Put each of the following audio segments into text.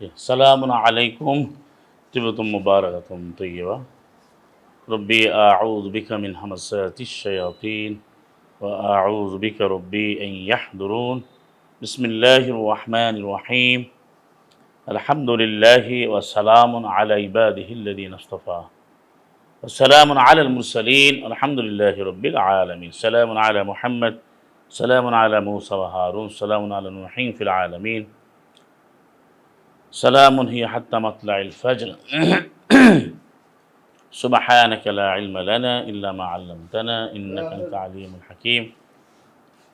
السلام عليكم طيبة مباركة طيبة ربي أعوذ بك من همسات الشياطين وأعوذ بك ربي أن يحضرون بسم الله الرحمن الرحيم الحمد لله وسلام على عباده الذين اصطفى والسلام على المرسلين الحمد لله رب العالمين سلام على محمد سلام على موسى وهارون سلام على نوح في العالمين سلام هي حتى مطلع الفجر سبحانك لا علم لنا إلا ما علمتنا إنك أنت عليم الحكيم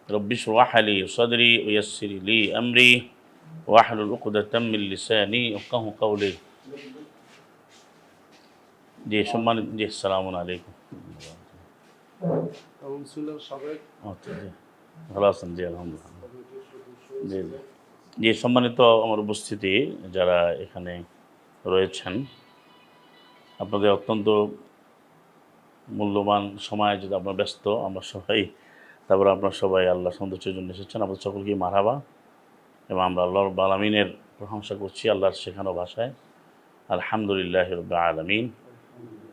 رب اشرح لي صدري ويسر لي أمري واحلل عقدة من لساني يفقهوا قولي জি সম্মানিত জি আসসালামু আলাইকুম আচ্ছা জি ভালো আছেন জি আলহামদুলিল্লাহ জি জি জি সম্মানিত আমার উপস্থিতি যারা এখানে রয়েছেন আপনাদের অত্যন্ত মূল্যবান সময় যদি আপনার ব্যস্ত আমরা সবাই তারপরে আপনার সবাই আল্লাহ সন্তুষ্টির জন্য এসেছেন আপনাদের সকলকে মারহাবা এবং আমরা আল্লাহর আলামিনের প্রশংসা করছি আল্লাহর শেখানো ভাষায় আলহামদুলিল্লাহ রাব্বিল আলামিন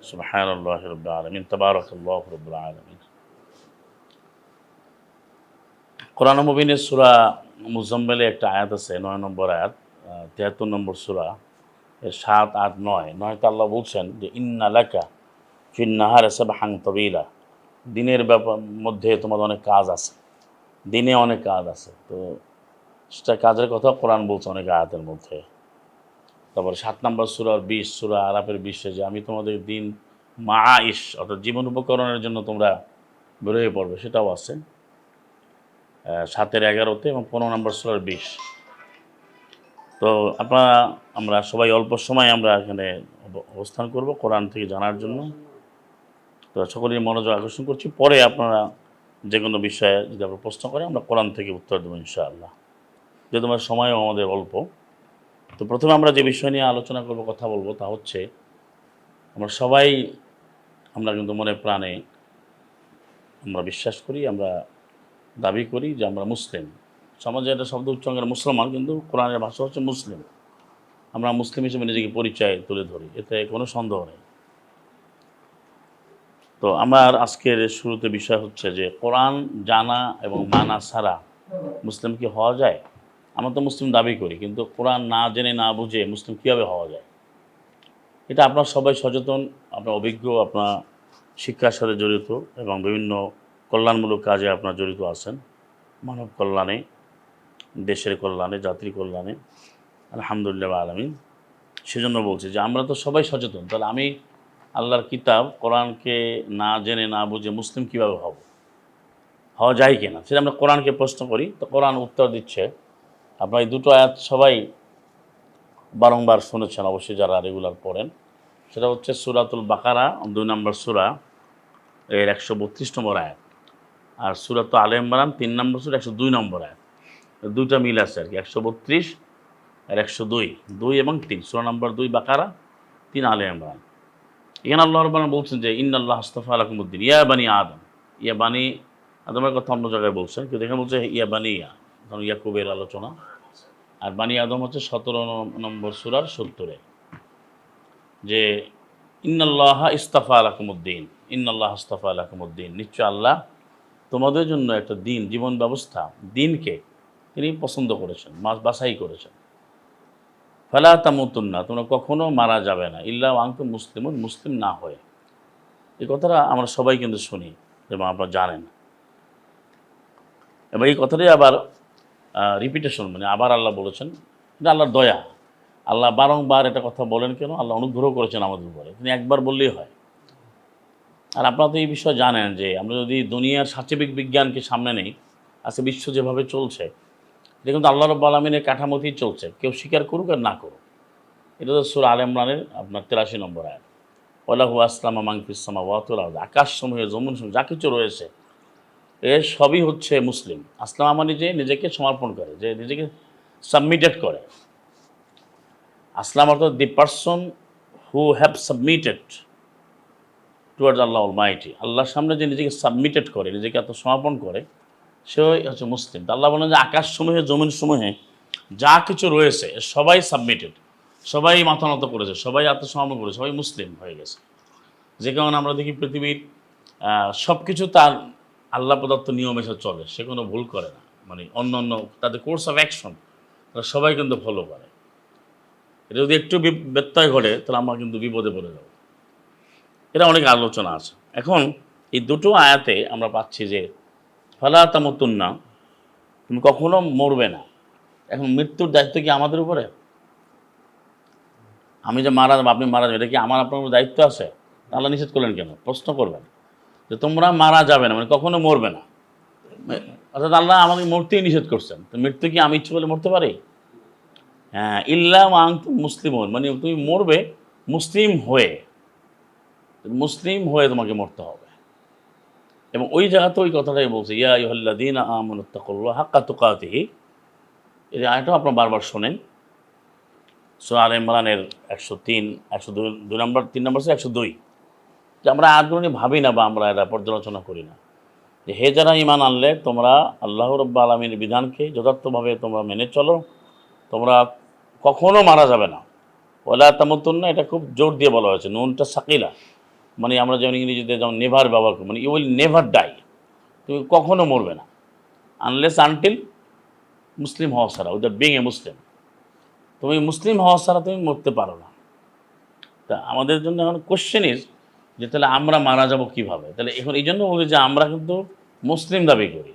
সুবহানাল্লাহি রাব্বিল আলামিন তাবারাকাল্লাহু রাব্বুল আলামিন কোরআন মুবিনের সূরা মুজাম্মিলে একটা আয়াত আছে 9 নম্বর আয়াত 73 নম্বর সূরা এর 7 8 9 9তে আল্লাহ বলছেন যে ইন্না লাকা ফিন নাহারি সাবহান তাবিলা দিনের মধ্যে তোমাদের অনেক কাজ আছে দিনে অনেক কাজ আছে তো সেটা কাজের কথা কোরআন বলছে অনেক আয়াতের মধ্যে তারপর 7 নম্বর সূরার 20 সূরা আরাফের 20 যে আমি তোমাদের দিন মাআইশ অর্থাৎ জীবন উপকরণের জন্য তোমরা বের হয়ে পড়বে সেটাও আছে 7-এর 11তে এবং 15 নম্বর সূরার 20 তো আমরা সবাই অল্প সময় আমরা এখানে অবস্থান করব কোরআন থেকে জানার জন্য তো সকলের মনোযোগ আকর্ষণ করছি পরে আপনারা যে কোনো বিষয়ে যদি আপনারা প্রশ্ন করেন আমরা কোরআন থেকে উত্তর দেবো ইনশাআল্লাহ যেহেতু আমার সময়ও আমাদের অল্প তো প্রথমে আমরা যে বিষয় নিয়ে আলোচনা করব কথা বলবো তা হচ্ছে আমরা সবাই আমরা কিন্তু মনে প্রাণে আমরা বিশ্বাস করি আমরা দাবি করি যে আমরা মুসলিম সমাজে একটা শব্দ উচ্চাঙ্গের মুসলমান কিন্তু কোরআনের ভাষা হচ্ছে মুসলিম আমরা মুসলিম হিসেবে নিজেকে পরিচয় তুলে ধরি এতে কোনো সন্দেহ নেই তো আমার আজকের শুরুতে বিষয় হচ্ছে যে কোরআন জানা এবং মানা ছাড়া মুসলিম কি হওয়া যায় আমরা তো মুসলিম দাবি করি কিন্তু কোরআন না জেনে না বুঝে মুসলিম কীভাবে হওয়া যায় এটা আপনার সবাই সচেতন আপনার অভিজ্ঞ আপনার শিক্ষার সাথে জড়িত এবং বিভিন্ন কল্যাণমূলক কাজে আপনার জড়িত আছেন মানব কল্যাণে দেশের কল্যাণে জাতির কল্যাণে আলহামদুলিল্লাহ আলামিন সেজন্য বলছি যে আমরা তো সবাই সচেতন তাহলে আমি আল্লাহর কিতাব কোরআনকে না জেনে না বুঝে মুসলিম কীভাবে হওয়া যায় কিনা সেটা আমরা কোরআনকে প্রশ্ন করি তো কোরআন উত্তর দিচ্ছে আপনার এই দুটো আয়াত সবাই বারংবার শুনেছেন অবশ্যই যারা রেগুলার পড়েন সেটা হচ্ছে সূরাতুল বাকারা 2 নম্বর সূরা এর 132 নম্বর আয়াত আর সূরাত আলে ইমরান 3 নম্বর সূরা 102 নম্বর আয়াত দুইটা মিল আছে আর কি 132 আর 102 2 এবং 3 সূরা নম্বর 2 বাকারা 3 আলে ইমরান এখানে আল্লাহ রাব্বুল আলামিন বলছেন যে ইন্নাল্লাহ আস্তাফা লাকুমুদ্দিন ইয়া বানি আদম ইয়া বানি আদমের কথা অন্য জায়গায় বলছেন কিন্তু এখানে বলছে ইয়া বানি ধরুন ইয়াকুবের আলোচনা আর বানি আদম হচ্ছে 17 নম্বর সূরার 70-এ যে ইন্নাল্লাহ ইস্তাফা লাকুমুদ্দিন ইন্নাল্লাহ ইস্তাফা লাকুমুদ্দিন নিশ্চয় আল্লাহ তোমাদের জন্য একটা দিন জীবন ব্যবস্থা দিনকে তিনি পছন্দ করেছেন বাছাই করেছেন ফালা তামুতুন্না তোমরা কখনো মারা যাবে না ইল্লা ওয়া আনতুম মুসলিমুন মুসলিম না হয়ে এই কথাটা আমরা সবাই কিন্তু শুনি এবং আপনারা জানেন এবং এই কথাটাই আবার রিপিটেশন মানে আবার আল্লাহ বলেছেন এটা আল্লাহর দয়া আল্লাহ বারংবার এটা কথা বলেন কেন আল্লাহ অনুগ্রহ করেছেন আমাদের উপরে তিনি একবার বললেই হয় আর আপনারা তো এই বিষয়ে জানেন যে আমরা যদি দুনিয়ার সাচিবিক বিজ্ঞানকে সামনে নেই আজকে বিশ্ব যেভাবে চলছে এটা কিন্তু আল্লাহ রাব্বুল আলামিনের কাঠামোতেই চলছে কেউ স্বীকার করুক আর না করুক এটা তো সূরা আলে ইমরানের আপনার 83 নম্বর আয়াত ওয়ালাহু আসলামা মান ফিস সামাওয়াতি ওয়াল আরদ আকাশসমূহে জমিনসমূহে যা কিছু রয়েছে এর সবই হচ্ছে মুসলিম আসলামা মানে যে নিজেকে সমর্পণ করে যে নিজেকে সাবমিটেড করে আসলাম অর্থাৎ the person who have submitted towards Allah almighty আল্লাহর সামনে যে নিজেকে সাবমিটেড করে নিজেকে এত সমর্পণ করে সে হচ্ছে মুসলিম তা আল্লাহ বলেন যে আকাশসমূহে জমিনসমূহে যা কিছু রয়েছে সবাই সাবমিটেড, সবাই মাথা নত করেছে, সবাই আত্মসমর্পণ করেছে, সবাই মুসলিম হয়ে গেছে। যে কারণে আমরা দেখি পৃথিবীর সব কিছু তার আল্লাহ প্রদত্ত নিয়ম এসে চলে, সে কোনো ভুল করে না। মানে অন্য অন্য তাদের কোর্স অফ অ্যাকশন তারা সবাই কিন্তু ফলো করে। এটা যদি একটু ব্যত্যয় ঘটে তাহলে আমরা কিন্তু বিপদে পড়ে যাব। এটা অনেক আলোচনা আছে। এখন এই দুটো আয়াতে আমরা পাচ্ছি যে ফালা তামুতুন্না, তুমি কখনো মরবে না। এখন মৃত্যুর দায়িত্ব কি আমাদের উপরে? আমি যে মারা যাবো, আপনি মারা যাবেন, এটা কি আমার আপনার উপর দায়িত্ব আছে? আল্লাহ নিষেধ করলেন কেন? প্রশ্ন করবেন যে তোমরা মারা যাবে না, মানে কখনো মরবে না। অর্থাৎ আল্লাহ আমাদের মরতেই নিষেধ করছেন। তো মৃত্যু কি আমি ইচ্ছে করলে মরতে পারি? হ্যাঁ, ইল্লা আনতুম মুসলিমুন, মানে তুমি মরবে মুসলিম হয়ে, মুসলিম হয়ে তোমাকে মরতে হবে। এবং ওই জায়গাতে ওই কথাটাই বলছে, ইয়া আইয়ুহাল্লাযীনা আমানুত্তাকুল্লাহ হাক্কা তুকাতিহি। এই আয়াতটাও আপনারা বারবার শোনেন, সূরা আলে ইমরানের 103, 102 নম্বর, 3 নম্বর সূরা 102। যে আমরা আয়াতগুলো নিয়ে ভাবি না বা আমরা এটা পর্যালোচনা করি না, যে হে যারা ঈমান আনলে তোমরা আল্লাহ রাব্বুল আলামিনের বিধানকে যথার্থভাবে তোমরা মেনে চলো, তোমরা কখনো মারা যাবে না। ওয়ালা তামুতুন্না, এটা খুব জোর দিয়ে বলা হয়েছে, নুনটা সাকিলা, মানে আমরা যেমন ইংরেজিতে যেমন নেভার ব্যবহার করি, মানে ইউ উইল নেভার ডাই, তুমি কখনো মরবে না, আনলেস আনটিল মুসলিম হওয়া ছাড়া, উইদাউট বিং এ মুসলিম। তুমি মুসলিম হওয়া ছাড়া তুমি মরতে পারো না। তা আমাদের জন্য এখন কোশ্চেন ইজ যে তাহলে আমরা মারা যাব কিভাবে? তাহলে এখন এই জন্য বলি যে আমরা কিন্তু মুসলিম দাবি করি,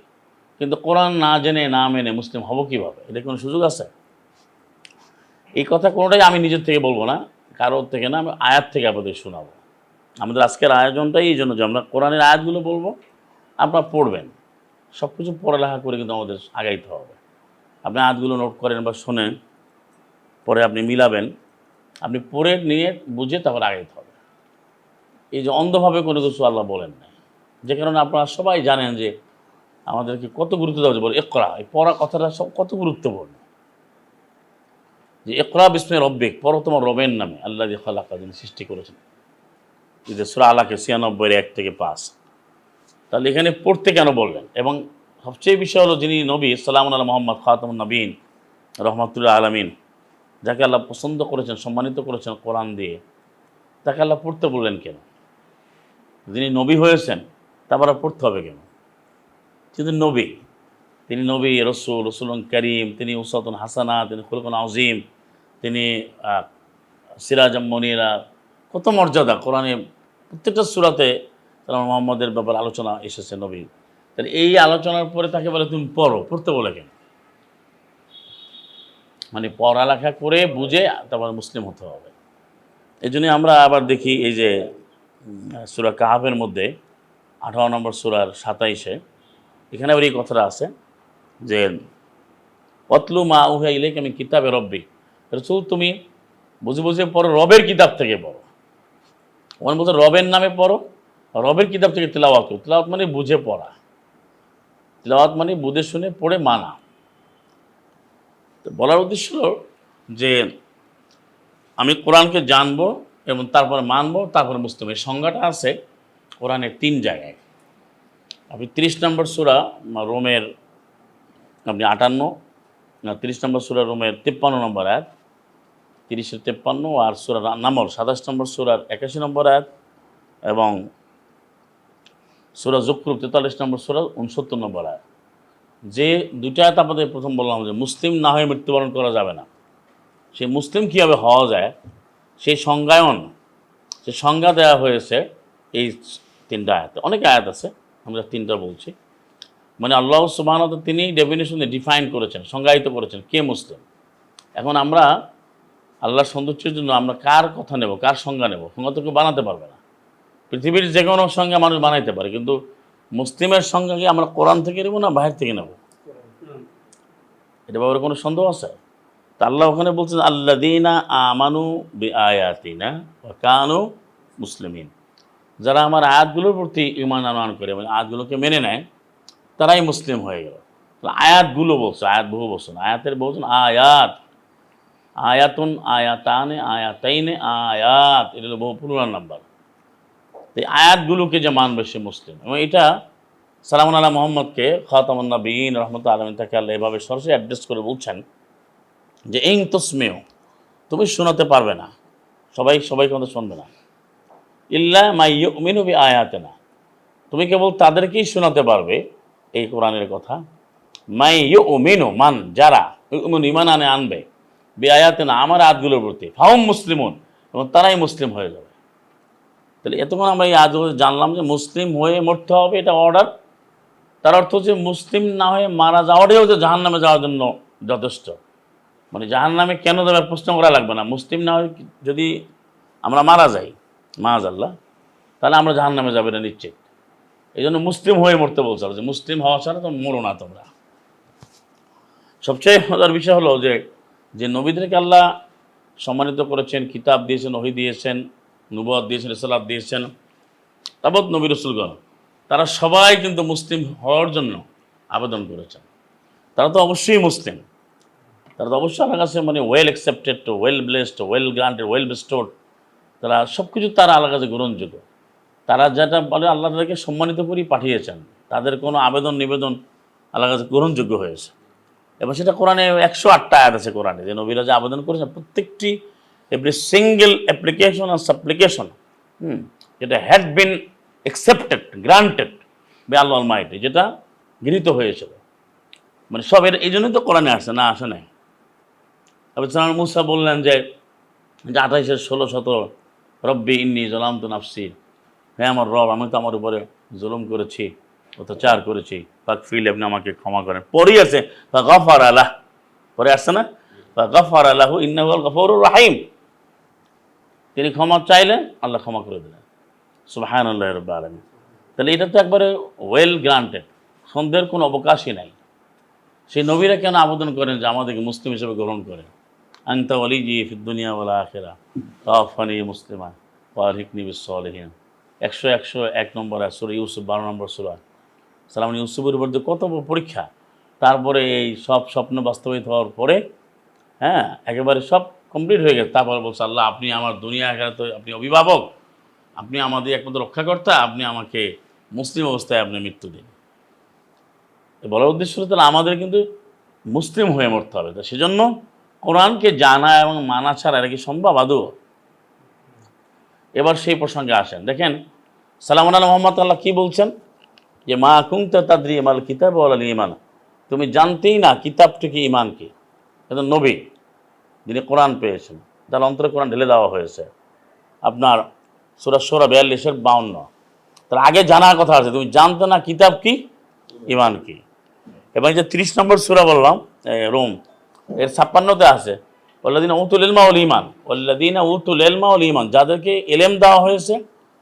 কিন্তু কোরআন না জেনে না মেনে মুসলিম হব কিভাবে? এটা কোনো সুযোগ আছে? এই কথা কোনোটাই আমি নিজের থেকে বলবো না, কারোর থেকে না, আমি আয়াত থেকে আপনাদের শোনাবো। আমাদের আজকের আয়োজনটাই এই জন্য যে আমরা কোরআনের আয়াতগুলো বলবো, আপনারা পড়বেন। সব কিছু পড়ালেখা করে কিন্তু আমাদের আগাইতে হবে। আপনি আয়াতগুলো নোট করেন বা শোনেন, পরে আপনি মিলাবেন, আপনি পড়ে নিয়ে বুঝে তারপর আগাইতে হবে। এই যে অন্ধভাবে কোনো কিছু আল্লাহ বলেন না, যে কারণে আপনারা সবাই জানেন যে আমাদেরকে কত গুরুত্ব দেওয়া বলে ইকরা, এই পড়া কথাটা সব কত গুরুত্বপূর্ণ। যে ইকরা বিস্মে রব্বিক, পড়ো তোমার রবের নামে, আল্লাহ যে খালাকা, যিনি সৃষ্টি করেছেন। এই যে সূরা আলাকে 96 1 থেকে 5। তাহলে এখানে পড়তে কেন বললেন? এবং সবচেয়ে বিষয় হলো যিনি নবী সাল্লাল্লাহু আলাইহি মুহাম্মদ খাতামুন নবীন রহমাতুল্লাহ আলামিন, যাকে আল্লাহ পছন্দ করেছেন, সম্মানিত করেছেন কোরআন দিয়ে, তাকে আল্লাহ পড়তে বললেন কেন? যিনি নবী হয়েছেন তারপরে পড়তে হবে কেন? কিন্তু নবী, তিনি নবী, রসুল, রসুলুন করিম, তিনি উসওয়াতুন হাসানা, তিনি খুলকুন আযীম, তিনি সিরাজাম মুনীরা, কত মর্যাদা। কোরআনে প্রত্যেকটা সূরাতে সাল্লাল্লাহু মুহাম্মদের ব্যাপারে আলোচনা এসেছে নবী। তাহলে এই আলোচনার পরে তাকে বলে তুমি পড়ো, পড়তে বলে কেন? মানে পড়ালেখা করে বুঝে তারপর মুসলিম হতে হবে। এই জন্যই আমরা আবার দেখি এই যে সূরা কাহাফের মধ্যে 18 নম্বর সূরার 27-এ, এখানে আবার এই কথাটা আছে যে অতলু মা উহা ইলাইকা মিন কিতাবে রব্বিক, রাসূল তুমি বুঝে বুঝে পড়ো, রবের কিতাব থেকে পড়ো। ওখানে বলতে রবের নামে পড়ো, রবের কিতাব থেকে তিলাওয়াত করো। তিলাওয়াত মানে বুঝে পড়া, তিলাওয়াত মানে বুঝে শুনে পড়ে মানা। তো বলার উদ্দেশ্য হলো যে আমি কোরআনকে জানবো এবং তারপরে মানবো, তারপরে মুসলিম। এই সংজ্ঞাটা আছে কোরআনের 3 জায়গায়। আপনি 30 নম্বর সূরা রোমের আপনি 58, 30 নম্বর সূরা রোমের 53 নম্বর আয়াত, 30-এর 53, আর সূরা নামল 27 নম্বর সূরার 81 নম্বর আয়াত, এবং সূরা যুখরুফ 43 নম্বর সূরার 69 নম্বর আয়াত। যে দুইটা আয়াত আপনাদের প্রথম বললাম যে মুসলিম না হয়ে মৃত্যুবরণ করা যাবে না, সেই মুসলিম কীভাবে হওয়া যায় সেই সংজ্ঞায়ন, সে সংজ্ঞা দেওয়া হয়েছে এই 3টা আয়াতে। অনেক আয়াত আছে, আমরা 3টা বলছি। মানে আল্লাহ সুবহানাহু ওয়া তাআলা তিনি ডেফিনেশনে ডিফাইন করেছেন, সংজ্ঞায়িত করেছেন কে মুসলিম। এখন আমরা আল্লাহর সন্তুষ্টির জন্য আমরা কার কথা নেব, কার সংজ্ঞা নেব? সংজ্ঞা তো কেউ বানাতে পারবে না। পৃথিবীর যে কোনো সংজ্ঞা মানুষ বানাইতে পারে, কিন্তু মুসলিমের সংজ্ঞা কি আমরা কোরআন থেকে নেব না বাহির থেকে নেব? এটা ব্যাপারে কোনো সন্দেহ আছে? তা আল্লাহ ওখানে বলছেন আল্লাযীনা আমানু বিআয়াতিনা ওয়া কানু মুসলিমিন, যারা আমার আয়াতগুলোর প্রতি ঈমান আনয়ন করে, মানে আয়াতগুলোকে মেনে নেয়, তারাই মুসলিম হয়ে গেল। আয়াতগুলো বলছে, আয়াত বহু বলছে না, আয়াতের বলছেন আয়াত, আয়াতুন, আয়াতানে, আয়াতাইনে, আয়াত, এটা হলো বহু প্লুরাল নাম্বার। এই আয়াতগুলোকে যে মানবে সে মুসলিম। এবং এটা সালামুন আলা মুহাম্মদকে খাতামুন নবিয়্যিন রাহমাতুল্লাহ আলাইহি, তাকে আল্লাহ এভাবে সরাসরি অ্যাড্রেস করে বলছেন যে ইং তুসমিউ, তুমি শোনাতে পারবে না, সবাই কথা শুনবে না, ইল্লা মাই ইউমিনু বিআয়াতিনা, তুমি কেবল তাদেরকেই শোনাতে পারবে এই কোরআনের কথা, মাই ইউমিনু মান, যারা ইমান আনবে বিআয়াতিনা, আমার আয়াতগুলোর প্রতি, ফাহুম মুসলিমুন, এবং তারাই মুসলিম হয়ে যাবে। তাহলে এতক্ষণ আমরা এই আয়াতগুলো জানলাম যে মুসলিম হয়ে মরতে হবে, এটা অর্ডার। তার অর্থ হচ্ছে মুসলিম না হয়ে মারা যাওয়াটাও যে জাহান্নামে যাওয়ার জন্য যথেষ্ট। মানে জাহান্নামে কেন যাবে প্রশ্ন করা লাগবে না। মুসলিম না হয়ে যদি আমরা মারা যাই মাআযাল্লাহ, তাহলে আমরা জাহান্নামে যাবে না নিশ্চিত। এই জন্য মুসলিম হয়ে মরতে বলছে, যে মুসলিম হওয়া ছাড়া তো মরো না তোমরা। সবচেয়ে মজার বিষয় হলো যে নবীদেরকে আল্লাহ সম্মানিত করেছেন, কিতাব দিয়েছেন, ওহী দিয়েছেন, নবুয়ত দিয়েছেন, রিসালাত দিয়েছেন, তাবৎ নবী রাসূলগণ, তারা সবাই কিন্তু মুসলিম হওয়ার জন্য আবেদন করেছেন। তারা তো অবশ্যই মুসলিম, তারা তো অবশ্যই আমার কাছে মানে well accepted, well blessed, well granted, well bestowed, তারা সব কিছু তারা আল্লাহর কাছে গ্রহণযোগ্য। তারা যেটা বলে আল্লাহ তাদেরকে সম্মানিত করেই পাঠিয়েছেন, তাদের কোনো আবেদন নিবেদন আল্লাহর কাছে গ্রহণযোগ্য হয়েছে। এবং সেটা কোরআনে 108টা আয়াত আছে কোরআনে, যে নবীরা যে আবেদন করেছেন প্রত্যেকটি, এভরি সিঙ্গেল অ্যাপ্লিকেশন আর সাপ্লিকেশন, যেটা had been accepted, granted by Allah almighty, যেটা গৃহীত হয়েছিল। মানে সব এই জন্যই তো কোরআনে আসে, না আসে নাই। আবু সালাম মুসা বললেন যে 28-এর 16-17, রব্বি ইন্নী যালামতু নাফসি, হ্যাঁ আমার রব, আমি তো আমার উপরে জুলুম করেছি, অত্যাচার করেছি, ফাগফির, আপনি আমাকে ক্ষমা করেন। পরেই আছে ফাগফার আলাহ, পরে আসছে না, ফাগফার আলাহু ইন্নাহু আল গফুরুর রাহিম, তিনি ক্ষমা চাইলেন, আল্লাহ ক্ষমা করে দিলেন। সুবহানাল্লাহি রাব্বিল আলামিন। তাহলে এটা তো একবারে ওয়েল গ্রান্টেড, সন্দেহের কোনো অবকাশই নাই। সেই নবীরা কেন আবেদন করেন যে আমাদেরকে মুসলিম হিসেবে গ্রহণ করেন, আনতা ওয়ালিয়্যি ফিদ দুনিয়া ওয়াল আখিরাহ তাওয়াফানি মুসলিমান ওয়া আলহিকনি বিস সালিহিন। 101 নম্বর সূরা ইউসুফ, 12 নম্বর সূরা। সালাম ইউসুফের উপর কত পরীক্ষা, তারপরে এই সব স্বপ্ন বাস্তবায়িত হওয়ার পরে, হ্যাঁ একেবারে সব কমপ্লিট হয়ে গেছে, তারপর বলছে আল্লাহ আপনি আমার দুনিয়া আখিরাতে আপনি অভিভাবক, আপনি আমাদের একমাত্র রক্ষাকর্তা, আপনি আমাকে মুসলিম অবস্থায় আপনি মৃত্যু দিন। বলার উদ্দেশ্য হলো তাহলে আমাদের কিন্তু মুসলিম হয়ে মরতে হবে। তো সেজন্য কোরআনকে জানা এবং মানা ছাড়া এটা কি সম্ভব আদৌ? এবার সেই প্রসঙ্গে আসেন, দেখেন সালামুন আলা মুহাম্মদ, আল্লাহ কি বলছেন, যে মা কুনতা তাদরি মাল কিতাব ওয়াল ঈমান, তুমি জানতেই না কিতাবটা কি, ঈমান কি। এটা নবী যিনি কোরআন পেয়েছেন, যার অন্তরে কোরআন ঢেলে দেওয়া হয়েছে, আপনার সূরা শুরা 42-এর 52। তার আগে জানার কথা আছে, তুমি জানতে না কিতাব কি, ঈমান কি। এবং যে 30 নম্বর সূরা বললাম রোম, এর 56-তে আছে ওয়াল্লাযীনা উতুল ইলমা ওয়াল ঈমান, ওয়াল্লাযীনা উতুল ইলমা ওয়াল ঈমান, যাদেরকে ইলম দেওয়া হয়েছে,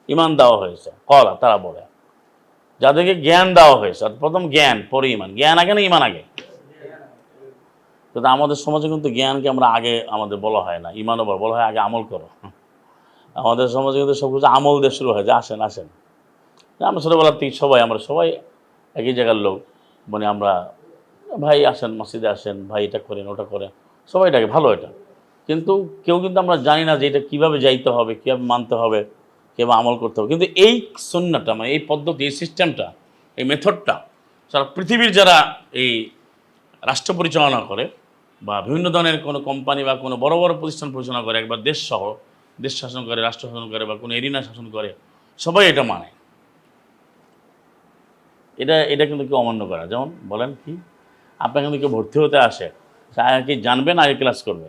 ঈমান দেওয়া হয়েছে। কলা, তারা বলে যাদেরকে জ্ঞান দেওয়া হয়েছে, প্রথম জ্ঞান পরে ঈমান, জ্ঞান আগে না ঈমান আগে? কিন্তু আমাদের সমাজে কিন্তু জ্ঞানকে আমরা আগে আমাদের বলা হয় না, ঈমানও বলা হয় আগে আমল করো। আমাদের সমাজে কিন্তু সব কিছু আমল দিয়ে শুরু হয়, যে আসেন আসেন। আমরা ছোটোবেলার থেকে আমরা সবাই একই জায়গার লোক, মানে আমরা ভাই আসেন মসজিদে আসেন, ভাই এটা করেন ওটা করেন, সবাই ডাকে, ভালো এটা। কিন্তু কেউ কিন্তু আমরা জানি না যে এটা কীভাবে যাইতে হবে, কীভাবে মানতে হবে, কীভাবে আমল করতে হবে। কিন্তু এই সুন্নাহটা, মানে এই পদ্ধতি, এই সিস্টেমটা, এই মেথডটা সারা পৃথিবীর যারা এই রাষ্ট্র পরিচালনা করে বা বিভিন্ন ধরনের কোনো কোম্পানি বা কোনো বড় বড় প্রতিষ্ঠান পরিচালনা করে, একবার দেশ শাসন করে, রাষ্ট্র শাসন করে বা কোনো এরিনা শাসন করে, সবাই এটা মানে। এটা কিন্তু কেউ অমান্য করা, যেমন বলেন কি, আপনার কিন্তু কেউ ভর্তি হতে আসে, আগে কি জানবেন, আগে ক্লাস করবে?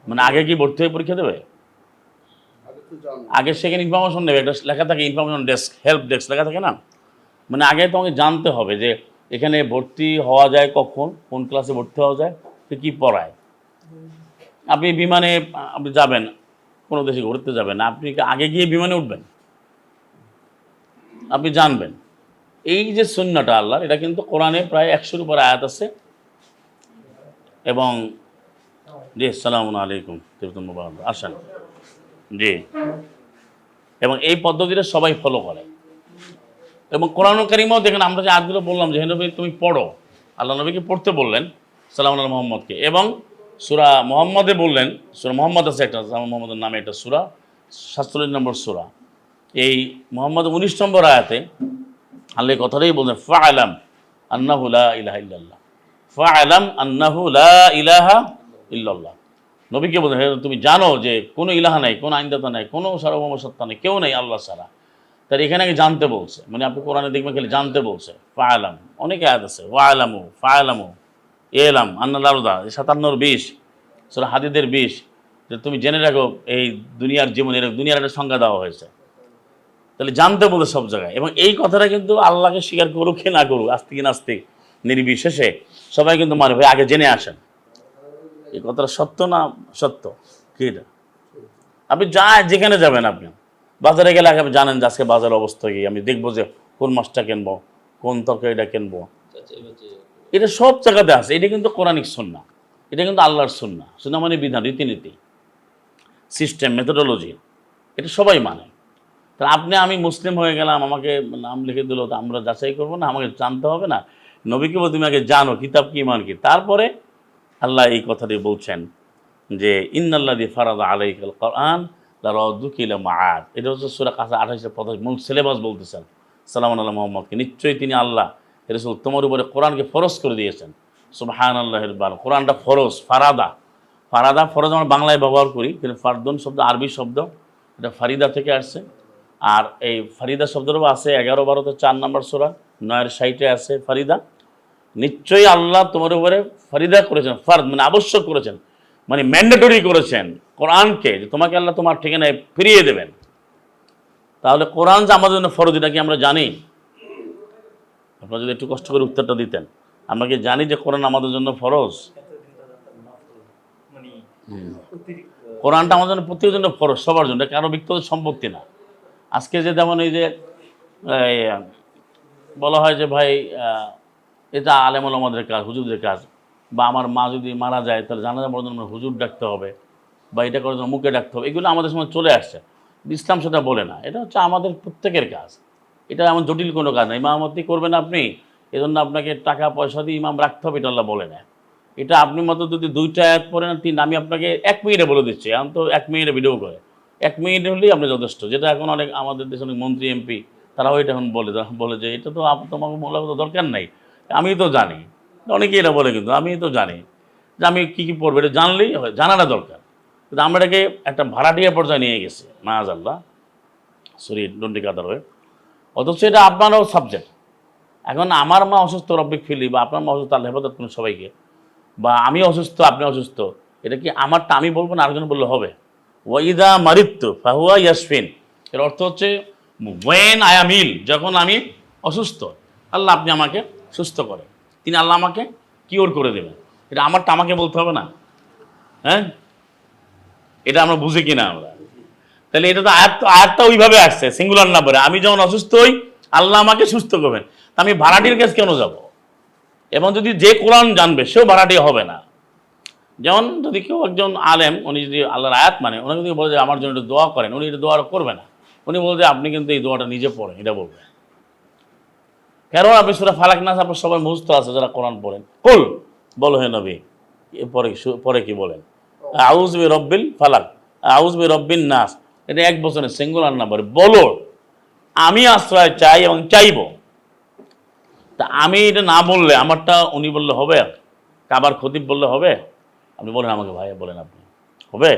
মানে আগে কি ভর্তি হয়ে পরীক্ষা দেবে? আগে সেখানে ইনফরমেশন নেবে, একটা লেখা থাকে ইনফরমেশন ডেস্ক, হেল্প ডেস্ক লেখা থাকে না। মানে আগে তোমাকে জানতে হবে যে এখানে ভর্তি হওয়া যায় কখন, কোন ক্লাসে ভর্তি হওয়া যায়, তো কী পড়ায়। আপনি বিমানে আপনি যাবেন, কোনো দেশে ঘুরতে যাবেন, আপনি আগে গিয়ে বিমানে উঠবেন, আপনি জানবেন। এই যে সুন্নাহটা আল্লাহর, এটা কিন্তু কোরআনে প্রায় 100-এর উপর আয়াত আছে। এবং জি আসসালামু আলাইকুম, আসেন জি। এবং এই পদ্ধতিটা সবাই ফলো করে। এবং কোরআন কারীমেও দেখেন, আমরা যে আয়াতগুলো বললাম যে হে নবী তুমি পড়ো, আল্লাহ নবীকে পড়তে বললেন সালামুন আলা মুহাম্মদকে, এবং সূরা মুহাম্মদে বললেন, সূরা মুহাম্মদ আছে একটা, মুহাম্মদের নামে একটা সূরা, 47 নম্বর সূরা। এই মুহাম্মদ 19 নম্বর আয়াতে আল্লাহ কথাটাই বলছেন, ফা'লাম আন্নাহু লা ইলাহা ইল্লাল্লাহ, ফা'লাম আন্নাহু লা ইলাহা ইল্লাল্লাহ। নবীকে বলছেন, হে তুমি জানো যে কোনো ইলাহা নাই, কোনো আইনদাতা নাই, কোনো সার্বভৌম সত্তা নেই, কেউ নেই আল্লাহ ছাড়া। তার এখানে আগে জানতে বলছে, মানে আপনি কোরআনে দেখবেন খালি জানতে বলছে। ফাআলাম, অনেক আয়াত আছে, ওয়ালামু ফাআলামু এলাম আন্নাল আরদা 57-20, সূরা হাদীদের 20, যে তুমি জেনে রাখো এই দুনিয়ার জীবন, এর দুনিয়ার একটা সংজ্ঞা দেওয়া হয়েছে। তাহলে জানতে বলে সব জায়গায়। এবং এই কথাটা কিন্তু আল্লাহকে স্বীকার করুক কি না করুক, আস্তিক নাস্তিক নির্বিশেষে সবাই কিন্তু মানে ভাই আগে জেনে আসেন এই কথাটা সত্য না সত্য কি। এটা আপনি যা যেখানে যাবেন, আপনি বাজারে গেলে আগে আপনি জানেন যে আজকে বাজারের অবস্থা কি, আমি দেখবো যে কোন মাছটা কিনবো, কোন তরকারিটা কিনবো, এটা সব জায়গাতে আছে। এটা কিন্তু কোরআনিক সুন্নাহ, এটা কিন্তু আল্লাহর সুন্নাহ। সুন্নাহ মানে বিধান, রীতিনীতি, সিস্টেম, মেথোডোলজি, এটা সবাই মানে। তা আপনি আমি মুসলিম হয়ে গেলাম, আমাকে নাম লিখে দিল, তো আমরা যাচাই করবো না? আমাকে জানতে হবে না? নবীকে বল তুমি আগে জানো কিতাব কি ইমান কি, তারপরে আল্লাহ এই কথাটি বলছেন যে ইন্নাল্লাযী ফারাদা আলাইকাল কোরআন লারাদ্দুকা ইলা মাআদ। এটা হচ্ছে সূরা কাসা 28 মূল সিলেবাস বলতেছেন সাল্লাল্লাহু আলাইহি মুহাম্মদকে, নিশ্চয়ই তিনি আল্লাহ রাসূল তোমার উপরে কোরআনকে ফরজ করে দিয়েছেন। সুবহানাল্লাহিল বাল, কোরআনটা ফরজ। ফারাদা, ফারাদা ফরজ আমরা বাংলায় ব্যবহার করি, কিন্তু ফারদুন শব্দ আরবি শব্দ, এটা ফারিদা থেকে আসছে। আর এই ফারিদা শব্দটাও আছে 11-12 4 নম্বর সূরা 9-60 আছে ফারিদা। নিশ্চয়ই আল্লাহ তোমার উপরে ফারিদা করেছেন, ফার্দ মানে আবশ্যক করেছেন, মানে ম্যান্ডেটরি করেছেন কোরআনকে, যে তোমাকে আল্লাহ তোমার ঠিকানায় ফিরিয়ে দেবেন। তাহলে কোরআন যে আমাদের জন্য ফরজ, এটা কি আমরা জানি? আপনারা যদি একটু কষ্ট করে উত্তরটা দিতেন। আমরা কি জানি যে কোরআন আমাদের জন্য ফরজ? কোরআনটা আমাদের জন্য প্রত্যেকের জন্য ফরজ, সবার জন্য, কারো ব্যক্তিগত সম্পত্তি না। আজকে যে যেমন এই যে বলা হয় যে ভাই এটা আলেম ওলামাদের কাজ, হুজুরদের কাজ, বা আমার মা যদি মারা যায় তাহলে জানাজা পড়ার জন্য হুজুর ডাকতে হবে, বা এটা করার জন্য মুখে ডাকতে হবে, এগুলো আমাদের সময় চলে আসছে। ইসলাম সেটা বলে না, এটা হচ্ছে আমাদের প্রত্যেকের কাজ। এটা এমন জটিল কোনো কাজ না। ইমামতি করবেন আপনি, এজন্য আপনাকে টাকা পয়সা দিয়ে ইমাম রাখতে হবে, এটা আল্লাহ বলে না। এটা আপনি মতো যদি 2টা আয়াত পড়েন, 3, আমি আপনাকে 1 মিনিটে বলে দিচ্ছি, এখন তো 1 মিনিটে ভিডিও করে, 1 মিনিট হলেই আপনি যথেষ্ট। যেটা এখন অনেক আমাদের দেশে অনেক মন্ত্রী এমপি তারাও এটা এখন বলে যে এটা তো তোমাকে বলার তো দরকার নাই, আমি তো জানি। অনেকেই এটা বলে, কিন্তু আমি তো জানি যে আমি কী কী পড়বো, এটা জানলেই হয়, জানাটা দরকার। কিন্তু আমরা এটাকে একটা ভাড়াটিয়া পর্যায়ে নিয়ে গেছি, মাআযাল্লাহ, সরি ডন্ডি কাদার হয়ে। অথচ এটা আপনারও সাবজেক্ট। এখন আমার মা অসুস্থ, রব্বিক ফিলি, বা আপনার মা অসুস্থ, আল্লাহ হেফাজত করুন সবাইকে, বা আমি অসুস্থ, আপনি অসুস্থ, এটা কি আমারটা আমি বলবো না আরেকজন বললে হবে? ওয়াইদা মারিত্তু ফাহুয়া ইয়াসফিন, এর অর্থ হচ্ছে ওয়েন আই অ্যাম ইল, যখন আমি অসুস্থ আল্লাহ আপনি আমাকে সুস্থ করেন, তিনি আল্লাহ আমাকে কিওর করে দেবেন। এটা আমারটা আমাকে বলতে হবে না? হ্যাঁ, এটা আমরা বুঝি কিনা আমরা? তাহলে এটা তো আয়াতটা ওইভাবে আসছে, সিঙ্গুলার না বলে, আমি যখন অসুস্থ হই আল্লাহ আমাকে সুস্থ করবেন, তা আমি ভাড়াটির কাছে কেন যাব? এবং যদি যে কোরআন জানবে সেও ভাড়াটি হবে না। যেমন যদি কেউ একজন আলেম, উনি যদি আল্লাহর আয়াত মানে, ওনাকে যদি বলে যে আমার জন্য একটু দোয়া করেন, উনি এটা দোয়া করবে না। উনি বলতে আপনি কিন্তু এই দোয়াটা নিজে পড়েন, এটা বলবেন। কারণ আপনি সূরা ফালাক নাস আপনার সবাই মুখস্থ আছে যারা কোরআন পড়েন। কুল, বলো হে নবী, পরে পরে কি বলেন? আউযু বিরব্বিল ফালাক, আউযু বিরব্বিন নাস, এটা 1 বছরের সিঙ্গুলার নাম্বার। বলো আমি আশ্রয় চাই এবং চাইব। তা আমি এটা না বললে আমারটা উনি বললে হবে? কাবার খতিব বললে হবে? আপনি বলেন আমাকে, ভাই বলেন আপনি, হবে?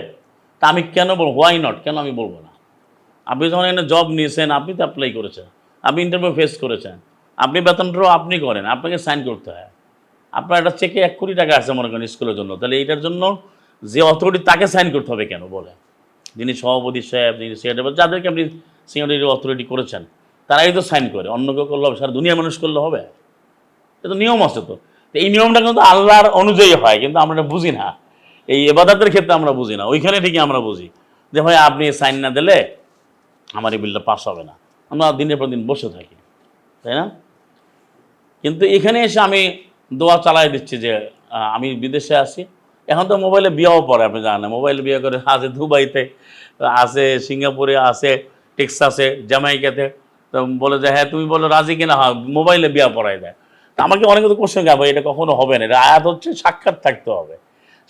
তা আমি কেন বলবো? হোয়াই নট, কেন আমি বলবো না? আপনি যখন এখানে জব নিয়েছেন, আপনি তো অ্যাপ্লাই করেছেন, আপনি ইন্টারভিউ ফেস করেছেন, আপনি বেতন ড্র আপনি করেন, আপনাকে সাইন করতে হয়। আপনার একটা চেকে 1 কোটি টাকা আছে মনে করেন স্কুলের জন্য, তাহলে এইটার জন্য যে অথরিটি তাকে সাইন করতে হবে কেন বলে? যিনি সভাপতি সাহেব, যিনি সেক্রেটারি, যাদেরকে আপনি সিনিয়রিটি অথরিটি করেছেন, তারাই তো সাইন করে। অন্য কেউ করলে হবে? সারা দুনিয়ার মানুষ করলে হবে? এটা নিয়ম আছে তো। এই নিয়মটা কিন্তু আল্লাহর অনুযায়ী হয়, কিন্তু আমরা এটা বুঝি না। এই ইবাদতের ক্ষেত্রে আমরা বুঝি না, ওইখানে ঠিকই আমরা বুঝি যে ভাই আপনি সাইন না দিলে আমার এই বিলটা পাস হবে না। আমরা দিনের পর দিন বসে থাকি, তাই না? কিন্তু এখানে এসে আমি দোয়া চালাই দিচ্ছি যে আমি বিদেশে আছি। এখন তো মোবাইলে বিয়েও পড়ে, আপনি জানেন, মোবাইলে বিয়ে করে আছে দুবাইতে, আছে সিঙ্গাপুরে, আছে টেক্সাসে, জামাইকাতে। তো বলে যে হ্যাঁ তুমি বলো রাজি কিনা, হয় মোবাইলে বিয়া পড়াই দেয়। তা আমাকে অনেকে তো কোশ্চেন ভাই এটা কখনো হবে না, এটা আয়াত হচ্ছে সাক্ষাৎ থাকতে হবে,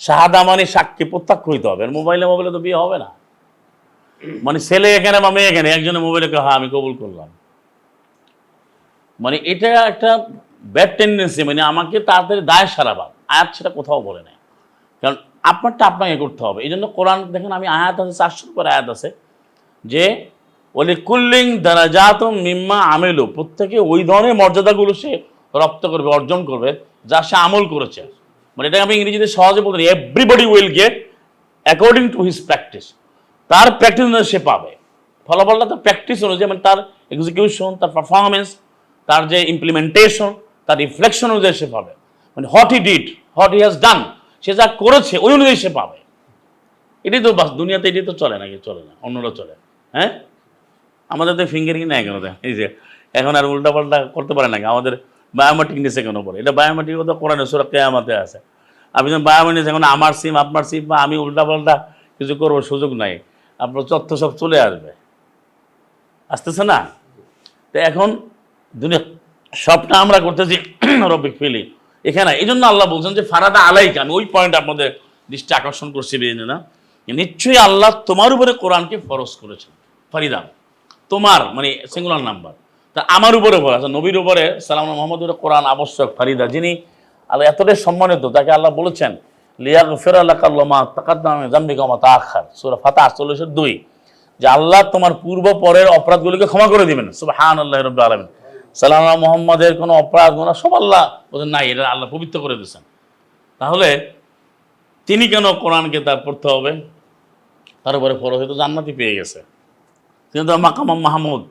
শাহাদা মানে সাক্ষী প্রত্যক্ষ হইতে হবে। মোবাইলে তো বিয়ে হবে না। মানে ছেলে এখানে বা মেয়ে এখানে, একজনের মোবাইলে হ্যাঁ আমি কবুল করলাম, মানে এটা একটা ব্যাড টেন্ডেন্সি, মানে আমাকে তাড়াতাড়ি দায় সারাবার। আয়াত সেটা কোথাও বলে নাই। কারণ আপনারটা আপনাকে করতে হবে। এই জন্য কোরআন দেখেন, আমি আয়াত আছে 400 পর আয়াত আছে যে ওলি কুল্লিং দারাজাতুম মিম্মা আমিলু, প্রত্যেকে ওই ধরনের মর্যাদাগুলো সে রপ্ত করবে, অর্জন করবে যা সে আমল করেছে। মানে এটাকে আমি ইংরেজিতে সহজে বলতে পারি, everybody will get according to his practice. তার প্র্যাকটিস অনুযায়ী সে পাবে ফলাফলটা, তার প্র্যাকটিস অনুযায়ী, মানে তার এক্সিকিউশন, তার পারফরমেন্স, তার যে ইমপ্লিমেন্টেশন, তার রিফ্লেকশন অনুযায়ী সে পাবে। মানে what he did, what he has done, সে যা করেছে ওই অনুযায়ী সে পাবে। এটাই তো বাস, দুনিয়াতে এটাই তো চলে, নাকি চলে না? অন্যরা চলে, হ্যাঁ? আমাদের তো ফিঙ্গারিং নেই কেন? এই যে এখন আর উল্টাপাল্টা করতে পারে নাকি? আমাদের বায়োমেট্রিক নিচে কেন পড়ে? এটা বায়োমেট্রিক কথা কোরআনে সূরা কিয়ামতে আছে। আপনি যখন বায়োমেট্রিক, এখন আমার সিম আপনার সিম বা আমি উল্টাপাল্টা কিছু করবো সুযোগ নাই, আপনার তথ্য সব চলে আসবে, আসতেছে না? তো এখন দুনিয়া সবটা আমরা করতেছি রব্বিক ফিলি এখানে। এই জন্য আল্লাহ বলছেন যে ফারাদা আলাইকা, আমি ওই পয়েন্ট আপনাদের দৃষ্টি আকর্ষণ করছি বেরিয়ে না, নিশ্চয়ই আল্লাহ তোমার উপরে কোরআনকে ফরজ করেছেন। ফারিদা তোমার মানে সিঙ্গুলার নাম্বার, তা আমার উপরে বলা আছে, নবীর উপরে সালাম মোহাম্মদের কোরআন আবশ্যক। ফারিদা যিনি আল্লাহ এতটাই সম্মানিত, তাকে আল্লাহ বলেছেন লিয়াগফিরা লাকা মা তাকাদ্দামা মিন যামবিকা ওয়া মা তাআখার, সূরা ফাতহ 48-2, যে আল্লাহ তোমার পূর্ব পরের অপরাধগুলোকে ক্ষমা করে দিবেন। সুবহানাল্লাহি রাব্বিল আলামিন। সালাম মোহাম্মদের কোনো অপরাধ গুনাহ সব আল্লাহ বলেন নাই, এটা আল্লাহ পবিত্র করে দিয়েছেন। তাহলে তিনি কেন কোরআনকে তার পড়তে হবে? তার উপরে ফরজ, হয়তো জান্নাতি পেয়ে গেছে, তিনি তো মাকাম মাহমুদ,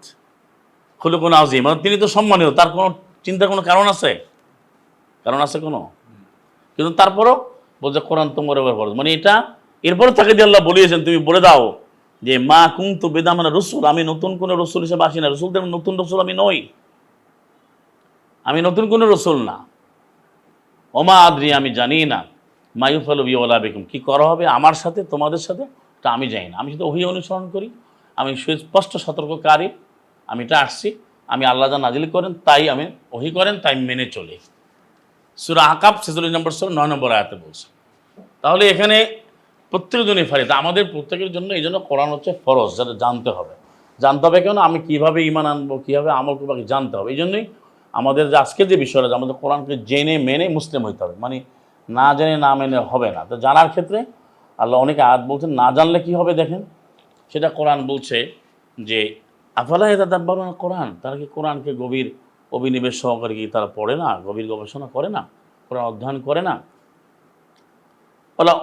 খুলুকুন আযীম, তিনি তো সম্মানীয়, তার কোনো চিন্তার কোনো কারণ আছে? কারণ আছে কোনো? কিন্তু তারপরও বলছে কোরআন তোমার উপর ফরজ, মানে এটা এরপরে তাকে দিয়ে আল্লাহ বলিয়েছেন তুমি বলে দাও যে মা কুনতু বিদআন রাসূল, আমি নতুন কোনো রসুল হিসেবে আসি না, রসুলদের নতুন রসুল আমি নই, আমি নতুন কোনো রসুল না। ওমা আদ্রি, আমি জানি না, মায়ুফালু বি ওয়ালা বিকুম, কি করা হবে আমার সাথে তোমাদের সাথে, তা আমি জানি না। আমি শুধু ওহী অনুসরণ করি, আমি সুস্পষ্ট সতর্ককারী, আমি এটা আসছি, আমি আল্লাহ যা নাজিল করেন তাই আমি ওহী করেন তাই মেনে চলি। সূরা আকাব 46 নম্বর সূরা 9 নম্বর আয়াতে বলছে। তাহলে এখানে প্রত্যেকজনই ফারিদা, আমাদের প্রত্যেকের জন্য। এই জন্য কোরআন হচ্ছে ফরজ, যাতে জানতে হবে। জানতে হবে কেন? আমি কিভাবে ঈমান আনবো, কীভাবে আমল করবো, জানতে হবে। এই জন্যই আমাদের যে আজকে যে বিষয়টা, আমাদের কোরআনকে জেনে মেনে মুসলিম হইতে হবে, মানে না জেনে না মেনে হবে না। তো জানার ক্ষেত্রে আল্লাহ অনেকে আয়াত বলছেন, না জানলে কি হবে দেখেন, সেটা কোরআন বলছে যে আফালা ইয়াতাদাব্বারুনা কোরআন, তারা কি কোরআনকে গভীর অভিনিবেশ সহকারে কি তারা পড়ে না, গভীর গবেষণা করে না, কোরআন অধ্যয়ন করে না? বলা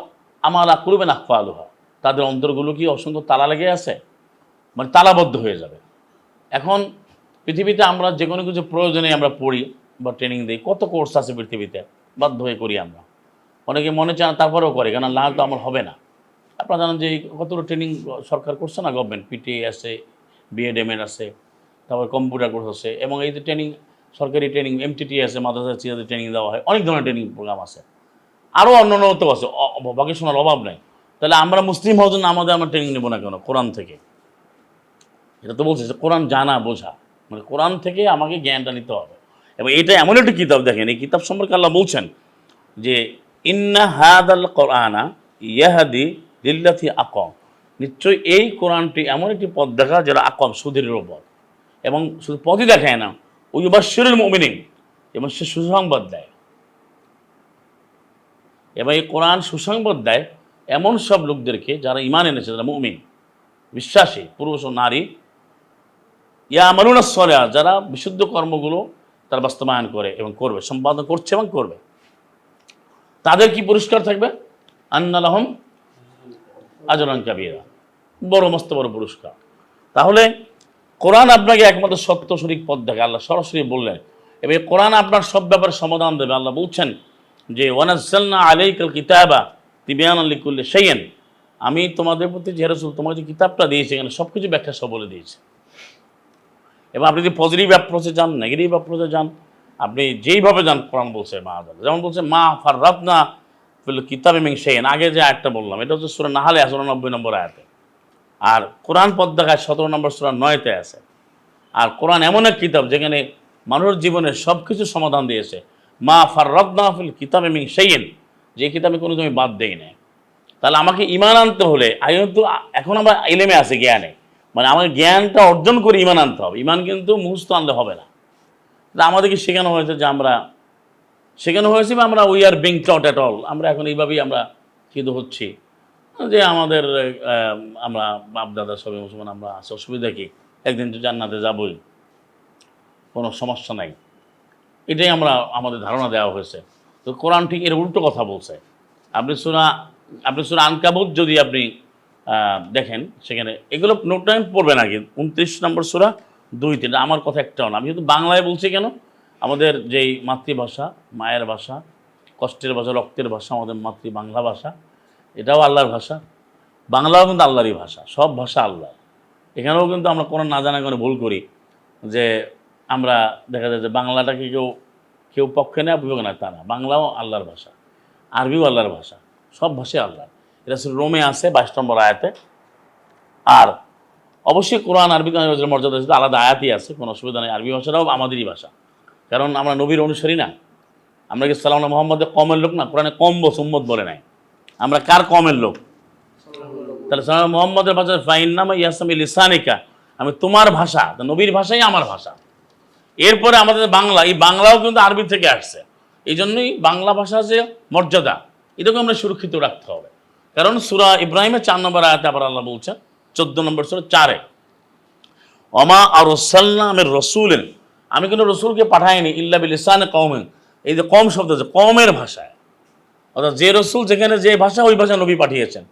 আমালা কুলুবিন আকফালুহা, তাদের অন্তরগুলো কি অসংখ্য তালা লেগে আছে, মানে তালাবদ্ধ হয়ে যাবে। এখন পৃথিবীতে আমরা যে কোনো কিছু প্রয়োজনে আমরা পড়ি বা ট্রেনিং দিই, কত কোর্স আছে পৃথিবীতে, বাধ্য হয়ে করি আমরা। অনেকে মনে চায় না, তারপরেও করে, কেন না তো আমার হবে না। আপনারা জানেন যে কতগুলো ট্রেনিং সরকার করছে না, গভর্নমেন্ট, পিটিএ আছে, বিএড এমএড আছে, তারপর কম্পিউটার কোর্স আছে, এবং এই যে ট্রেনিং, সরকারি ট্রেনিং, এমটিটি আছে, মাদ্রাসা চিরাতে ট্রেনিং দেওয়া হয়, অনেক ধরনের ট্রেনিং প্রোগ্রাম আছে, আরও অন্যান্য তো আছে, বাকি শোনার অভাব নেই। তাহলে আমরা মুসলিম হওয়ার জন্য আমরা ট্রেনিং নেবো না কেন কোরআন থেকে? এটা তো বলছে যে কোরআন জানা বোঝা, মানে কোরআন থেকে আমাকে জ্ঞানটা নিতে হবে। এবং এটা এমন একটা কিতাব, দেখেন এই কিতাব সম্পর্কে আল্লাহ বলছেন যে ইন্না হাদাল কোরআনা ইয়াহাদি লিল্লাতি আকম, নিশ্চয়ই এই কোরআনটি এমন একটি পথ দেখা যেটা আকম, সুদীর্ঘ পথ, এবং শুধু পথই দেখায় না, ওই বাশশিরুল মুমিনিন, এবং সে সুসংবাদ দেয়। এবং এই কোরআন সুসংবাদ দেয় এমন সব লোকদেরকে যারা ঈমান এনেছে, যারা মুমিন, বিশ্বাসী, পুরুষ ও নারী, ইয়ামালুনা সলিহাত, যারা বিশুদ্ধ কর্মগুলো তারা বাস্তবায়ন করে এবং করবে, সম্পাদন করছে এবং করবে। তাদের কি পুরস্কার থাকবে? আন্না লাহুম আজরান কাবীরা, বড় মস্ত বড় পুরস্কার। তাহলে কোরআন আপনাকে একমাত্র সত্য সঠিক পথ দেখে, আল্লাহ সরাসরি বললেন। এবং কোরআন আপনার সব ব্যাপারে সমাধান দেবে। আল্লাহ বলছেন যে ওয়ানাজ্জালনা আলাইকাল কিতাবা তিবয়ানান লিকুল্লি শাইইন, আমি তোমাদের প্রতি যে রাসূল তোমাকে যে কিতাবটা দিয়েছি, এখানে সব কিছু ব্যাখ্যা সব বলে দিয়েছে। এবং আপনি যদি পজিটিভ অ্যাপ্রোচে যান, নেগেটিভ অ্যাপ্রোচে যান, আপনি যেইভাবে যান, কোরআন বলছে মা, যেমন বলছে মা ফাররাতনা ফিল কিতাবি মিন শাইইন, আগে যে আয়াতটা বললাম এটা হচ্ছে সূরা নাহলে ৯৯ নম্বর আয়াতে, আর কোরআন পথ দেখায় ১৭ নম্বর সূরা ৯-তে আছে। আর কোরআন এমন এক কিতাব যেখানে মানুষের জীবনের সব কিছু সমাধান দিয়েছে। মা ফাররাতনা ফিল কিতাবি মিন শাইইন, যে কিতাবে কোনো তুমি বাদ দেই নাই। তাহলে আমাকে ঈমান আনতে হলে তো এখন আমরা ইলমে আছি, জ্ঞানে, মানে আমাকে জ্ঞানটা অর্জন করে ঈমান আনতে হবে। ঈমান কিন্তু মুখস্থ আনলে হবে না। আমাদেরকে শেখানো হয়েছে যে আমরা বা আমরা we are being taught at all, আমরা এখন এইভাবেই আমরা কিন্তু হচ্ছি যে আমাদের আমরা বাপ দাদা সবাই মুসলমান আমরা আছে, অসুবিধা কি, একদিন তো জান্নাতে যাবই, কোনো সমস্যা নাই, এটাই আমাদের ধারণা দেওয়া হয়েছে। তো কোরআন ঠিক এর উল্টো কথা বলছে। আপনি সূরা আনকাবুত যদি আপনি দেখেন, সেখানে এগুলো নোট টাইম পড়বেন আগে, 29 নম্বর সূরা 2-3, আমার কথা একটাও না। আমি কিন্তু বাংলায় বলছি কেন, আমাদের যেই মাতৃভাষা, মায়ের ভাষা, কষ্টের ভাষা, রক্তের ভাষা, আমাদের বাংলা ভাষা, এটাও আল্লাহর ভাষা, বাংলাও কিন্তু আল্লাহরই ভাষা, সব ভাষা আল্লাহ। এখানেও কিন্তু আমরা কোনো না জানা করে ভুল করি, যে আমরা দেখা যায় যে বাংলাটাকে কেউ কেউ পক্ষে নেয় বিপক্ষে নেয়, তা না, বাংলাও আল্লাহর ভাষা, আরবিও আল্লাহর ভাষা, সব ভাষাই আল্লাহ। এটা রোমে আছে 22 নম্বর আয়াতে। আর অবশ্যই কোরআন আরবি মর্যাদা আছে, আলাদা আয়াতই আছে, কোনো অসুবিধা নেই। আরবি ভাষাটাও আমাদেরই ভাষা, কারণ আমরা নবীর অনুসারী না, আমরা কি সালাম মোহাম্মদের কমের লোক না? কোরআনে কম উম্মত বলে নাই, আমরা কার কমের লোক? তাহলে সালাম মোহাম্মদের ভাষা ফাইন নামা ইয়াসামি লিসানিকা, আমি তোমার ভাষা, নবীর ভাষাই আমার ভাষা। এরপরে আমাদের বাংলা, এই বাংলাও কিন্তু আরবি থেকে আসছে, এই জন্যই বাংলা ভাষা যে মর্যাদা, এটাকে আমরা সুরক্ষিত রাখতে হবে। কারণ সূরা ইব্রাহিমের 4 নম্বর আয়াতে আবার আল্লাহ বলছেন, 14 নম্বর সূরা 4-এ, ওমা আরসালনা মির রাসূলিন, আমি কোনো রসুলকে পাঠাইনি ইল্লা বিলিসানি কওমিন, এই যে কম শব্দ আছে, কমের ভাষায়, অর্থাৎ যে রসুল যেখানে যে ভাষা, ওই ভাষা নবী পাঠিয়েছেন।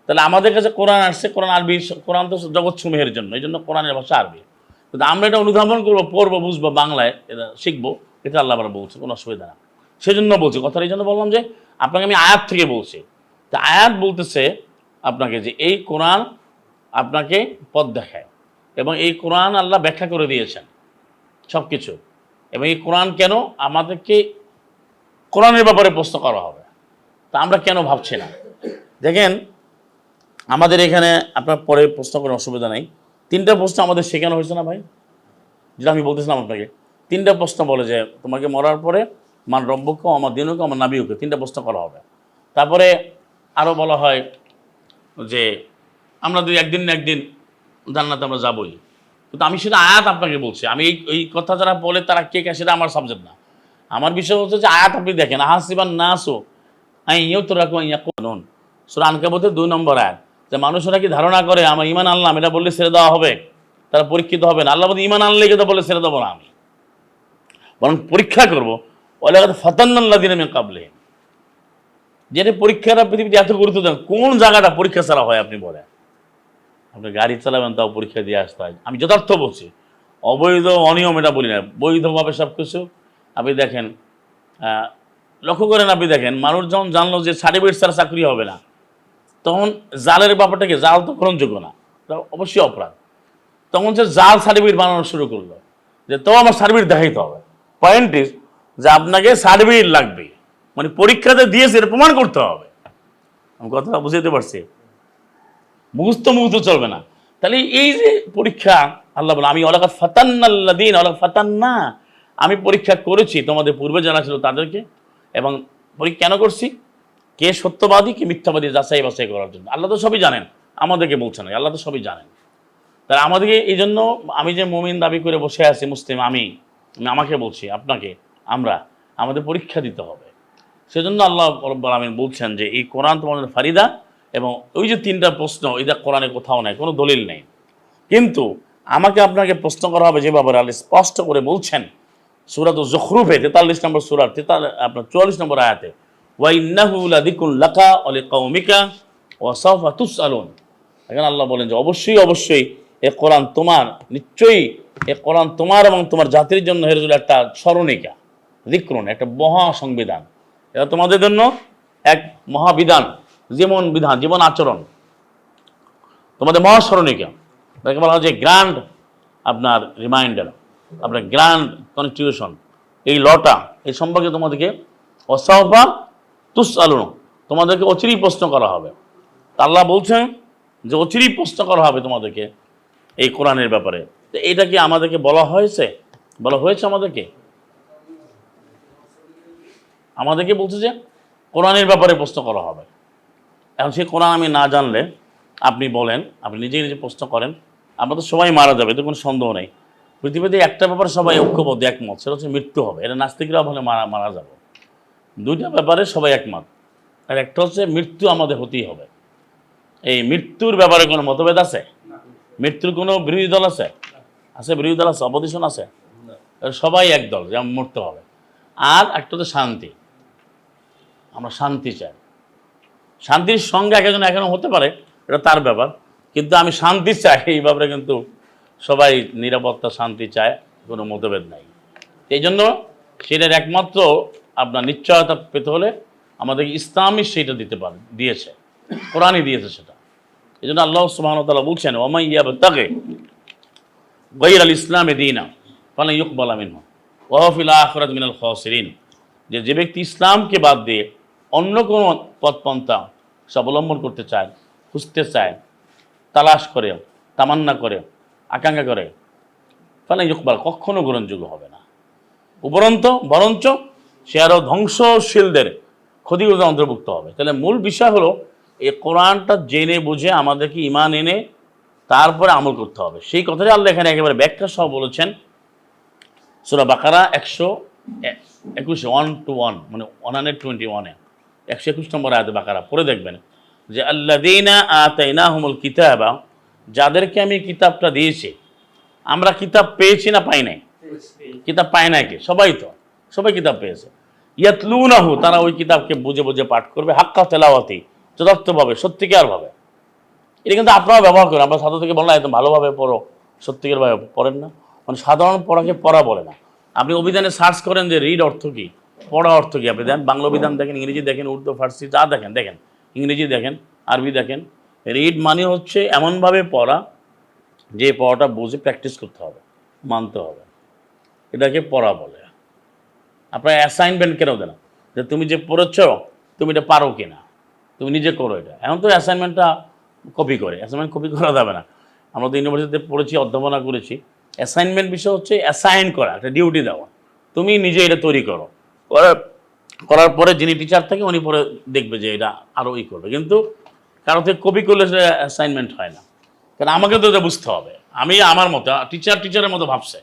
তাহলে আমাদের কাছে কোরআন আসছে, কোরআন আরবি, কোরআন তো জগৎ সমূহের জন্য, এই জন্য কোরআনের ভাষা আরবি। কিন্তু আমরা এটা অনুধাবন করবো, পড়বো, বুঝবো, বাংলায় এটা শিখবো, এটা আল্লাহ আবার বলছে, কোনো অসুবিধা না। সেজন্য বলছি কথাটা, এই জন্য বললাম যে আপনাকে আমি আয়াত থেকে বলছি। তা আয়াত বলতেছে আপনাকে যে এই কোরআন আপনাকে পথ দেখায়, এবং এই কোরআন আল্লাহ ব্যাখ্যা করে দিয়েছেন সব কিছু। এবং এই কোরআন কেন আমাদেরকে কোরআনের ব্যাপারে প্রশ্ন করা হবে, তা আমরা কেন ভাবছি না? দেখেন, আমাদের এখানে আপনার পরে প্রশ্ন করার অসুবিধা নেই, 3টা প্রশ্ন আমাদের শেখানো হয়েছে না ভাই, যেটা আমি বলতেছিলাম আপনাকে। 3টা প্রশ্ন বলে যে তোমাকে মরার পরে মান রব্বুকা আমার দিনুকা আমার নাবিউকা, 3টা প্রশ্ন করা হবে। তারপরে আরও বলা হয় যে আমরা যদি একদিন না একদিন জান্নাতে আমরা যাবই। কিন্তু আমি সেটা আয়াত আপনাকে বলছি, আমি এই কথা যারা বলে তারা কে কে সেটা আমার সাবজেক্ট না। আমার বিষয় হচ্ছে যে আয়াত আপনি দেখেন, আহাসিবান নাসু আন ইউতরাকু আন ইয়াকুলুন, সূরা আনকাবুতের 2 নম্বর আয়াত, যে মানুষরা কি ধারণা করে আমার ঈমান আনলাম, এটা বললে ছেড়ে দেওয়া হবে, তারা পরীক্ষিত হবে না। আল্লাহ বলতে ঈমান আনলে কিন্তু বলে ছেড়ে দেবো না আমি, বরং পরীক্ষা করবো। ওয়ালাকাদ ফাতান্নাল্লাযিনা মিন ক্বাবলিহিম, যেটা পরীক্ষাটা পৃথিবীতে এত গুরুত্ব দেন, কোন জায়গাটা পরীক্ষা ছাড়া হয় আপনি বলেন? আপনি গাড়ি চালাবেন, তাও পরীক্ষা দিয়ে আসতে হয়। আমি যথার্থ বলছি, অবৈধ অনিয়ম এটা বলি না, বৈধভাবে সব কিছু। আপনি দেখেন, লক্ষ্য করেন, আপনি দেখেন মানুষ যখন জানলো যে সার্টিফিকেট ছাড়া চাকরি হবে না, তখন জালের ব্যাপারটাকে, জাল তো গ্রহণযোগ্য না, অবশ্যই অপরাধ, তখন সে জাল সার্টিফিকেট বানানো শুরু করলো, যে তো আমার সার্টিফিকেট দেখাইতে হবে। পয়েন্ট ইজ যে আপনাকে সার্টিফিকেট লাগবে, মানে পরীক্ষাতে দিয়েছে এটা প্রমাণ করতে হবে। আমি কথাটা বুঝাতে পারছি? মুখস্থ চলবে না। তাহলে এই যে পরীক্ষা, আল্লাহ বলে আমি ওয়ালাকাদ ফাতান্নাল্লাযিনা, ওয়ালাকাদ ফাতান্না, আমি পরীক্ষা করেছি তোমাদের পূর্বে যারা ছিল তাদেরকে। এবং পরীক্ষা কেন করছি? কে সত্যবাদী কে মিথ্যাবাদী যাচাই বাছাই করার জন্য। আল্লাহ তো সবই জানেন, আমাদেরকে বলছেন না, আল্লাহ তো সবই জানেন। তাহলে আমাদেরকে এই জন্য, আমি যে মুমিন দাবি করে বসে আছি মুসলিম, আমি আমাকে বলছি, আপনাকে, আমাদের পরীক্ষা দিতে হবে। সেজন্য আল্লাহ রাব্বুল আলামিন বলছেন যে এই কোরআন তোমাদের ফারিদা, এবং ওই যে 3টা প্রশ্ন, এটা কোরআনে কোথাও নাই, কোনো দলিল নেই। কিন্তু আমাকে আপনাকে প্রশ্ন করা হবে যে ব্যাপারে আল্লাহ স্পষ্ট করে বলছেন সূরাতুজ যুখরুফে 43 নম্বর সূরার আপনার 44 নম্বর আয়াতে, ওয়া ইন্নাহু লাযিকরুন লাকা ওয়া লিকাওমিকা ওয়া সাওফা তুসআলুন। এখানে আল্লাহ বলেন যে অবশ্যই এই কোরআন তোমার, নিশ্চয়ই এই কোরআন তোমার এবং তোমার জাতির জন্য হেরজুল একটা স্মরণিকা, যিকরুন, একটা মহা সংবিধান, এটা তোমাদের জন্য এক মহাবিধান, জীবন আচরণ, তোমাদের মহাস্মরণিকা। তাকে বলা হয় যে গ্র্যান্ড আপনার রিমাইন্ডার, আপনার গ্র্যান্ড কনস্টিটিউশন, এই লটা, এই সম্পর্কে তোমাদেরকে অসাফা তুসআলুন, তোমাদেরকে অচিরেই প্রশ্ন করা হবে। তা আল্লাহ বলছেন যে অচিরেই প্রশ্ন করা হবে তোমাদেরকে এই কোরআনের ব্যাপারে। তো এটা কি আমাদেরকে বলা হয়েছে? আমাদেরকে বলছে যে কোরআনের ব্যাপারে প্রশ্ন করা হবে। এখন সেই কোরআন আমি না জানলে, আপনি বলেন, আপনি নিজে প্রশ্ন করেন, আমরা তো সবাই মারা যাবে, এতে কোনো সন্দেহ নেই। পৃথিবীতে একটা ব্যাপারে সবাই ঐক্যবদ্ধ, একমত, সেটা হচ্ছে মৃত্যু হবে, এটা নাস্তিকরা বলে মারা যাবে। 2টা ব্যাপারে সবাই একমত, আর একটা হচ্ছে মৃত্যু আমাদের হতেই হবে। এই মৃত্যুর ব্যাপারে কোনো মতভেদ আছে? মৃত্যুর কোনো বিরোধী দল আছে? আছে, বিরোধী দল আছে, অপোজিশন আছে? সবাই এক দল, যেমন মরতে হবে। আর একটা হচ্ছে শান্তি, আমরা শান্তি চাই। শান্তির সঙ্গে একজন এখনো হতে পারে, এটা তার ব্যাপার, কিন্তু আমি শান্তি চাই এই ব্যাপারে কিন্তু সবাই নিরাপত্তা শান্তি চায়, কোনো মতভেদ নাই। এই জন্য সেটার একমাত্র আপনার নিশ্চয়তা পেতে হলে আমাদের ইসলামই সেটা দিয়েছে, কোরআনই দিয়েছে সেটা। এই জন্য আল্লাহ সুবহানাহু ওয়া তাআলা বলছেন, ওয়া ইয়াবতাগি গায়রাল ইসলামি দীনা ফালান ইউকবালা মিনহু ওয়া হুয়া ফিল আখিরাতি মিনাল খাসিরিন। যে ব্যক্তি ইসলামকে বাদ দিয়ে অন্য কোনো পথপন্থা অবলম্বন করতে চায়, খুঁজতে চায়, তালাশ করে, তামান্না করে, আকাঙ্ক্ষা করে, ফালান ইউকবাল, কখনো গ্রহণযোগ্য হবে না। বরঞ্চ সে আরও ধ্বংসশীলদের ক্ষতিগ্রস্ত অন্তর্ভুক্ত হবে। তাহলে মূল বিষয় হলো এই কোরআনটা জেনে বুঝে আমাদেরকে ঈমান এনে তারপরে আমল করতে হবে। সেই কথাটাই আল্লাহ এখানে একেবারে ব্যাখ্যা সহ বলেছেন সূরা বাকারা 121 1-1, মানে 121-এ 121 নম্বর আয়াতে বাকারা পড়ে দেখবেন যে আল্লাযীনা আতাইনাহুমুল কিতাবা, যাদেরকে আমি কিতাবটা দিয়েছি। আমরা কিতাব পেয়েছি না পাই নাই? কিতাব পায় নাই কে? সবাই কিতাব পেয়েছে। ইয়াতলুনাহু, তারা ওই কিতাবকে বুঝে বুঝে পাঠ করবে, হাক্কা তেলাওয়াতি, যথার্থভাবে, সত্যিকারভাবে। এটা কিন্তু আপনারা ব্যবহার করেন। আমরা ছাত্র থেকে বললাম একদম ভালোভাবে পড়ো, সত্যিকারভাবে পড়েন না। মানে সাধারণ পড়াকে পড়া বলে না। আপনি অভিধানে সার্চ করেন যে রিড অর্থ কী, পড়া অর্থ কী, আপনি দেন বাংলা অভিধান দেখেন, ইংরেজি দেখেন, উর্দু, ফার্সি যা দেখেন, ইংরেজি দেখেন, আরবি দেখেন। রিড মানে হচ্ছে এমনভাবে পড়া যে পড়াটা বুঝে প্র্যাকটিস করতে হবে, মানতে হবে, এটাকে পড়া বলে। আপনার অ্যাসাইনমেন্ট কেন দেন যে তুমি যে পড়েছ তুমি এটা পারো কি না, তুমি নিজে করো এটা। এখন তো অ্যাসাইনমেন্ট কপি করা যাবে না। আমরা তো ইউনিভার্সিটিতে পড়েছি, অধ্যাপনা করেছি। অ্যাসাইনমেন্ট বিষয় হচ্ছে অ্যাসাইন করা, একটা ডিউটি দেওয়া। তুমি নিজে এটা তৈরি করার পরে যিনি টিচার থাকে উনি পরে দেখবে যে এটা আরও করবে। কিন্তু কারো থেকে কপি করলে সেটা অ্যাসাইনমেন্ট হয় না, কারণ আমাকে তো এটা বুঝতে হবে। আমি আমার মতো, টিচারের মতো ভাবছে,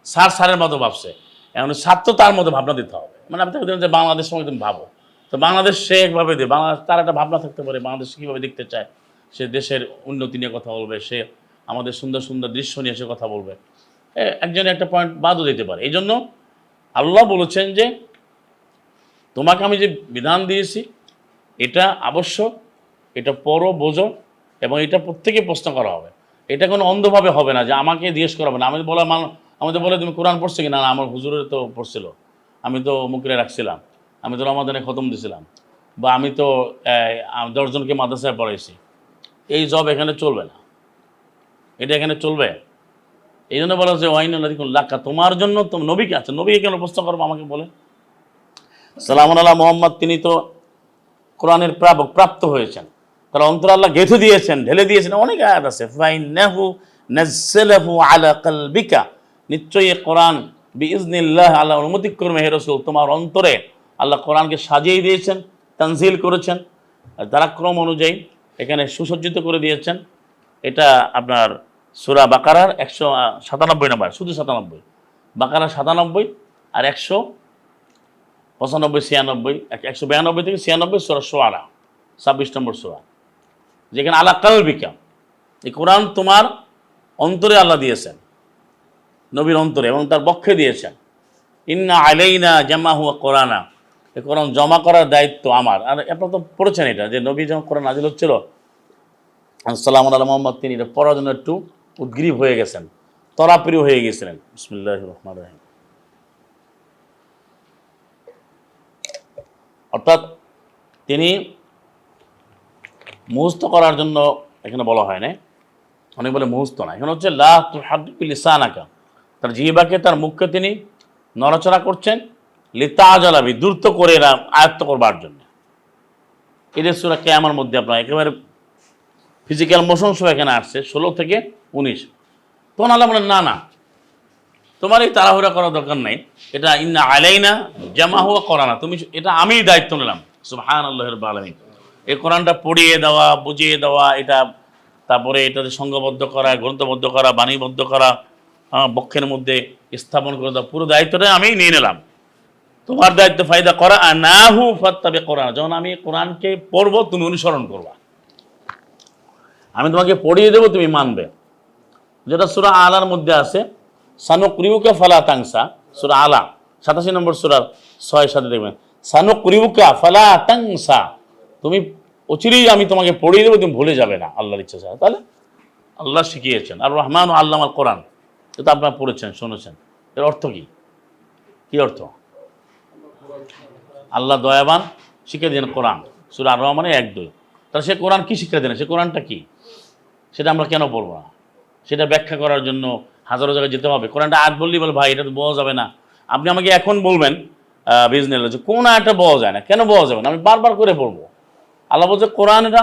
স্যারের মতো ভাবছে, এখন ছাত্র তার মতো ভাবনা দিতে হবে। মানে আপনি দেখবেন যে বাংলাদেশ সঙ্গে তুমি ভাবো, তো বাংলাদেশ সে একভাবে দেয়, বাংলাদেশ তার একটা ভাবনা থাকতে পারে, বাংলাদেশ কীভাবে দেখতে চায়, সে দেশের উন্নতি নিয়ে কথা বলবে, সে আমাদের সুন্দর সুন্দর দৃশ্য নিয়ে সে কথা বলবে, একজনের একটা পয়েন্ট বাদও দিতে পারে। এই জন্য আল্লাহ বলেছেন যে তোমাকে আমি যে বিধান দিয়েছি এটা আবশ্যক, এটা পড়ো, বোঝো, এবং এটা প্রত্যেকে প্রশ্ন করা হবে। এটা কোনো অন্ধভাবে হবে না যে আমাকে জিজ্ঞেস করা হবে না। আমাদের বলে তুমি কোরআন পড়ছো কি না, আমার হুজুরের তো পড়ছিল, আমি তো মুখরে রাখছিলাম, আমি তো রমাদানে খতম দিছিলাম, বা আমি তো 10 জনকে মাদ্রাসায় পড়াইছি। এই জব এখানে চলবে না, এটা এখানে চলবে। এই জন্য বলা হচ্ছে লাক্কা, তোমার জন্য তো নবীকে আছে, নবীকে কেন প্রশ্ন করবো আমাকে বলে। সালামুন আলা মোহাম্মদ, তিনি তো কোরআনের প্রাপ্ত হয়েছেন, তার অন্তর আল্লাহ গেঁথে দিয়েছেন, ঢেলে দিয়েছেন। অনেক আয়াত আছে, ফাইন্নাহু নাজ্জালাহু আলা কলবিকা, নিশ্চয়ই কোরআন বিইজনিল্লাহ, আল্লাহ অনুমতি করবে হে রাসূল, তোমার অন্তরে আল্লাহ কোরআনকে সাজিয়ে দিয়েছেন, তানজিল করেছেন, ধারাক্রম অনুযায়ী এখানে সুসজ্জিত করে দিয়েছেন। এটা আপনার সূরা বাকারার 197 নম্বর, শুধু 97, বাকারা 97 আর 195, 96, 192 থেকে 96 সূরা শুআরা 26 নম্বর সূরা, যেখানে আলা কলবিকা, এই কোরআন তোমার অন্তরে আল্লাহ দিয়েছেন, নবীর অন্তরে, এবং তার পক্ষে দিয়েছেন। ইন্না আলাইনা জামাহু ওয়া কোরআনা, এই কোরআন জমা করার দায়িত্ব আমার। আর আপনারা তো পড়েছেন এটা, যে নবী যখন কোরআন নাজিল হচ্ছিল, সালামুন আলা মুহাম্মদ, তিনি এটা পড়ার জন্য একটু উদ্গ্রীব হয়ে গেছেন, তরাপ্রিয় হয়ে গেছিলেন। বিসমিল্লাহির রহমানির রহিম। অর্থাৎ তিনি মুখস্থ করার জন্য এখানে বলা হয় না, অনেক বলে মুখস্থ না, এখানে হচ্ছে লা তুহাদ্দিক লিসানাকা, তার জিহ্বাকে, তার মুখকে তিনি নড়াচড়া করছেন, লিতাআজালাবি, দ্রুত করে এরা আয়ত্ত করবার জন্য। এটা সূরা কিয়ামার মধ্যে আপনার একেবারে ফিজিক্যাল মোশন সহ এখানে আসছে 16 থেকে 19। তখন আল্লাহ বলেন না, তোমার এই তাড়াহুড়া করার দরকার নাই, এটা ইন্না আলাইনা জামাহু ওয়া কোরআনা, তুমি এটা আমি দায়িত্ব নিলাম। সুবহানাল্লাহি রাব্বিল আলামিন। এই কোরআনটা পড়িয়ে দেওয়া, বুঝিয়ে দেওয়া, এটা তারপরে এটাতে সংঘবদ্ধ করা, গ্রন্থবদ্ধ করা, বাণীবদ্ধ করা, বক্ষের মধ্যে স্থাপন করে দেওয়া, পুরো দায়িত্বটা আমি নিয়ে নিলাম। তোমার দায়িত্ব ফায়দা করা আর না হু ফাত্তাবে কোরআন, যখন আমি কোরআনকে পড়বো তুমি অনুসরণ করবা, আমি তোমাকে পড়িয়ে দেবো তুমি মানবে। যেটা সূরা আলার মধ্যে আছে, সানুকরিউকা ফালা তানসা, সূরা আলা 87 নম্বর সূরার 6-7 দেখবেন, সানুকরিউকা ফালা তানসা, তুমি অচিরেই আমি তোমাকে পড়িয়ে দেবো তুমি ভুলে যাবে না আল্লাহর ইচ্ছা ছাড়া। তাহলে আল্লাহ শিখিয়েছেন, আর রহমান আল্লাম আল কোরআন, এটা আপনারা পড়েছেন শুনেছেন, এর অর্থ কি? কি অর্থ? আল্লাহ দয়াবান, শিক্ষা দিয়েছেন কোরআন, সূরা আর রহমানে 1-2। তাহলে সে কোরআন কি শিক্ষা দেন, সে কোরআনটা কি, সেটা আমরা কেন পড়বো না? সেটা ব্যাখ্যা করার জন্য হাজারো জায়গায় যেতে হবে? কোরআনটা আয়াত বললেই বলে ভাই এটা তো বোঝা যাবে না। আপনি আমাকে এখন বলবেন বিজনেস যে কোন আয়াতটা বোঝা যায় না, কেন বোঝা যাবে না? আমি বারবার করে পড়বো। আল্লাহ বলছে কোরআন এটা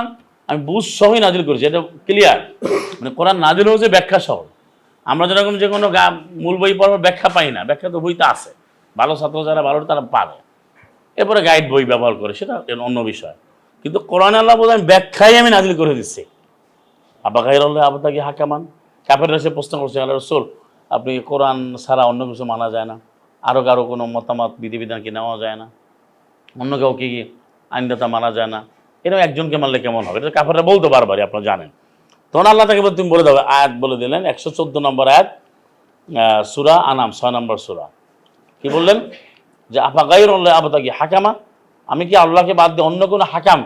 আমি বুঝ সহই নাজিল করেছি, এটা ক্লিয়ার, মানে কোরআন নাজিল হয়েছে ব্যাখ্যা সহ। আমরা যেরকম যে কোনো মূল বই পড়ার ব্যাখ্যা পাই না, ব্যাখ্যা তো বইতে আছে, ভালো ছাত্র যারা ভালো তারা পারে, এরপরে গাইড বই ব্যবহার করে, সেটা অন্য বিষয়। কিন্তু কোরআন আল্লাহ বলতে আমি ব্যাখ্যাই আমি নাজিল করে দিচ্ছি। আবা গায়রাল্লাহ আবতাগি হাকামান, কাফেররা সে প্রশ্ন করছে আল্লাহ রাসূল আপনি কোরআন ছাড়া অন্য কিছু মানা যায় না, আরও কারো কোনো মতামত বিধিবিধান কি নেওয়া যায় না, অন্য কাউকে কি আইনদাতা মানা যায় না, এরকম একজনকে মানলে কেমন হবে? এটা কাফেররা বলতো বারবারই, আপনারা জানেন। তখন আল্লাহ তাকে তুমি বলে দেবে, আয়াত বলে দিলেন 114 নম্বর আয়াত, সূরা আনাম 6 নম্বর সূরা। কি বললেন? যে আফা গায়রাল্লাহ আবতাগি হাকামা, আমি কি আল্লাহকে বাদ দিয়ে অন্য কোনো হাকাম,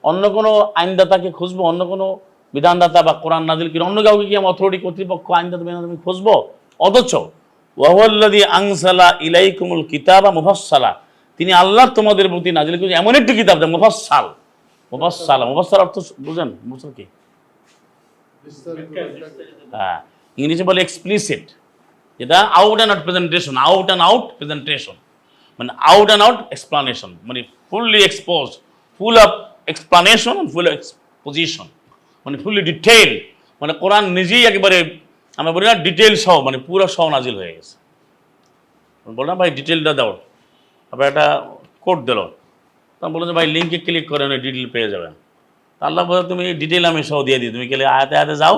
অন্য কোনো আইনদাতাকে খুঁজবো, অন্য কোনো বিধানদাতা বা কোরআন নাজিল কি অন্য কাউকে কি আমি অথরিটি কর্তৃপক্ষ আইনদাতা বিধানদাতা আমি খুঁজবো? অথচ ওয়াহুয়াল্লাযী আনসালা ইলাইকুমুল কিতাবা মুফাসসালা, তিনি আল্লাহ তোমাদের প্রতি নাজিল করেছেন এমন একটি কিতাব যা মুফাসসাল। মুফাসসালা, মুফাসসাল অর্থ বুঝেন? বুঝছেন কি? হ্যাঁ, ইংলিশে বলে এক্সপ্লিসিট, যেটা out and out presentation, out and out presentation, মানে আউট অ্যান্ড আউট এক্সপ্লানেশন, মানে fully expose, full of explanation, full of exposition, মানে ফুললি ডিটেইল, মানে কোরআন নিজেই একেবারে আমরা বলি না ডিটেল সহ, মানে পুরো সহ নাজিল হয়ে গেছে। বললাম ভাই ডিটেলটা দাও, তারপর একটা কোড দিল, তা বললো যে ভাই লিঙ্কে ক্লিক করে ডিটেল পেয়ে যাবেন। আল্লাহ বলে তুমি ডিটেল আমি সহ দিয়ে দিই, তুমি গেলে আয়াতে আয়াতে যাও,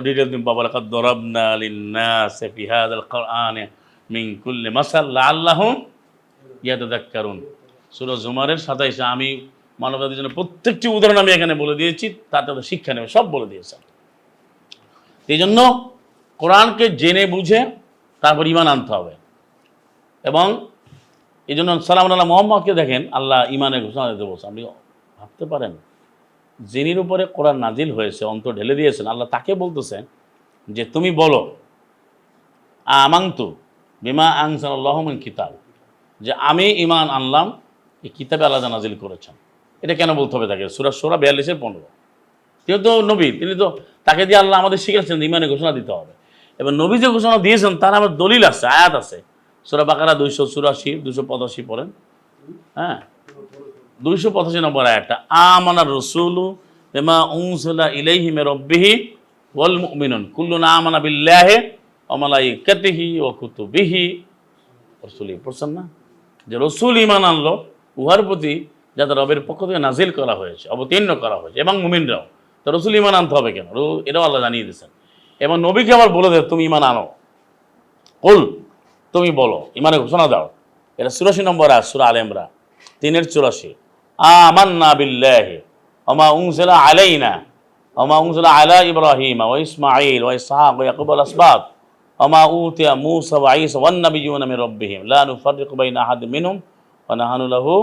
ডিটেল তুমি পাবো। লাকাদ দরাবনা লিন্নাসি ফি হাযাল কুরআনি মিন কুল্লি মাসাল লাআল্লাহুম ইয়াতাযাক্কারুন, সূরা জুমারের 27। আমি মানবজাতির জন্য প্রত্যেকটি উদাহরণ আমি এখানে বলে দিয়েছি, তাতে ওদের শিক্ষা নেবে, সব বলে দিয়েছে। এই জন্য কোরআনকে জেনে বুঝে তারপর ঈমান আনতে হবে। এবং এই জন্য সালাম আল্লাহ মুহাম্মদকে দেখেন আল্লাহ ঈমানের ঘোষণা দিতে বলছে। আপনি ভাবতে পারেন যিনির উপরে কোরআন নাজিল হয়েছে, অন্তর ঢেলে দিয়েছেন, আল্লাহ তাকে বলতেছেন যে তুমি বলো আমানতু বিমা আনজালাল্লাহু মিন কিতাব, যে আমি ঈমান আনলাম এই কিতাবে আল্লাহ যা নাজিল করেছেন। এটা কেন বলতে হবে তাকে? সূরা শূরা 42-15। তিনি তো নবী, তিনি তো, তাকে দিয়ে আল্লাহ আমাদের শিখেছেন ঈমানের ঘোষণা দিতে হবে। এবার নবী যে ঘোষণা দিয়েছেন তার আমার দলিল আছে, আয়াত আছে। সূরা বাকারা 284, 285 পড়েন। হ্যাঁ, 285 নম্বর আয়াতটা, আমানার রাসূলু বিমা উনজিলা ইলাইহি মির রাব্বিহি ওয়াল মুমিনুন কুল্লুন আমানা বিল্লাহি ওয়া মালাইকাতিহি ওয়া কুতুবিহি ওয়া রাসূলিহি। পড়ছেন না যে রাসূল ঈমান আনলো উহার প্রতি যাদের রবের পক্ষ থেকে নাজিল করা হয়েছে, অবতীর্ণ করা হয়েছে, এবং মুমিনরাও। তো রাসূল ঈমান আনতে হবে কেন? এটাও আল্লাহ জানিয়ে দিয়েছেন। এবং নবীকে আবার বলে দেয় তুমি ঈমান আনো, কুল তুমি বলো, ঈমানের ঘোষণা দাও। এটা 84 নম্বর আয়াত, সূরা আলে ইমরান 3-84। আমান্না বিল্লাহি ওয়া মা উনজিলা আলাইনা ওয়া মা উনজিলা আলা ইব্রাহিম ওয়া ইসমাঈল ওয়া ইসহাক ওয়া ইয়াকুব আল আসবাত ওয়া মা উতিয়া মূসা ওয়া ঈসা ওয়ান নাবিয়্যুনা মির রাব্বিহিম লা নুফাররিকু বাইনা আহাদিন মিনহুম ওয়া নাহনু লাহু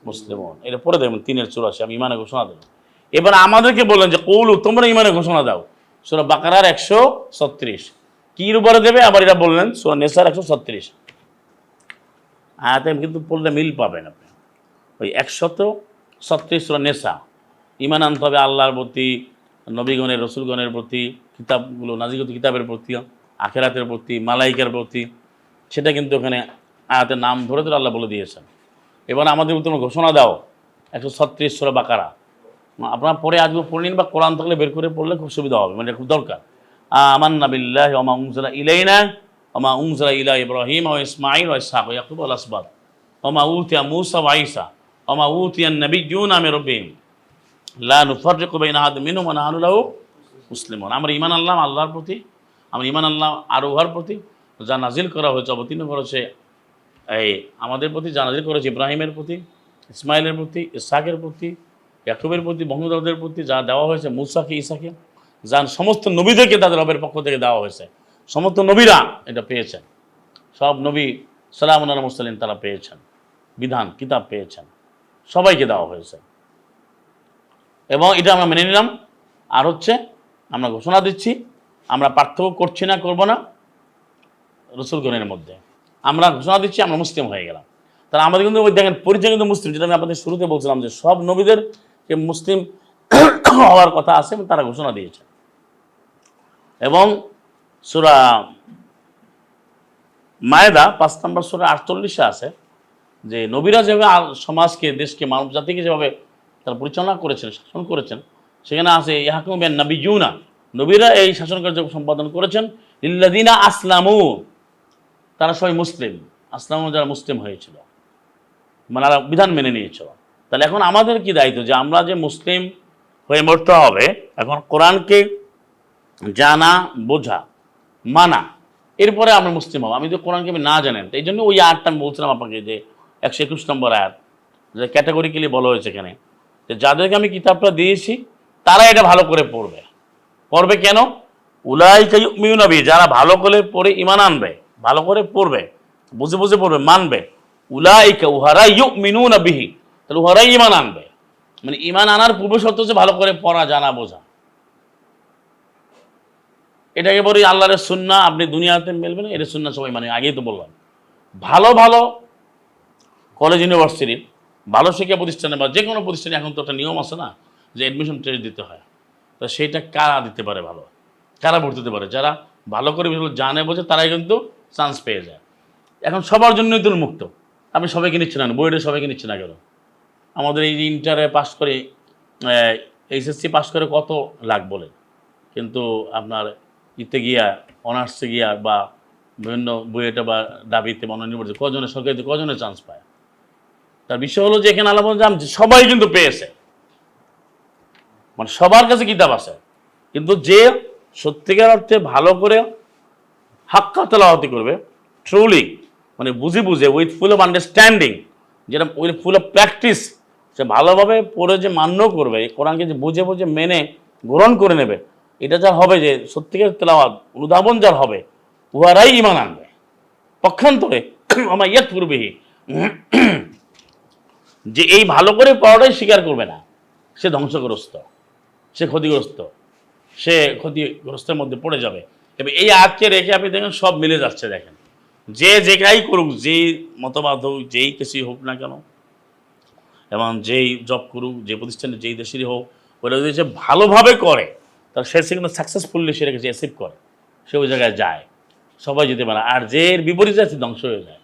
মুসলিমুন। এটা পড়ে দেখবেন 3-84, আমি ঈমানের ঘোষণা দিলাম। এবার আমাদেরকে বললেন যে কৌলু তোমরা ঈমানের ঘোষণা দাও, সূরা বাকারার 136। কির উপরে দেবে? আবার এটা বললেন সূরা নিসার 136 আয়াতে, কিন্তু পড়লে মিল পাবেন আপনি। ওই 136 সূরা নিসা, ঈমান আনতে হবে আল্লাহর প্রতি, নবীগণের রসুলগণের প্রতি, কিতাবগুলো নাজিলকৃত কিতাবের প্রতি, আখিরাতের প্রতি, মালাইকার প্রতি, সেটা কিন্তু ওখানে আয়াতের নাম ধরে ধরে আল্লাহ বলে দিয়েছেন। এবার আমাদের তোমরা ঘোষণা দাও 136 সূরা বাকারা। আপনারা পরে আজকে পড়ে নিন, বা কোরআন থাকলে বের করে পড়লে খুব সুবিধা হবে, মানে খুব দরকার। আমান্না বিল্লাহি ওয়া মা উনজিলা ইলাইনা ওয়া মা উনজিলা ইলা ইব্রাহিম ওয়া ইসমাঈল ওয়া ইসহাক ওয়া ইয়াকুব আল আসবাত ওয়া মা উতিয়া মূসা ওয়া ঈসা ওয়া মা উতিয়ান নাবিয়্যুনা মির রাব্বিহিম লা নুফাররিকু বাইনা আহাদিন মিনহুম ওয়া নাহনু লাহু মুসলিমুন। আমরা ঈমান আনলাম আল্লাহর প্রতি, আমরা ঈমান আনলাম আর উহার প্রতি যা নাজিল করা হয়েছে, অবতীর্ণ করেছে এই আমাদের প্রতি যা নাযিল করেছে, ইব্রাহিমের প্রতি, ইসমাইলের প্রতি, ইসহাকের প্রতি, ইয়াকুবের প্রতি, মোহাম্মদের প্রতি যা দেওয়া হয়েছে, মুসাকে, ঈসাকে, যার সমস্ত নবীদেরকে তাদের রবের পক্ষ থেকে দেওয়া হয়েছে, সমস্ত নবীরা এটা পেয়েছেন। সব নবী সালামুন আলা মুরসালিন তারা পেয়েছেন, বিধান কিতাব পেয়েছেন, সবাইকে দেওয়া হয়েছে। এবং এটা আমরা মেনে নিলাম। আর হচ্ছে আমরা ঘোষণা দিচ্ছি, আমরা পার্থক্য করছি না, করব না রসুলগণের মধ্যে। আমরা ঘোষণা দিচ্ছি আমরা মুসলিম হয়ে গেলাম। তারা আমাদের কিন্তু ওই দেখেন পরিচয় কিন্তু মুসলিম, যেটা আমি আপনাদের শুরুতে বলছিলাম যে সব নবীদেরকে মুসলিম হওয়ার কথা আছে, তারা ঘোষণা দিয়েছে। এবং সূরা মায়েদা 5 নম্বর সূরা 48 আছে যে নবীরা যেভাবে সমাজকে, দেশকে, মানব জাতিকে যেভাবে তারা পরিচালনা করেছেন, শাসন করেছেন, সেখানে আছে ইয়াহকুমু বিন নাবিয়্যুনা, নবীরা এই শাসন কার্য সম্পাদন করেছেন। লিল্লাযিনা আসলামু, তারা সবাই মুসলিম, আসলামু যারা মুসলিম হয়েছিল, মানে বিধান মেনে নিয়েছিল। তাহলে এখন আমাদের কি দায়িত্ব যে আমরা যে মুসলিম হয়ে মরতে হবে, এখন কোরআনকে জানা, বোঝা, মানা, এরপরে আমরা মুসলিম হব। আমি যদি কোরআনকে আমি না জানেন, এই জন্য ওই আয়াতটা আমি বলছিলাম আপনাকে যে 121 নম্বর আয়াত, যে ক্যাটাগরিক্যালি বলা হয়েছে এখানে যে যাদেরকে আমি কিতাবটা দিয়েছি তারা এটা ভালো করে পড়বে। পড়বে কেন? উলাইকা ইউমিনুনা বিহি, যারা ভালো করে পড়ে ঈমান আনবে, ভালো করে পড়বে, বুঝে বুঝে পড়বে, মানবে। উলাইকা, উহারাই ইউমিনুনা বিহি, তাহলে উহারাই ঈমান আনবে। মানে ঈমান আনার পূর্ব শর্ত হচ্ছে ভালো করে পড়া, জানা, বোঝা। এটাকে বলি আল্লাহর সুন্নাহ, আপনি দুনিয়াতে মেলবে না, এটা সুন্নাহ সবাই মানে। আগেই তো বললাম, ভালো ভালো কলেজ, ইউনিভার্সিটির, ভালো শিক্ষা প্রতিষ্ঠানে বা যে কোনো প্রতিষ্ঠানে এখন তো একটা নিয়ম আছে না যে অ্যাডমিশন টেস্ট দিতে হয়। তো সেইটা কারা দিতে পারে, ভালো কারা ভর্তি দিতে পারে? যারা ভালো করে জানে, বোঝে, তারাই কিন্তু চান্স পেয়ে যায়। এখন সবার জন্যই তো মুক্ত, আপনি সবাইকে নিচ্ছে না, বইটা সবাইকে নিচ্ছে না কেন? আমাদের এই যে ইন্টারে পাস করে, এইচএসসি পাস করে কত লাখ বলে, কিন্তু আপনার ইতে গিয়া, অনার্সে গিয়া বা বিভিন্ন বইয়েটা বা দাবিতে বা ইউনিভার্সিটি কজনের, সরকারিতে কজনের চান্স পায়? তার বিষয় হলো যে এখানে আল্লাহ বলছে সবাই কিন্তু পেয়েছে, মানে সবার কাছে কিতাব আছে, কিন্তু যে সত্যিকার অর্থে ভালো করে হাক্কা তেলাওয়াতি করবে, ট্রুলি মানে বুঝে বুঝে, উইথ ফুল অফ আন্ডারস্ট্যান্ডিং, যেটা উইথ ফুল অফ প্র্যাকটিস, সে ভালোভাবে পড়ে যে মান্য করবে, কোরআনকে যে বুঝে বুঝে মেনে গ্রহণ করে নেবে, এটা যা হবে, যে সত্যিকার তেলাওয়াত অনুধাবন যার হবে, উহারাই ঈমান আনবে। পক্ষান্তরে আমার ইয়াত পূর্বেহি, যে এই ভালো করে পড়াটাই স্বীকার করবে না, সে ধ্বংসগ্রস্ত, সে ক্ষতিগ্রস্ত, সে ক্ষতিগ্রস্তের মধ্যে পড়ে যাবে। এবং এই আয়াতকে রেখে আপনি দেখেন সব মিলে যাচ্ছে। দেখেন যে যেটাই করুক, যেই মতবাদ হোক, যেই কিছুই হোক না কেন, এবং যেই জব করুক, যে প্রতিষ্ঠানে, যেই দেশেরই হোক, ওটা যদি সে ভালোভাবে করে, তাহলে সে কিন্তু সাকসেসফুলি সেটাকে সে অ্যাচিভ করে, সে ওই জায়গায় যায়, সবাই যেতে পারে। আর যে এর বিপরীতে আছে ধ্বংস হয়ে যায়,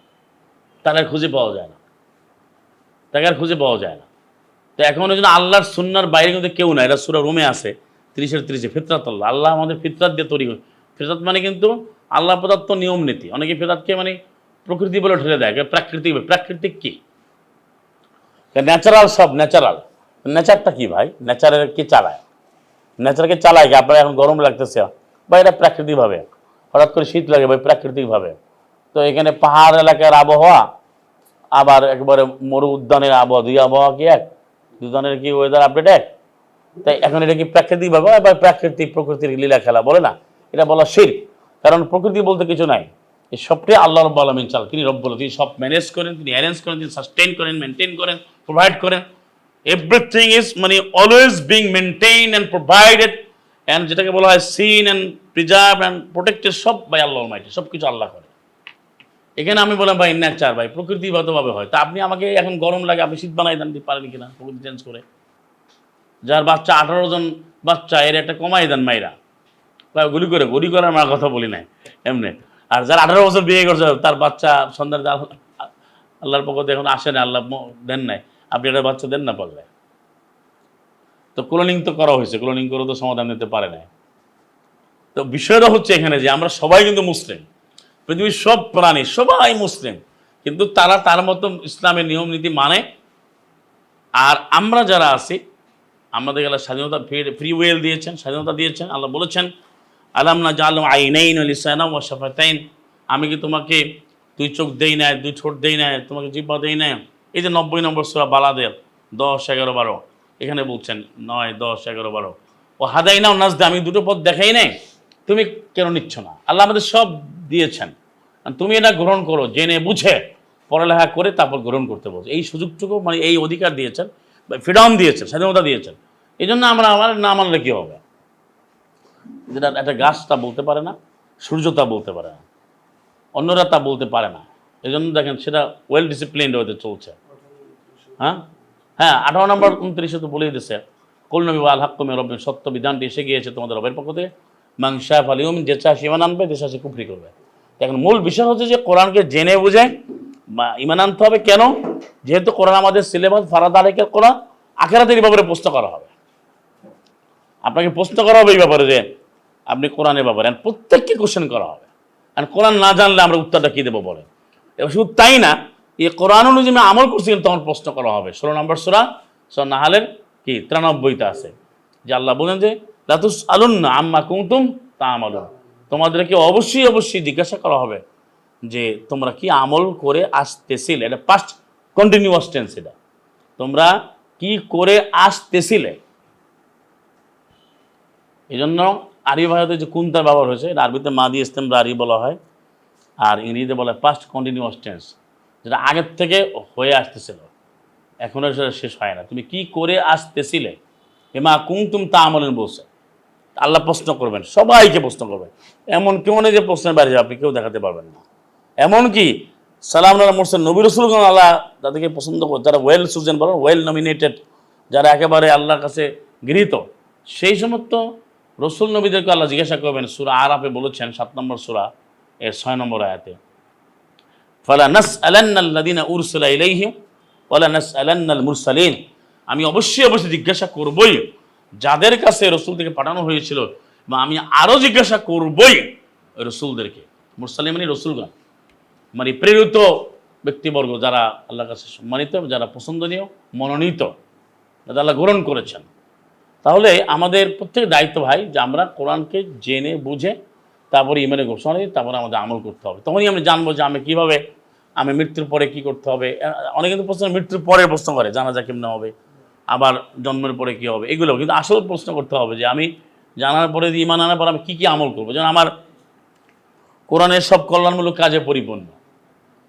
তার আর খুঁজে পাওয়া যায় না, তাকে আর খুঁজে পাওয়া যায় না। তো এখন ওই জন্য আল্লাহর সুন্নাহর বাইরে কিন্তু কেউ না। এটা সূরা রুমে আছে 30-30, ফিতরাত আল্লাহ, আল্লাহ আমাদের ফিতরাত দিয়ে তৈরি করে। ফিতরাত মানে কিন্তু আল্লাহ প্রদত্ত নিয়ম নীতি। অনেকে ফিতরাতকে মানে প্রকৃতি বলে ঠেলে দেয়, প্রাকৃতিক। প্রাকৃতিক কি? ন্যাচারাল, সব ন্যাচারাল। নেচারটা কি ভাই? নেচারের কি চালায়? নেচারকে চালায় কি? আপনার এখন গরম লাগতেছে বা এটা প্রাকৃতিকভাবে, হঠাৎ করে শীত লাগে ভাই প্রাকৃতিকভাবে। তো এখানে পাহাড় এলাকার আবহাওয়া আবার একবারে মরু উদ্যানের আবহাওয়া, দুই আবহাওয়া কি এক? দুজনের কি ওয়েদার আপডেট এক? তাই এখন এটা কি প্রাকৃতিকভাবে বা প্রকৃতির লীলা খেলা বলে না? এটা বলা শিরক। কারণ প্রকৃতি বলতে কিছু নাই, এই সবটাই আল্লাহ রাব্বুল আলামিন চাল। তিনি রব্বুল, তিনি সব ম্যানেজ করেন, তিনি অ্যারেঞ্জ করেন, তিনি সাস্টেইন করেন, মেনটেন করেন, প্রোভাইড করেন। এভরিথিং ইজ মানে always being maintain and provided, and যেটাকে বলা হয় seen and preserve and protected, সব বাই আল্লাহ অলমাইটি, সব কিছু আল্লাহ করে। এখানে আমি বললাম ভাই নেচার, ভাই প্রকৃতিগতভাবে হয়। তা আপনি আমাকে এখন গরম লাগে, আপনি শীত বানাই দেন, পারেন কিনা প্রকৃতি চেঞ্জ করে? যার বাচ্চা 18 জন বাচ্চা, এর একটা কমাই দেন মাইরা, বা গুলি করে আমার কথা বলি নাই এমনি। আর যার 18 বছর বিয়ে করছে, তার বাচ্চা সন্ধ্যার আল্লাহর পক্ষ থেকে এখন আসে না, আল্লাহ দেন নাই, আপনি একটা বাচ্চা দেন না পারলে। তো ক্লোনিং তো করা হয়েছে, ক্লোনিং করে তো সমাধান দিতে পারে না। তো বিষয়টা হচ্ছে এখানে যে আমরা সবাই কিন্তু মুসলিম, পৃথিবীর সব প্রাণী সবাই মুসলিম, কিন্তু তারা তার মতো ইসলামের নিয়ম নীতি মানে। আর আমরা যারা আছি, আমাদের আল্লাহ স্বাধীনতা, ফ্রি উইল দিয়েছেন, স্বাধীনতা দিয়েছেন। আল্লাহ বলেছেন আলাম নাজআলু আইনাইন ওয়া লিসানান ওয়া শাফাতাইন, আমি কি তোমাকে দুই চোখ দেই নাই, দুই ঠোঁট দেই নাই, তোমাকে জিহ্বা দেই নাই। এই যে 90 নম্বর সূরা বালাদের 10, 11, 12 এখানে বলছেন 9, 10, 11, 12 ও হাদাইনা নাজদা, আমি দুটো পথ দেখাই নাই, তুমি কেন নিচ্ছ না? আল্লাহ আমাদের সব দিয়েছেন, আর তুমি এটা গ্রহণ করো, জেনে বুঝে পড়ালেখা করে তারপর গ্রহণ করতে বলছে। এই সুযোগটুকু মানে এই অধিকার দিয়েছেন, ফ্রিডম দিয়েছেন, স্বাধীনতা দিয়েছেন। এই জন্য আমরা আমার না মানলে কী হবে? যেটা একটা গাছ তা বলতে পারে না, সূর্য তা বলতে পারে না, অন্যরা তা বলতে পারে না। এই জন্য দেখেন সেটা ওয়েল ডিসিপ্লিনড ওয়েতে চলছে। হ্যাঁ হ্যাঁ 18 নম্বর 29 তো বলেই দিছে, কুল নবী ওয়াল হাক্কু মির রাব্বিকুম, সত্য বিধানটি এসে গিয়েছে তোমাদের রবের পক্ষ থেকে, মান শাআ ফালিউমিন, যে চায় ঈমান আনবে, যে চায় কুফরি করবে। এখন মূল বিষয় হচ্ছে যে কোরআনকে জেনে বুঝে ঈমান আনতে হবে। কেন? যেহেতু কোরআন আমাদের সিলেবাস, ফারাদ আলাইকা কোরআন, আখিরাতের এই ব্যাপারে প্রশ্ন করা হবে, আপনাকে প্রশ্ন করা হবে এই ব্যাপারে যে আপনি কোরআনের ব্যাপারে, প্রত্যেককে কোশ্চেন করা হবে। আর কোরআন না জানলে আমরা উত্তরটা কী দেবো বলেন? এবার শুধু তাই না, এই কোরআন অনুযায়ী আমি আমল করছি তখন প্রশ্ন করা হবে। 16 নম্বর সূরা নাহালের কি 93তে আছে যে আল্লাহ বলেন যে লা তুসআলুন্না আম্মা কুনতুম তা'মালুন, তোমাদেরকে অবশ্যই অবশ্যই জিজ্ঞাসা করা হবে যে তোমরা কি আমল করে আসতেছিলে। এটা পাস্ট কন্টিনিউয়াস টেন্স, এটা তোমরা কি করে আসতেছিলে। এই জন্য আরবি ভাষাতে যে কুনতার ব্যবহার হয়েছে, এটা আরবিতে মাদি ইস্তেমরারি বলা হয়, আর ইংরেজিতে বলা হয় পাস্ট কন্টিনিউয়াস টেন্স, যেটা আগের থেকে হয়ে আসতেছিল, এখনও সেটা শেষ হয় না। তুমি কি করে আসতেছিলে, এমা কুনতুম তা'মালুন বলছে। আল্লাহ প্রশ্ন করবেন, সবাইকে প্রশ্ন করবেন, এমন কেউ নেই যে প্রশ্নের বাইরে আপনি কেউ দেখাতে পারবেন না। এমনকি সালাম আল্লাহ মুরসাল নবী রাসূলগণ আল্লাহ তাদেরকে পছন্দ করে, যারা ওয়েল চুজেন বলেন, ওয়েল নমিনেটেড, যারা একেবারে আল্লাহর কাছে গৃহীত, সেই সমস্ত রসুল নবীদেরকে আল্লাহ জিজ্ঞাসা করবেন। সূরা আরাফে বলেছেন 7 নম্বর সূরা এর 6 নম্বর আয়াতে, ফালা নাসআলান্নাল্লাযীনা উরসিলা ইলাইহিম ওয়ালা নাসআলান্নাল মুরসালিন, আমি অবশ্যই অবশ্যই জিজ্ঞাসা করবই যাদের কাছে রসুল থেকে পাঠানো হয়েছিল, এবং আমি আরও জিজ্ঞাসা করবই রসুলদেরকে। মুরসালিন মানে রসুলগণ, মানে প্রেরিত ব্যক্তিবর্গ, যারা আল্লাহর কাছে সম্মানিত, যারা পছন্দনীয়, মনোনীত, যারা আল্লাহ গ্রহণ করেছেন। তাহলে আমাদের প্রত্যেকের দায়িত্ব ভাই যে আমরা কোরআনকে জেনে বুঝে তারপরে ইমানে ঘোষণা দিই, তারপরে আমাদের আমল করতে হবে। তখনই আমরা জানবো যে আমি কীভাবে, আমি মৃত্যুর পরে কি করতে হবে। অনেকে কিন্তু প্রশ্ন মৃত্যুর পরে প্রশ্ন করে, জানাজা কেমনে হবে, আবার জন্মের পরে কী হবে, এগুলো কিন্তু আসল প্রশ্ন করতে হবে যে আমি জানার পরে, ইমান আনার পরে আমি কী কী আমল করবো। যেন আমার কোরআনের সব কল্যাণমূলক কাজে পরিপূর্ণ,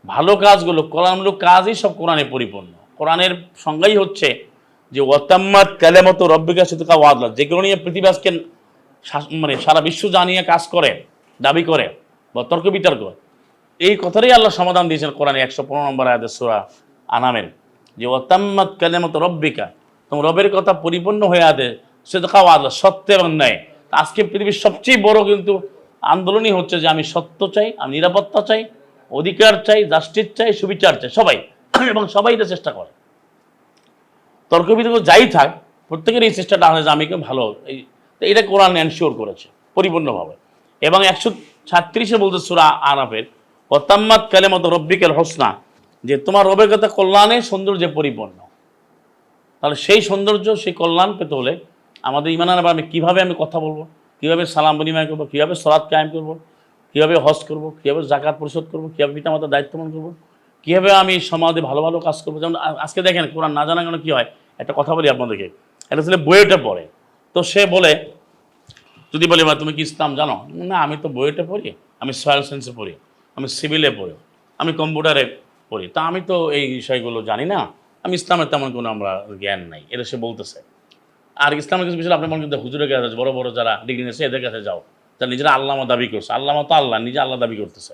ভালো কাজগুলো, কল্যাণমূলক কাজই সব কোরআনে পরিপূর্ণ। কোরআনের সংজ্ঞাই হচ্ছে যে ওয়াতাম্মাত কালিমাতু রাব্বিকা সিদকা ওয়া আদলা, যেগুলো নিয়ে পৃথিবী আজকে মানে সারা বিশ্ব জানিয়ে কাজ করে, দাবি করে বা তর্ক বিতর্ক, এই কথারই আল্লাহ সমাধান দিয়েছেন কোরআনে 115 নম্বর আয়াতে সূরা আনামের, যে ওয়াতাম্মাত কালিমাতু রাব্বিকা, তোমার রবের কথা পরিপূর্ণ হয়ে আছে, সিদকা ওয়া আদলা, সত্য এবং ন্যায়। আজকে পৃথিবীর সবচেয়ে বড় কিন্তু আন্দোলনই হচ্ছে যে আমি সত্য চাই, আমি নিরাপত্তা চাই, অধিকার চাই, জাস্টিস চাই, সুবিচার চাই, সবাই এবং সবাই এটা চেষ্টা করে। তর্ক বিতর্ক যাই থাক, প্রত্যেকের এই চেষ্টাটা আছে যে আমি কেউ ভালো, এটা কোরআন এনশিওর করেছে পরিপূর্ণভাবে। এবং 136-এ বলতে সূরা আরাফের ওয়াতাম্মাত কালিমাতু রাব্বিকাল হুসনা, যে তোমার রবের কথা কল্যাণে সৌন্দর্যে পরিপূর্ণ। তাহলে সেই সৌন্দর্য, সেই কল্যাণ পেতে হলে আমাদের ঈমানের ব্যাপারে আমি কীভাবে আমি কথা বলবো, কীভাবে সালাম বিনিময় করবো, কীভাবে সালাত কায়েম করবো, কীভাবে হজ করবো, কীভাবে জাকাত পরিশোধ করবো, কীভাবে পিতামাতার দায়িত্ব পালন করবো, কীভাবে আমি সমাজে ভালো ভালো কাজ করবো। যেমন আজকে দেখেন কোরআন না জানা কেন কী হয়, একটা কথা বলি আপনাদেরকে, একটা ছেলে বইয়েটা পড়ে, তো সে বলে, যদি বলি বা তুমি কি ইসলাম জানো, না আমি তো বইয়েটা পড়ি, আমি সয়েল সায়েন্সে পড়ি, আমি সিভিলে পড়ি, আমি কম্পিউটারে পড়ি, তা আমি তো এই বিষয়গুলো জানি না, আমি ইসলামের তেমন কোনো আমরা জ্ঞান নাই, এটা সে বলতেছে। আর ইসলামের কিছু বিষয় আপনি মনে কিন্তু হুজুরের কাছে, বড় বড় যারা ডিগ্রি নিয়েছে এদের কাছে যাও, তারা নিজেরা আল্লামা দাবি করছে, আল্লামা তো আল্লাহ, নিজে আল্লাহ দাবি করতেছে।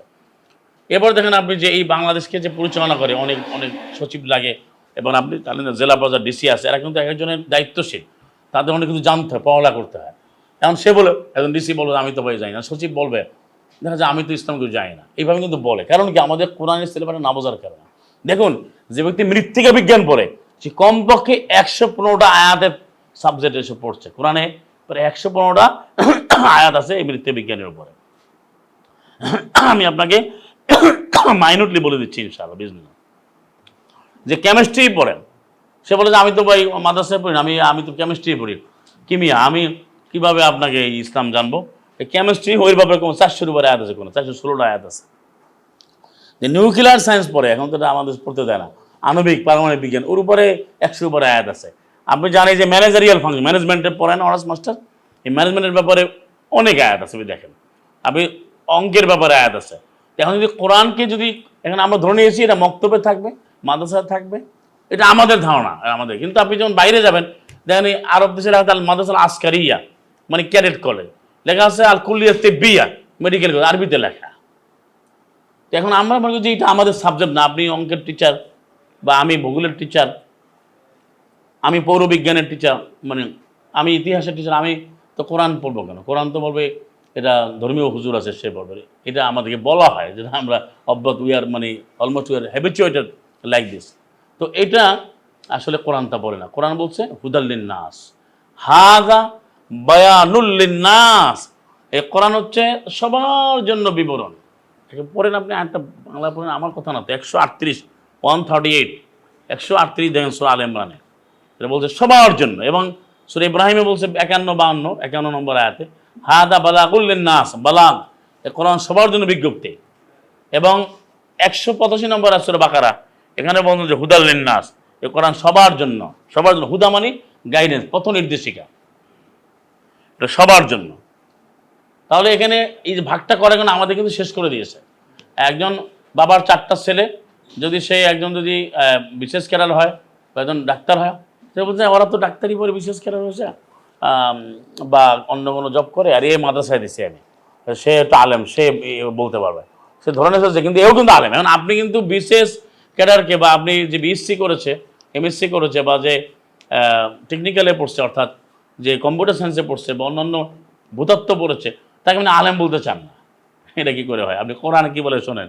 এরপর দেখেন আপনি যে এই বাংলাদেশকে যে পরিচালনা করে অনেক অনেক সচিব লাগে, এবং আপনি জানেন জেলা বাজার ডিসি আছে, এরা কিন্তু একজনের দায়িত্বশীল, তাদের অনেক কিছু জানতে হয়, পড়ালেখা করতে হয়। এখন সে বলে, একজন ডিসি বলবে আমি তো ভাই যাই না, সচিব বলবে দেখা যায় আমি তো ইসলাম কিছু জানি না, এইভাবে কিন্তু বলে। কারণ কি, আমাদের কোরআনের সিলেবাসে না বোঝার কারণে। দেখুন, যে ব্যক্তি মৃত্তিকা বিজ্ঞান পড়ে সে কমপক্ষে 115টা আয়াতের সাবজেক্ট এসে পড়ছে। কোরআনে প্রায় 115টা আয়াত আছে এই মৃত্তিকা বিজ্ঞানের উপরে। আমি আপনাকে মাইনুটলি বলে দিচ্ছি ইনশাআল্লাহ বিজনেস। যে কেমিস্ট্রি পড়েন, সে বলে যে আমি তো ভাই মাদ্রাসায় পড়ি না, আমি তো কেমিস্ট্রি পড়ি, কিমিয়া, আমি কিভাবে আপনাকে ইসলাম জানবো। এই কেমিস্ট্রি ওই ব্যাপারে কোনো 400-এর উপরে আয়াত আছে, কোনো 416টা আয়াত আছে। যে নিউক্লিয়ার সায়েন্স পড়ে, এখন তো এটা আমাদের পড়তে দেয় না, আণবিক পারমাণবিক বিজ্ঞান, ওর উপরে 100 উপরে আয়াত আছে। আপনি জানেন যে ম্যানেজারিয়াল ফাংশন, ম্যানেজমেন্টের পড়ে না অনার্স মাস্টার, এই ম্যানেজমেন্টের ব্যাপারে অনেক আয়াত আছে। দেখেন আপনি অঙ্কের ব্যাপারে আয়াত আছে। এখন যদি কোরআনকে যদি এখন আমরা ধরে নিয়েছি এটা মক্তবে থাকবে, মাদ্রাসায় থাকবে, এটা আমাদের ধারণা আমাদের। কিন্তু আপনি যখন বাইরে যাবেন দেখেন এই আরব দেশের আল মাদ্রাসাল আসকারিয়া মানে ক্যাডেট কলেজ লেখা আছে, আল কুল্লিয়া তিব্বিয়া মেডিকেল কলেজ আরবিতে লেখা। এখন আমরা মনে করি যে এটা আমাদের সাবজেক্ট না। আপনি অঙ্কের টিচার বা আমি ভূগোলের টিচার, আমি পৌরবিজ্ঞানের টিচার, মানে আমি ইতিহাসের টিচার, আমি তো কোরআন পড়বো কেন? কোরআন তো বলবে এটা ধর্মীয় হুজুর আছে সে পড়বে, এটা আমাদেরকে বলা হয় যেটা আমরা অব্যাহত উই আর মানে almost we are habituated like this. তো এটা আসলে কোরআনটা বলে না। কোরআন বলছে হুদাল্লিন নাস, হাযা বায়ানুল লিন্নাস। এই কোরআন হচ্ছে সবার জন্য বিবরণ। পড়েন আপনি একটা বাংলা পড়েন, আমার কথা না তো, 138 138 138 দেখেন সূরা আল ইমরানে, এটা বলছে সবার জন্য। এবং সূরা ইব্রাহিমে বলছে 51 নম্বর আয়াতে হাদা বালাগুল লিন্নাস, বালাগ, এই কোরআন সবার জন্য বিজ্ঞপ্তি। এবং 185 নম্বর আয়াত সূরা বাকারা, এখানে বলছে যে হুদাল লিন্নাস, এই কোরআন সবার জন্য। সবার জন্য হুদা মানে গাইডেন্স, পথ নির্দেশিকা, এটা সবার জন্য। তাহলে এখানে এই যে ভাগটা করে কেন আমাদের কিন্তু শেষ করে দিয়েছে। একজন বাবার 4টা ছেলে, যদি সে একজন যদি বিশেষ ক্যাডার হয় বা একজন ডাক্তার হয়, সে বলছে ওরা তো ডাক্তারি পরে বিশেষ ক্যাডার হয়েছে বা অন্য কোনো জব করে, আর এ মাদ্রাসায় দিছি আমি, সে একটু আলেম, সে বলতে পারবে, সে ধরে নিয়েছে কিন্তু এও কিন্তু আলেম। এখন আপনি কিন্তু বিশেষ ক্যাডারকে বা আপনি যে বিএসসি করেছে, এমএসসি করেছে বা যে টেকনিক্যালে পড়ছে, অর্থাৎ যে কম্পিউটার সায়েন্সে পড়ছে বা অন্যান্য ভূতত্ত্ব পড়েছে, তাকে আপনি আলেম বলতে চান না। এটা কি করে হয়? আপনি কোরআন কি বলে শোনেন,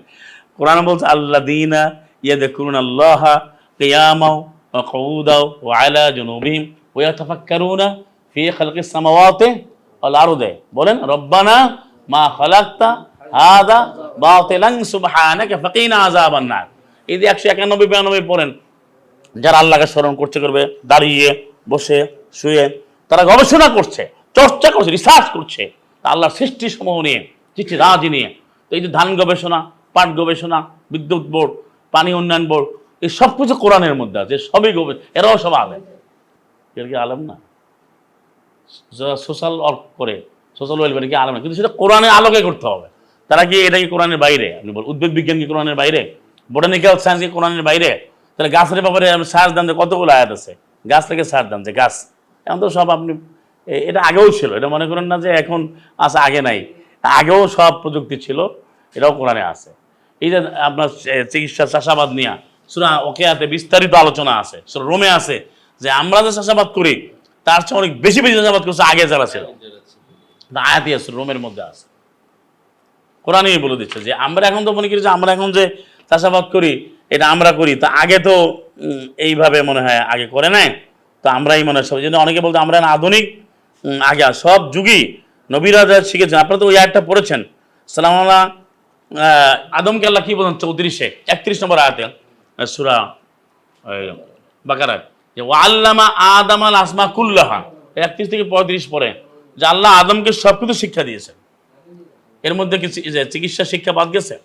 কোরআন বলছে আল্লাযীনা ইয়াযকুরুনাল্লাহা কিয়ামান ওয়া কুউদান ওয়া আলা জুনুবিহিম ওয়া ইয়াতাফাক্কারুনা ফি খালকিস সামাওয়াতি ওয়াল আরদি। বলেন রব্বানা মা খালাকতা হাযা বাতিলান সুবহানাকা ফাকিনা আযাবান নার। এই যে 191 92 পড়েন, যারা আল্লাহকে স্মরণ করবে দাঁড়িয়ে বসে শুয়ে, তারা গবেষণা করছে, চর্চা করছে, রিসার্চ করছে আল্লাহর সৃষ্টি সমূহ নিয়ে, সৃষ্টি রাজি নিয়ে। তো এই যে ধান গবেষণা, পাট গবেষণা, বিদ্যুৎ বোর্ড, পানি উন্নয়ন বোর্ড, এই সব কিছু কোরআনের মধ্যে আছে, সবই এরাও সব আলেম। এর কি আলেম না? সোশ্যাল ওয়ার্ক করে, সোশ্যাল ওয়েলফেয়ার কি আলেম না? কিন্তু সেটা কোরআনের আলোকে করতে হবে। তারা কি এটা কি কোরআনের বাইরে? আপনি বল উদ্ভিদ বিজ্ঞান কি কোরআনের বাইরে? বোটানিক্যাল সায়েন্স কি কোরআনের বাইরে? তাহলে গাছের ব্যাপারে সার্চ দেন যে কতগুলো আয়াত আছে, গাছ থেকে সার্চ দেন যে গাছ। এখন তো সব আপনি, এটা আগেও ছিল, এটা মনে করেন না যে এখন আছে আগে নাই, আগেও সব প্রযুক্তি ছিল, এটাও কোরআনে আছে। এই যে আপনার চিকিৎসা চাষাবাদ নিয়ে সূরা ওয়াকিয়াতে বিস্তারিত আলোচনা আছে, সূরা রোমে আছে যে আমরা যে চাষাবাদ করি তার চেয়ে অনেক বেশি বেশি চাষাবাদ করছে আগে যারা ছিল। আয়াতই আছে, রোমের মধ্যে আছে, কোরআনই বলে দিচ্ছে যে আমরা এখন তো মনে করি যে আমরা এখন যে চাষাবাদ করি এটা আমরা করি, তা আগে তো এইভাবে মনে হয় আগে করে নাই, তো আমরাই মনে হয় সব। জন্য অনেকে বলতে আমরা আধুনিক, আগে সব যুগই নবীরা যা শিখেছেন। আপনারা তো ওই আয়াতটা পড়েছেন, সালাম আল্লাহ আদমকে আল্লাহ কি বলেন 31 নম্বর আয়াতে সূরা বাকারায়, যে ওয়াল্লামা আদামাল আসমা কুল্লাহা, 31 থেকে 35 পরে, যে আল্লাহ আদমকে সবকিছু শিক্ষা দিয়েছেন। এর মধ্যে কি চিকিৎসা শিক্ষা বাদ গেছে?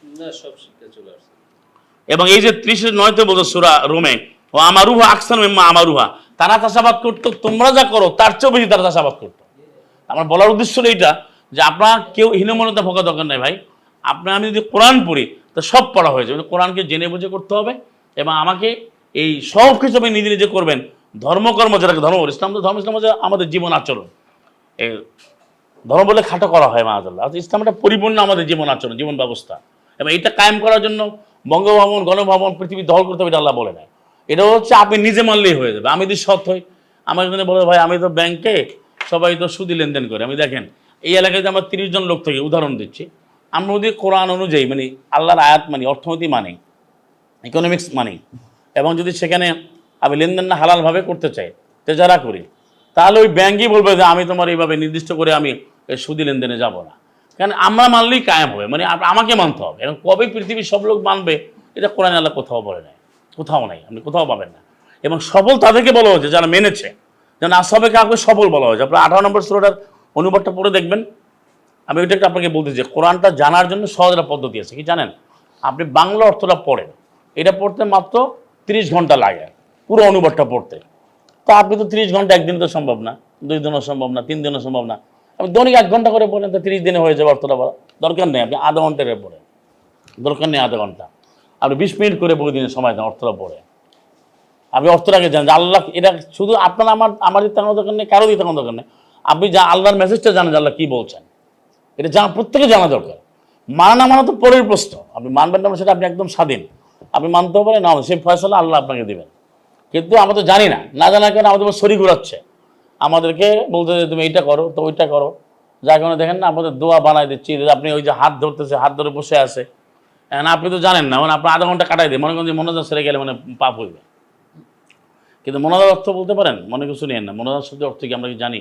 এবং এই যে 39-তে বলছে সূরা রোমে, ও আমারুহা আকসান মিম্মা আমারুহা, তারা চাষাবাদ করতো তোমরা যা করো তার চেয়েও বেশি তারা চাষাবাদ করতো। আমার বলার উদ্দেশ্য এইটা যে আপনার কেউ হীনমন্যতা ভোগা দরকার নেই ভাই। আমি যদি কোরআন পড়ি তো সব পড়া হয়েছে, কোরআনকে জেনে বুঝে করতে হবে। এবং আমাকে এই সব কিছু আপনি নিজে নিজে করবেন। ধর্মকর্ম যেটাকে ধর্ম, ইসলাম তো ধর্ম, ইসলাম হচ্ছে আমাদের জীবন আচরণ। এই ধর্ম বলে খাটো করা হয় মাআযাল্লাহ, ইসলাম একটা পরিপূর্ণ আমাদের জীবন আচরণ, জীবন ব্যবস্থা। এবং এটা কায়েম করার জন্য বঙ্গভবন, গণভবন, পৃথিবী দখল করতে হবে, এটা আল্লাহ বলে নেয়। এটা হচ্ছে আপনি নিজে মানলেই হয়ে যাবে। আমি যদি সৎ হই, আমার জন্য বলে ভাই আমি তো ব্যাংকে সবাই তো সুদি লেনদেন করে, আমি দেখেন এই এলাকায় যে আমার 30 জন লোক থেকে উদাহরণ দিচ্ছি, আমরা যদি কোরআন অনুযায়ী মানে আল্লাহর আয়াত মানি, অর্থনীতি মানি, ইকোনমিক্স মানি, এবং যদি সেখানে আমি লেনদেনটা হালালভাবে করতে চাই, তেজারা করি, তাহলে ওই ব্যাংকই বলবে যে আমি তোমার এইভাবে নির্দিষ্ট করে আমি সুদি লেনদেনে যাব না। কারণ আমরা মানলেই কায়েম হবে, মানে আমাকে মানতে হবে। এবং কবে পৃথিবীর সব লোক মানবে এটা কোরআন আল্লাহ কোথাও বলে নাই, কোথাও নাই, আপনি কোথাও পাবেন না। এবং সফল তাদেরকে বলা হয়েছে যারা মেনেছে, যেন আসহাবে কাহফকে সফল বলা হয়েছে। আপনার 18 নম্বর সূরাটার অনুবাদটা পড়ে দেখবেন। আমি ওইটা একটু আপনাকে বলতে চাই, কোরআনটা জানার জন্য সহজ একটা পদ্ধতি আছে, কি জানেন? আপনি বাংলা অর্থটা পড়েন, এটা পড়তে মাত্র 30 ঘন্টা লাগে পুরো অনুবাদটা পড়তে। তো আপনি তো 30 ঘন্টা একদিন তো সম্ভব না, 2 দিনও সম্ভব না, 3 দিনও সম্ভব না। আপনি দৈনিক 1 ঘন্টা করে পড়েন, তো 30 দিনে হয়ে যাবে অর্থটা বলা। দরকার নেই আপনি আধা ঘন্টা করে পড়েন, দরকার নেই আধা ঘন্টা। আপনি 20 মিনিট করে প্রতিদিন সময় দেন অর্থটা পড়ে। আপনি অর্থটাকে জানেন যে আল্লাহ, এটা শুধু আপনার আমার দিতে কোনো দরকার নেই, কারো দিতে কোনো দরকার নেই। আপনি যা আল্লাহর মেসেজটা জানেন যে আল্লাহ কী বলছেন, এটা জানা প্রত্যেকে জানা দরকার। মানা না মানা তো পরের প্রশ্ন, আপনি মানবেন না সেটা আপনি একদম স্বাধীন। আপনি মানতেও পারেন না, সেই ফয়সালা আল্লাহ আপনাকে দেবেন। কিন্তু আমরা তো জানি না, না জানার কারণে আমাদের শরীর ঘুরাচ্ছে, আমাদেরকে বলতে যে তুমি এইটা করো তো ওইটা করো, যার কারণে দেখেন না আমাদের দোয়া বানাই দিচ্ছি। আপনি ওই যে হাত ধরতেছে, হাত ধরে বসে আছে, এখন আপনি তো জানেন না, মানে আপনি আধা ঘন্টা কাটাই দিন, মনে করেন যে মনোজাত সেরে গেলে মানে পাপ হইবে। কিন্তু মোনাজাত অর্থ বলতে পারেন, মনে কিছু নিয়েন না। মোনাজাত শব্দের অর্থ কি আমরা কি জানি?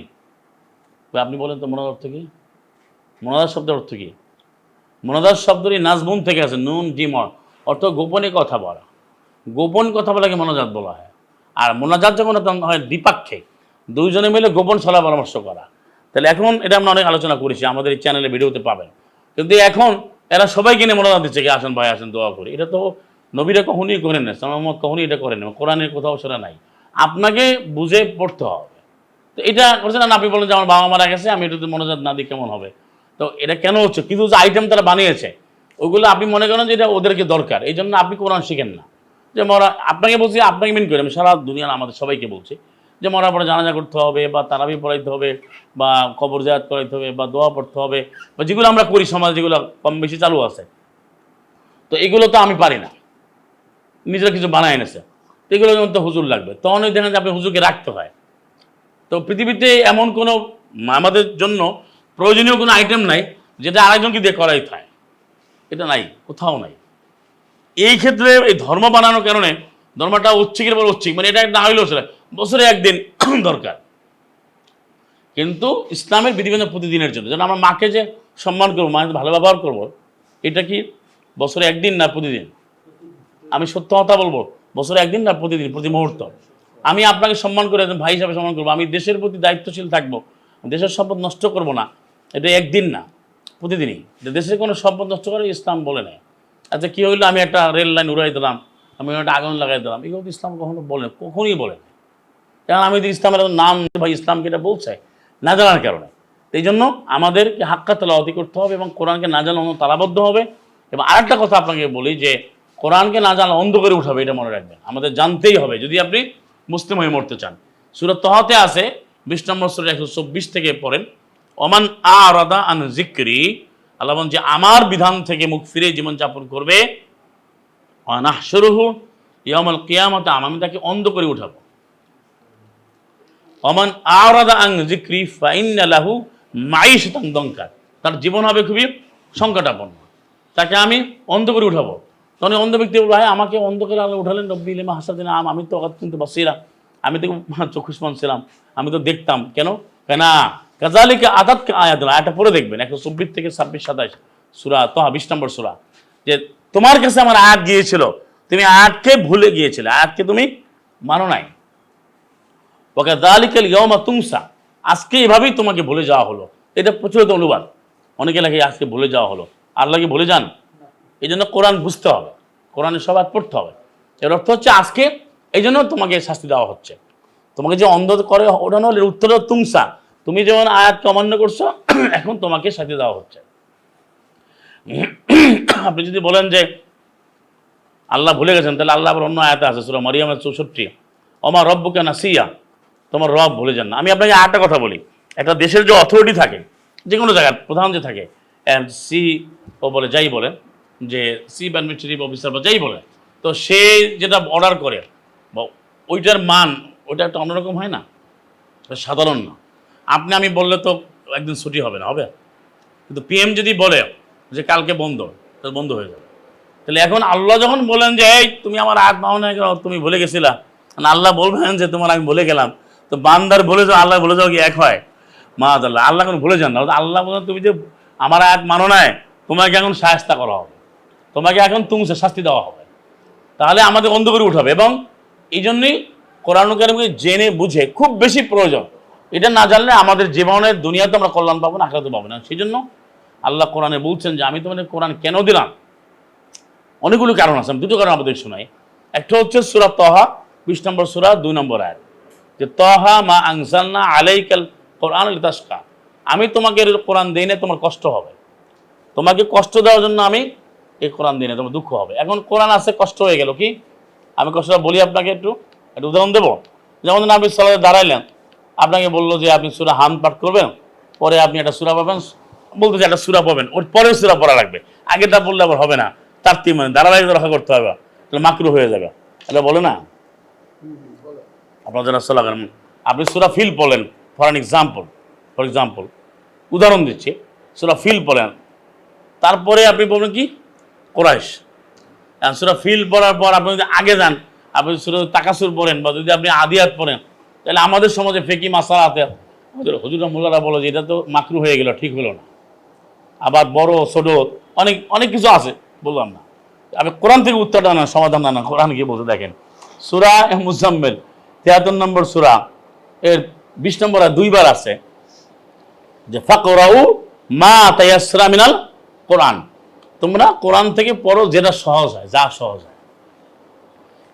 আপনি বলেন তো মোনাজাত অর্থ কি? মোনাজাত শব্দের অর্থ কি? মোনাজাত শব্দটি নাজবুন থেকে আছে, নুন জিম, অর্থ গোপনে কথা বলা। গোপন কথা বলাকে মোনাজাত বলা হয়। আর মোনাজাত যখন হয় দ্বিপাক্ষিক, দুইজনে মিলে গোপন সলা পরামর্শ করা। তাহলে এখন এটা আমরা অনেক আলোচনা করেছি, আমাদের এই চ্যানেলে ভিডিওতে পাবেন। কিন্তু এখন এরা সবাই কিনে মোনাজাত দিচ্ছে, কি আসেন ভাই আসেন দোয়া করি। এটা তো নবীরা কখনোই করেন না, সালাম কখনোই এটা করেন না, কোরআনের কোথাও সেটা নাই। আপনাকে বুঝে পড়তে হবে। তো এটা করছে না, আপনি বলেন যে আমার বাবা মারা গেছে, আমি এটাতে মনোজাত না দিই কেমন হবে? তো এটা কেন হচ্ছে? কিছু যে আইটেম তারা বানিয়েছে, ওইগুলো আপনি মনে করেন যে এটা ওদেরকে দরকার, এই জন্য আপনি কোরআন শিখেন না। যে মরা, আপনাকে বলছি, আপনাকে মেন করি, আমি সারা দুনিয়ার আমাদের সবাইকে বলছি যে মরার পরে জানাজা করতে হবে, বা তারাবি পড়াইতে হবে, বা কবর জিয়ারত করাইতে হবে, বা দোয়া পড়তে হবে, বা যেগুলো আমরা করি সমাজ, যেগুলো কম বেশি চালু আছে। তো এগুলো তো আমি পারি না, নিজেরা কিছু বানায় এনেছে, তো এগুলোর মধ্যে হুজুর লাগবে, তখন ওই দেখেন যে আপনি হুজুরকে রাখতে হয়। তো পৃথিবীতে এমন কোনো আমাদের জন্য প্রয়োজনীয় কোনো আইটেম নাই যেটা আরেকজনকে দিয়ে করাই থাকে, এটা নাই, কোথাও নাই। এই ক্ষেত্রে এই ধর্ম বানানোর কারণে ধর্মটা ঐচ্ছিকের পর ঐচ্ছিক, মানে এটা না হইলেও সেটা বছরে একদিন দরকার। কিন্তু ইসলামের বিধিবিধান প্রতিদিনের জন্য, যেন আমরা মাকে যে সম্মান করবো, মাকে ভালো ব্যবহার করবো, এটা কি বছরে একদিন না প্রতিদিন? আমি সত্য কথা বলবো, বছরে একদিন না প্রতিদিন, প্রতি মুহূর্ত। আমি আপনাকে সম্মান করে একজন ভাই হিসাবে সম্মান করবো, আমি দেশের প্রতি দায়িত্বশীল থাকবো, দেশের সম্পদ নষ্ট করব না, এটা একদিন না প্রতিদিনই। দেশের কোনো সম্পদ নষ্ট করে ইসলাম বলে নেয়। আচ্ছা কী হইলো, আমি একটা রেল লাইন উড়াই দিলাম, আমি একটা আগুন লাগাই দিলাম, এগুলো তো ইসলাম কখনো বলে, কখনোই বলে না। কারণ আমি যদি ইসলামের নাম, ভাই ইসলামকে এটা বলছে না জানার কারণে। এই জন্য আমাদেরকে হাক্কা তেলাওয়াতি করতে হবে এবং কোরআনকে না জানানো তালাবদ্ধ হবে। এবং আরেকটা কথা আপনাকে বলি যে কোরআনকে না জানলে অন্ধ করে উঠাবে, এটা মনে রাখবেন, আমাদের জানতেই হবে যদি আপনি মুসলিম হয়ে মরতে চান। সূরা তহাতে আছে 20 নম্বর সূরা 124 থেকে পড়েন, ওমান আরাদা আন যিকরি, আল্লাহ বলেন যে আমার বিধান থেকে মুখ ফিরে জীবনযাপন করবে, নাহশুরুহু ইয়াউমাল কিয়ামাতি, আমি তাকে অন্ধ করে উঠাবো। ওমান আরাদা আন যিকরি ফাইন্না লাহু মাঈশাতান দনকা, তার জীবন হবে খুবই সংকটাপন্ন, তাকে আমি অন্ধ করে উঠাবো। তখন অন্ধ ব্যক্তি বলবো, ভাই আমাকে অন্ধ করে আল্লাহ উঠালেন, রব্বি লিমা হাসাদিন, আমি তো কিন্তু বাসিরা, আমি তো চক্ষুষ্মান ছিলাম, আমি তো দেখতাম, কেন কেনা কাজালিকা আদাতকে আয়াতুল, আয়াতটা পড়ে দেখবেন 124 থেকে 26-27 সূরা তহা 20 নম্বর সূরা, যে তোমার কাছে আমার আয়াত গিয়েছিল, তুমি আয়াতকে ভুলে গিয়েছিলে, আয়াতকে তুমি মানো নাই। ওয়াকাযালিকাল ইয়াউমা তুনসা, আজকে এভাবেই তোমাকে ভুলে যাওয়া হলো। এটা প্রচলিত অনুবাদ, অনেকে লেখে আজকে ভুলে যাওয়া হলো, আল্লাহকে ভুলে যান। এই জন্য কোরআন বুঝতে হবে, কোরআনের সব আয়াত পড়তে হবে। এর অর্থ হচ্ছে আজকে এই জন্য তোমাকে শাস্তি দেওয়া হচ্ছে, তোমাকে যে অন্ধ করে ওঠানো হলে উত্তর তুমসা, তুমি যেমন আয়াতকে অমান্য করছো, এখন তোমাকে শাস্তি দেওয়া হচ্ছে। আপনি যদি বলেন যে আল্লাহ ভুলে গেছেন, তাহলে আল্লাহ আবার অন্য আয়াতে আছে সূরা মারিয়ামের 64, ওমা রব্বুকা নাসিয়া, তোমার রব ভুলে যান না। আমি আপনাকে আরেকটা কথা বলি, একটা দেশের যে অথরিটি থাকে, যে কোনো জায়গার প্রধান যে থাকে, সি ও বলে যাই বলে, যে চিফ অ্যাডমিনিস্ট্রেটিভ অফিসার বা যাই বলে, তো সে যেটা অর্ডার করে বা ওইটার মান, ওইটা একটা অন্যরকম হয় না, সাধারণ না। আপনি আমি বললে তো একদিন ছুটি হবে না, হবে? কিন্তু পিএম যদি বলে যে কালকে বন্ধ, তাহলে বন্ধ হয়ে যাবে। তাহলে এখন আল্লাহ যখন বলেন যে এই তুমি আমার আয়াত মানো না, তুমি ভুলে গেছিলা, মানে আল্লাহ বলবেন যে তোমার আমি বলে গেলাম, তো বান্দার বলে যাও আল্লাহ বলে যাও কি এক হয়? মাআযাল্লাহ, আল্লাহ এখন ভুলে যান না। আল্লাহ বলেন তুমি যে আমার আয়াত মানো নাই, তোমাকে এখন শায়েস্তা করা হবে, তোমাকে এখন তুমি শাস্তি দেওয়া হবে। তাহলে আমাদের অন্ধ করে উঠাবে। এবং এই জন্যই কোরআন কারীমকে জেনে বুঝে খুব বেশি প্রয়োজন। এটা না জানলে আমাদের জীবনের দুনিয়াতে আমরা কল্যাণ পাবো না, আখিরাতে পাবো না। সেই জন্য আল্লাহ কোরআনে বলছেন যে আমি তোমাদের কোরআন কেন দিলাম, অনেকগুলো কারণ আছে, আমি দুটো কারণ আমাদের শোনাই। একটা হচ্ছে সূরা তাহা 20 নম্বর সূরা 2 নম্বর আয়াত, যে তাহা মা আনজালনা আলাইকাল কোরআন লিতাশকা, আমি তোমাকে কোরআন দেই না তোমার কষ্ট হবে, তোমাকে কষ্ট দেওয়ার জন্য আমি এই কোরআন দিই না, তোমার দুঃখ হবে। এখন কোরআন আছে, কষ্ট হয়ে গেল কি? আমি কষ্টটা বলি আপনাকে, একটু একটা উদাহরণ দেবো। যেমন আপনি সালাতে দাঁড়াইলেন, আপনাকে বললো যে আপনি সূরা হামদ পাঠ করবেন, পরে আপনি একটা সূরা পাবেন, বলতে যে একটা সূরা পাবেন, ওর পরের সূরা পড়া লাগবে, আগেটা পড়লে আবার হবে না, তার মানে দাঁড়ালে রক্ষা করতে হবে, তাহলে মাকরু হয়ে যাবে, এটা বলে না আপনার যারা সালাত, আপনি সূরা ফিল পড়লেন ফর এক্সাম্পল, উদাহরণ দিচ্ছি, সূরা ফিল পড়লেন, তারপরে আপনি বলবেন কি কোরাইশ, সূরা ফিল পড়ার পর আপনি যদি আগে যান, আপনি সূরা তাকাসুর পড়েন বা যদি আপনি আদিয়াত পড়েন, তাহলে আমাদের সমাজে ফিকহি মাসালাতে হুজুরা মোল্লারা বলো যে এটা তো মাকরু হয়ে গেল, ঠিক হলো না। আবার বড় ছোট অনেক অনেক কিছু আছে, বললাম না। আপনি কোরআন থেকে উত্তরটা না, সমাধান না, কোরআন কি বলতে দেখেন, সূরা মুজাম্মিল 73 নম্বর সূরা এর 20 নম্বর 2 বার আছে যে ফাকরাউ মা তায়াসসরা মিনাল কোরআন, তোমরা কোরআন থেকে পড়ো যেটা সহজ হয়, যা সহজ হয়।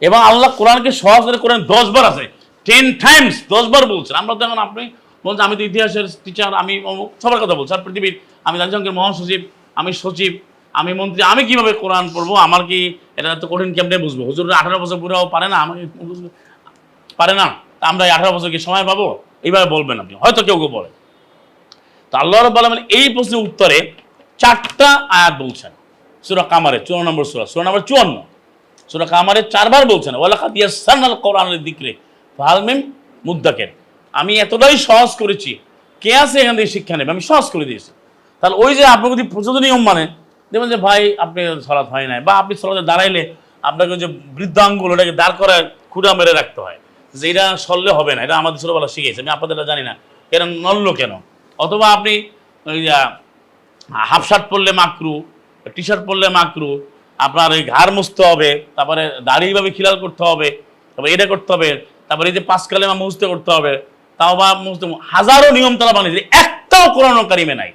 এবং আল্লাহ কোরআনকে সহজ করে কোরআন 10 বার আছে, 10 টাইমস, 10 বার বলছেন। আমরা তো এখন আপনি বলছেন আমি তো ইতিহাসের টিচার, আমি সবার কথা বলছি, আর পৃথিবীর আমি জাতিসংঘের মহাসচিব, আমি সচিব, আমি মন্ত্রী, আমি কিভাবে কোরআন পড়বো, আমার কি এটা তো কঠিন, কেমনে বুঝবো? হুজুর 18 বছর পুরাও পারে না, আমাকে পারে না, আমরা 18 বছর কি সময় পাবো? এইভাবে বলবেন আপনি, হয়তো কেউ কেউ বলে। তো আল্লাহ রাব্বুল আলামিন এই প্রশ্নের উত্তরে 4টা আয়াত বলছেন। সূরা কামারের 54 নম্বর সূরা নম্বর 54, সূরা কামারের 4 বার বলছেন ওয়ালাকাদ ইয়াসসারনাল কোরআনা লিযিকরি ফাহাল মিন মুদ্দাকির, আমি এতটাই সহজ করেছি, কে আছে এখান থেকে শিক্ষা নেবে, আমি সহজ করে দিয়েছি। তাহলে ওই যে আপনি যদি প্রচলিত নিয়ম মানে দেখবেন যে ভাই আপনি সালাত হয় নাই, বা আপনি সালাতে দাঁড়াইলে আপনাকে যে বৃদ্ধাঙ্গুল ওটাকে দাঁড় করায় খুঁড়া মেরে রাখতে হয়, যে এটা সরলে হবে না, এটা আমাদের ছোটবেলা শিখেছে, আমি আপনাদের জানি না কেন নড়লো কেন। অথবা আপনি ওই হাফ শার্ট পরলে মাকরু, টি শার্ট পরলে মাকরু, আপনার এই ঘাড় মুছতে হবে, তারপরে দাড়িভাবে খিলাল করতে হবে, তারপরে এটা করতে হবে, তারপরে এই যে 5 কালেমা মুছতে করতে হবে, তাও বা মুছতে, হাজারো নিয়ম তারা বানিয়েছে, একটাও কোরআন কারিমে নাই।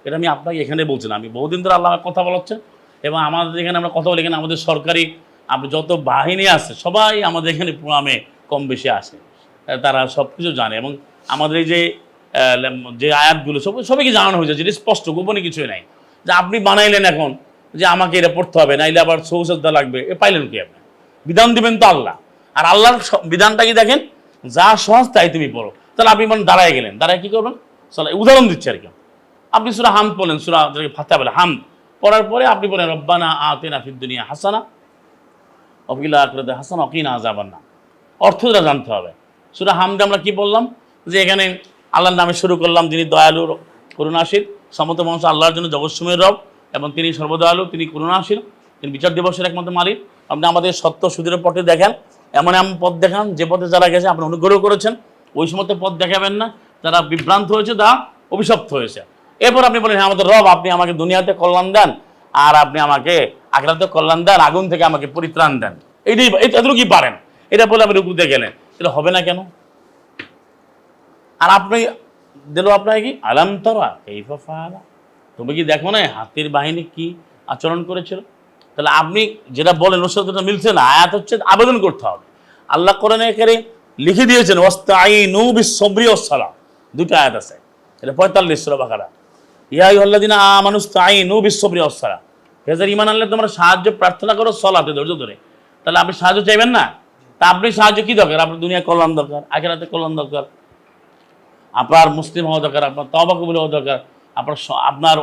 এটা আমি আপনাকে এখানে বলছি না, আমি বহুদিন ধরে আল্লাহ কথা বলাচ্ছে, এবং আমাদের এখানে আমরা কথা বলি, এখানে আমাদের সরকারি আপনি যত বাহিনী আছে সবাই আমাদের এখানে প্রোগ্রামে কম বেশি আসে, তারা সব কিছু জানে, এবং আমাদের এই যে আয়াতগুলো সবাইকে জানানো হয়েছে, যেটা স্পষ্ট, গোপনে কিছুই নাই। যে আপনি বানাইলেন এখন যে আমাকে এটা পড়তে হবে, নাইলে আবার সৌসজ্জা লাগবে, এ পাইলেন কি? আপনি বিধান দিবেন তো আল্লাহ, আর আল্লাহর বিধানটা কি দেখেন, যা সহজ তাই তুমি পড়ো। তাহলে আপনি মানে দাঁড়ায় গেলেন, দাঁড়ায় কি করবেন? উদাহরণ দিচ্ছে আর কি, আপনি সূরা হামদ পড়লেন, সূরা ফাতিহা বলে হামদ পড়ার পরে আপনি বলেন রব্বানা আতিনা ফিদ দুনিয়া হাসানা ওয়া ফিল আখিরাতি হাসানা ওয়া কিনা আযাবান্নার, অর্থটা জানতে হবে। সূরা হামদে আমরা কি বললাম, যে এখানে আল্লাহর নামে শুরু করলাম, যিনি দয়ালু করুণাশীল, সমস্ত মানুষ আল্লাহর জন্য জগৎসমূহের রব, এবং তিনি সর্বদয়ালু, তিনি করুণাশীল, তিনি বিচার দিবসের একমাত্র মালিক। আপনি আমাদের সত্য সুদূরের পথে দেখেন, এমন এমন পথ দেখান যে পথে যারা গেছে আপনি অনুগ্রহ করেছেন, ওই সমস্ত পথ দেখাবেন না, যারা বিভ্রান্ত হয়েছে তা অভিশপ্ত হয়েছে। এরপর আপনি বলেন হ্যাঁ আমাদের রব, আপনি আমাকে দুনিয়াতে কল্যাণ দেন, আর আপনি আমাকে আখিরাতে কল্যাণ দেন, আগুন থেকে আমাকে পরিত্রাণ দেন, এইটাই এতটুকু কি পারেন, এটা বলে আপনি রুকুতে গেলেন, এটা হবে না কেন? আর আপনি দিল আপনাকে কি আলাম তারা কাইফা ফাআলা, তুমি কি দেখো না হাতির বাহিনী কি আচরণ করেছিল? তাহলে আপনি যেটা বলেন ওর সাথে মিলছে না। আয়াত হচ্ছে আবেদন করতে হবে। আল্লাহ কোরআনে কারিমে লিখে দিয়েছেন ওয়াস্তাঈনু বিস-সাবরি ওয়াস-সালাহ, দুটো আয়াত আছে, এটা 45 সূরা বাকারা। ইয়া আইয়ুহাল্লাযিনা আমানু ইসতাঈনু বিস-সাবরি ওয়াস-সালাহ, হে যারা ঈমান আনলে তোমরা সাহায্য প্রার্থনা করো সালাতে, ধৈর্য ধরে। তাহলে আপনি সাহায্য চাইবেন না? তা আপনি সাহায্য কি দরকার? আপনার দুনিয়া কল্যাণ দরকার, আখিরাতে কল্যাণ দরকার, আপনার মুসলিম হওয়া দরকার, আপনার তওবা কবুল হওয়া দরকার, আপনার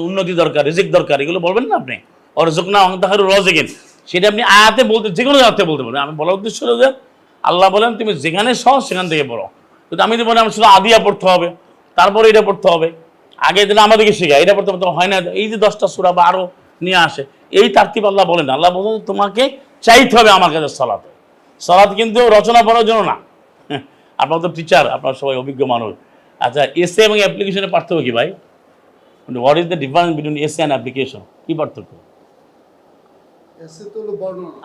উন্নতি দরকার, রিজিক দরকার, এগুলো বলবেন না আপনি ওয়ারযুকনা ওয়া আনতা খায়রুর রাযিকিন, সেটা আপনি আয়াতে বলতে, যে কোনো অর্থে বলতে পারেন। আমি বলার উদ্দেশ্য হলো যে আল্লাহ বলেন তুমি যেখানে সহজ সেখান থেকে পড়ো। কিন্তু আমি তো বলি আমি শুধু আদিয়া পড়তে হবে, তারপরে এটা পড়তে হবে, আগে দিলে আমাদেরকে শেখায় এটা পড়তে হয় না। এই যে 10টা সূরা বা আরও নিয়ে আসে, এই তারতিব আল্লাহ বলেন। আল্লাহ বলেন তোমাকে চাইতে হবে আমার কাছে সালাতে। সালাত কিন্তু রচনা পড়ার জন্য না। আপনার তো টিচার, আপনার সবাই অভিজ্ঞ মানুষ। আচ্ছা, এসে এবং অ্যাপ্লিকেশনের পার্থক্য কি ভাই? What is the difference between এসে অ্যান্ড অ্যাপ্লিকেশন? কি পার্থক্য?